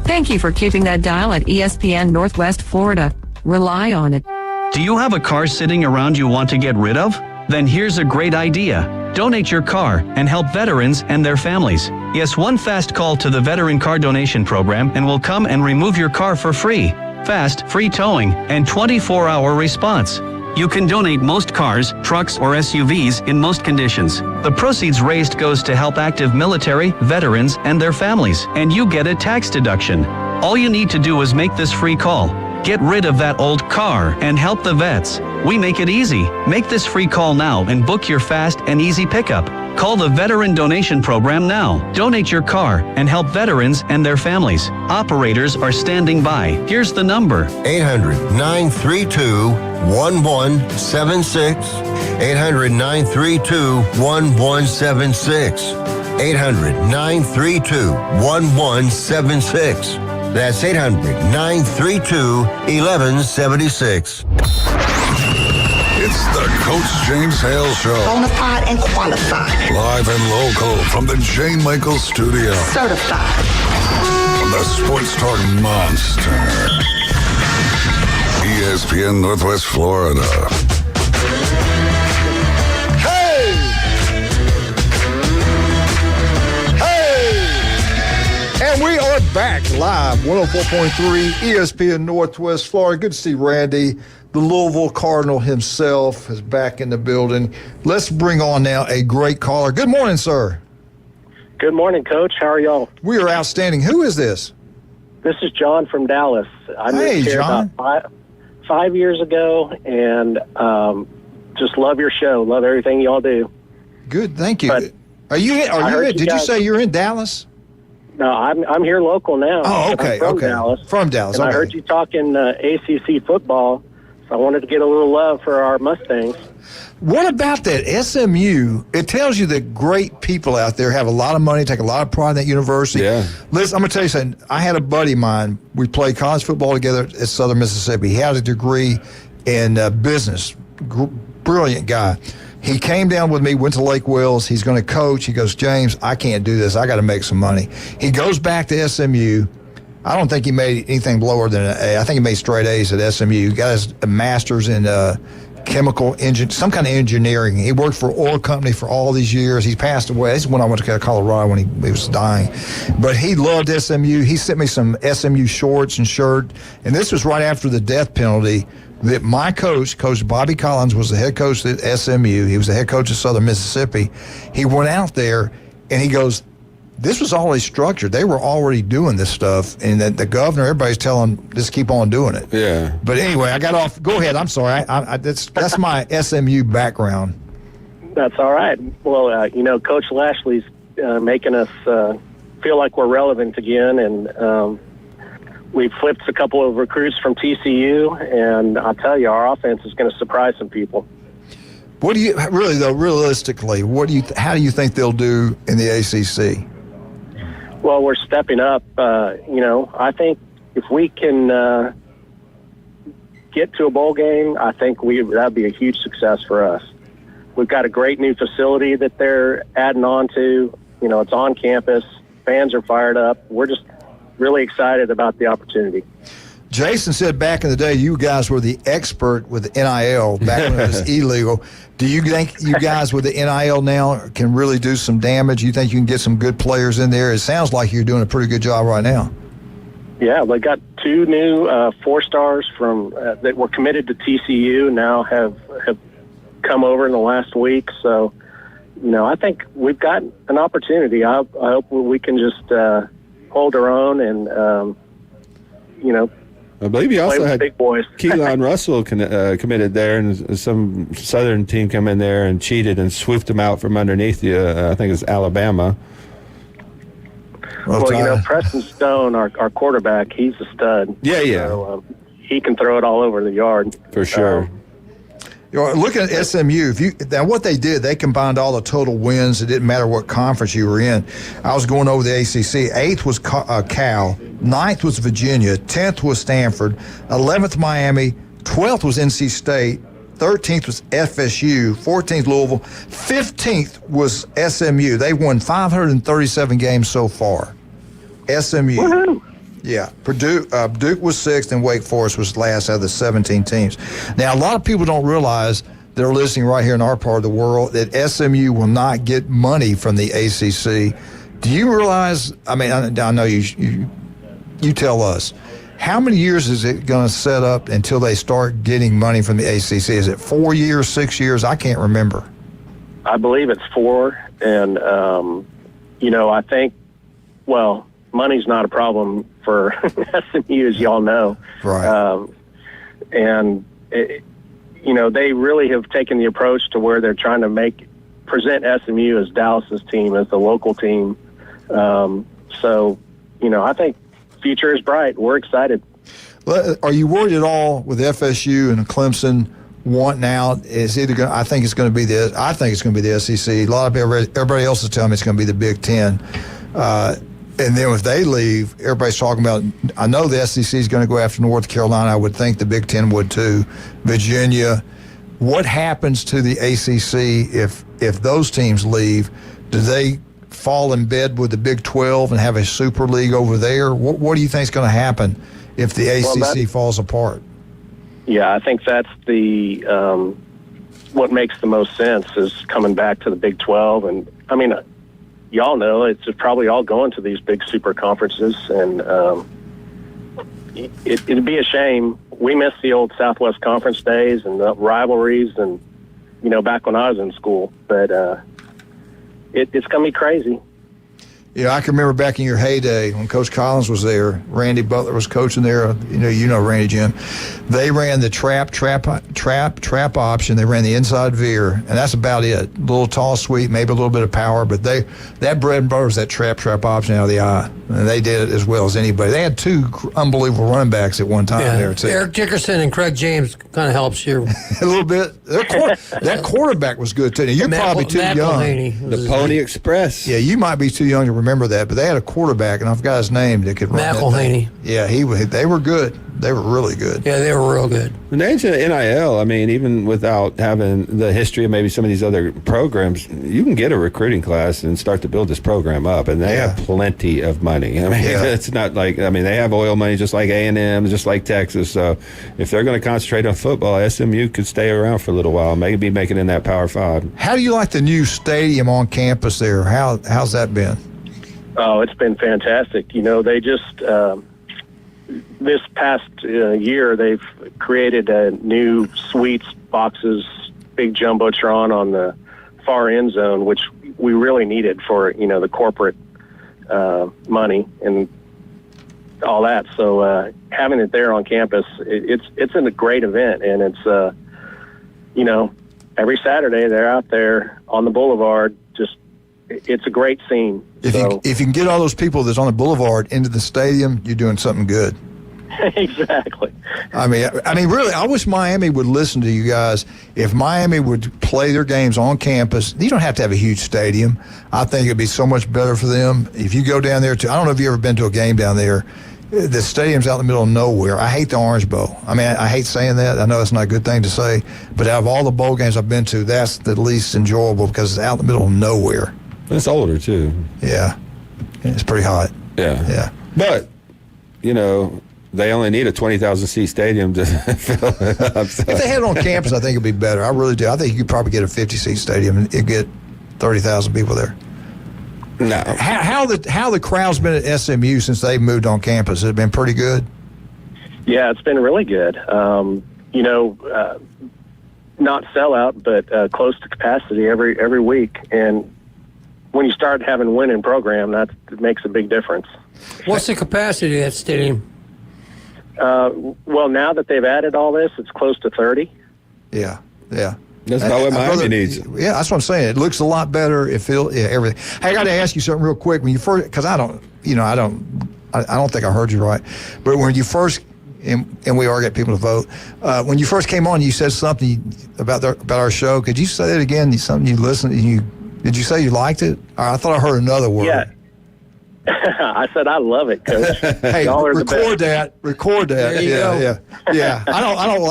Thank you for keeping that dial at ESPN Northwest Florida. Rely on it. Do you have a car sitting around you want to get rid of? Then here's a great idea. Donate your car and help veterans and their families. Yes, one fast call to the Veteran Car Donation Program and we'll come and remove your car for free. Fast, free towing, and 24-hour response. You can donate most cars, trucks, or SUVs in most conditions. The proceeds raised goes to help active military, veterans, and their families, and you get a tax deduction. All you need to do is make this free call. Get rid of that old car and help the vets. We make it easy. Make this free call now and book your fast and easy pickup. Call the Veteran Donation Program now. Donate your car and help veterans and their families. Operators are standing by. Here's the number. 800-932-1176. 800-932-1176. 800-932-1176. That's 800-932-1176. It's the Coach James Hale Show. Bonafide and qualified. Live and local from the Jane Michael Studio. Certified. From the Sports Talk Monster. ESPN Northwest Florida. And we are back live, 104.3 ESPN Northwest Florida. Good to see Randy. The Louisville Cardinal himself is back in the building. Let's bring on now a great caller. Good morning, sir. Good morning, Coach. How are y'all? We are outstanding. Who is this? This is John from Dallas. I moved here John. about 5 years ago, and just love your show. Love everything y'all do. Good, thank you. But Did you say you're in Dallas? No, I'm here local now. Oh, okay, I'm from Dallas. From Dallas, And I heard you talking ACC football, so I wanted to get a little love for our Mustangs. What about that SMU? It tells you that great people out there have a lot of money, take a lot of pride in that university. Yeah. Listen, I'm going to tell you something. I had a buddy of mine. We played college football together at Southern Mississippi. He had a degree in business. Brilliant guy. He came down with me, went to Lake Wells. He's going to coach. He goes, James, I can't do this. I got to make some money. He goes back to SMU. I don't think he made anything lower than an A. I think he made straight A's at SMU. He got his master's in chemical engine, some kind of engineering. He worked for an oil company for all these years. He passed away. This is when I went to Colorado when he was dying. But he loved SMU. He sent me some SMU shorts and shirt. And this was right after the death penalty that my coach, Coach Bobby Collins, was the head coach at SMU. He was the head coach of Southern Mississippi. He went out there and he goes, this was already structured. They were already doing this stuff, and that the governor, everybody's telling them, just keep on doing it. Yeah. But anyway, I got off. Go ahead. I'm sorry. That's my SMU background. That's all right. Well, Coach Lashley's making us feel like we're relevant again, and we flipped a couple of recruits from TCU, and I'll tell you, our offense is going to surprise some people. What do you really, though? Realistically, how do you think they'll do in the ACC? Well, we're stepping up. I think if we can get to a bowl game, I think that'd be a huge success for us. We've got a great new facility that they're adding on to. It's on campus. Fans are fired up. We're just really excited about the opportunity. Jason said back in the day, you guys were the expert with NIL back when it was illegal. Do you think you guys with the NIL now can really do some damage? You think you can get some good players in there? It sounds like you're doing a pretty good job right now. Yeah, they got two new 4-stars from that were committed to TCU now have come over in the last week. So, I think we've got an opportunity. I hope we can just hold our own and, I believe he also had big boys. Keelan Russell committed there, and some Southern team come in there and cheated and swooped him out from underneath you. I think it's Alabama. Well, Preston Stone, our quarterback, he's a stud. Yeah. So, he can throw it all over the yard. For sure. Looking at SMU, now what they did, they combined all the total wins. It didn't matter what conference you were in. I was going over the ACC. 8th was Cal, 9th was Virginia, 10th was Stanford, 11th Miami, 12th was NC State, 13th was FSU, 14th Louisville, 15th was SMU. They won 537 games so far. SMU. Woohoo! Yeah, Duke was 6th, and Wake Forest was last out of the 17 teams. Now, a lot of people don't realize that are listening right here in our part of the world that SMU will not get money from the ACC. Do you realize? I mean, I know you tell us. How many years is it going to set up until they start getting money from the ACC? Is it 4 years, 6 years? I can't remember. I believe it's 4, and I think, money's not a problem for SMU, as y'all know. Right. they really have taken the approach to where they're trying to present SMU as Dallas's team, as the local team. So, I think future is bright. We're excited. Are you worried at all with FSU and Clemson wanting out? I think it's going to be the SEC. A lot of everybody else is telling me it's going to be the Big Ten. And then if they leave, everybody's talking about, I know the SEC is going to go after North Carolina. I would think the Big Ten would too. Virginia. What happens to the ACC if those teams leave? Do they fall in bed with the Big 12 and have a super league over there? What do you think is going to happen if the ACC falls apart? Yeah, I think that's what makes the most sense is coming back to the Big 12. And, I mean, y'all know it's probably all going to these big super conferences, and it'd be a shame. We miss the old Southwest Conference days and the rivalries and, back when I was in school. But it's going to be crazy. Yeah, I can remember back in your heyday when Coach Collins was there, Randy Butler was coaching there. You know Randy, Jim. They ran the trap option. They ran the inside veer, and that's about it. A little tall sweep, maybe a little bit of power, but that bread and butter was that trap option out of the eye, and they did it as well as anybody. They had two unbelievable running backs at one time there too. Eric Dickerson and Craig James kind of helps you a little bit. That quarterback was good too. Now, you're probably too young. The Pony Express. Yeah, you might be too young to remember that, but they had a quarterback, and I forgot his name, that could run McElhaney. Yeah, they were good. They were really good. Yeah, they were real good. The nature of NIL, I mean, even without having the history of maybe some of these other programs, you can get a recruiting class and start to build this program up, and they have plenty of money. I mean, it's not like, they have oil money just like A&M, just like Texas. So if they're going to concentrate on football, SMU could stay around for a little while, maybe make it in that Power 5. How do you like the new stadium on campus there? How's that been? Oh, it's been fantastic. They just this past year they've created a new suites boxes, big jumbotron on the far end zone, which we really needed for the corporate money and all that. So having it there on campus, it's a great event, and it's every Saturday they're out there on the boulevard. It's a great scene. If you can get all those people that's on the boulevard into the stadium, you're doing something good. Exactly. I mean, really, I wish Miami would listen to you guys. If Miami would play their games on campus, you don't have to have a huge stadium. I think it'd be so much better for them. If you go down there I don't know if you've ever been to a game down there. The stadium's out in the middle of nowhere. I hate the Orange Bowl. I hate saying that. I know it's not a good thing to say, but out of all the bowl games I've been to, that's the least enjoyable because it's out in the middle of nowhere. It's older, too. Yeah. It's pretty hot. Yeah. But, they only need a 20,000-seat stadium to fill it up. So. If they had it on campus, I think it'd be better. I really do. I think you could probably get a 50-seat stadium and it'd get 30,000 people there. No. How the crowd's been at SMU since they moved on campus? Has it been pretty good? Yeah, it's been really good. Not sellout, but close to capacity every week. And when you start having a winning program, it makes a big difference. What's the capacity of that stadium? Well, now that they've added all this, it's close to 30. Yeah. That's about what Miami needs. Yeah, that's what I'm saying. It looks a lot better. It feels everything. Hey, I got to ask you something real quick. When you first, because I don't think I heard you right, but when you first, and we are getting people to vote. When you first came on, you said something about our show. Could you say that again? Something you listened. Did you say you liked it? I thought I heard another word. Yeah. I said I love it, Coach. Hey, record that. Yeah. I don't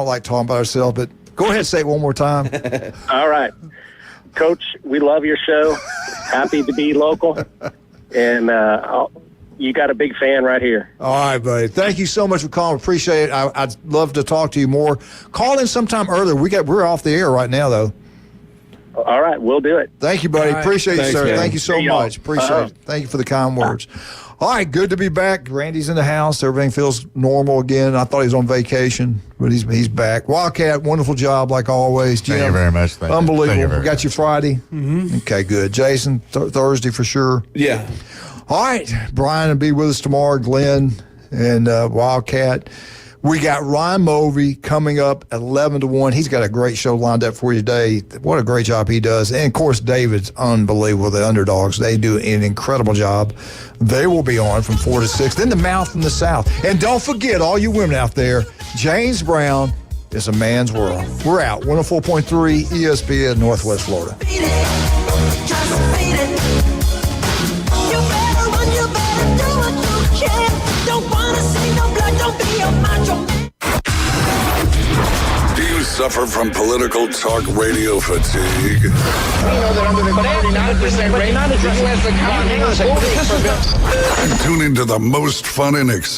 like talking about ourselves, but go ahead and say it one more time. All right, Coach. We love your show. Happy to be local, and you got a big fan right here. All right, buddy. Thank you so much for calling. Appreciate it. I'd love to talk to you more. Call in sometime earlier. We're off the air right now, though. All right, we'll do it. Thank you, buddy. Right. Appreciate you, sir. Man. Thank you so much. Appreciate it. Thank you for the kind words. All right, good to be back. Randy's in the house. Everything feels normal again. I thought he was on vacation, but he's back. Wildcat, wonderful job like always. Jim, thank you very much. Unbelievable. We got you Friday. Mm-hmm. Okay, good. Jason, Thursday for sure. Yeah. All right, Brian will be with us tomorrow. Glenn and Wildcat. We got Ryan Mulvey coming up at 11-1. He's got a great show lined up for you today. What a great job he does. And, of course, David's unbelievable, the Underdogs. They do an incredible job. They will be on from 4 to 6. Then the Mouth from the South. And don't forget, all you women out there, James Brown is a man's world. We're out. 104.3 ESPN, Northwest Florida. Do you suffer from political talk radio fatigue? We know that under the 49% rate, the U.S. economy is Tune into the most fun and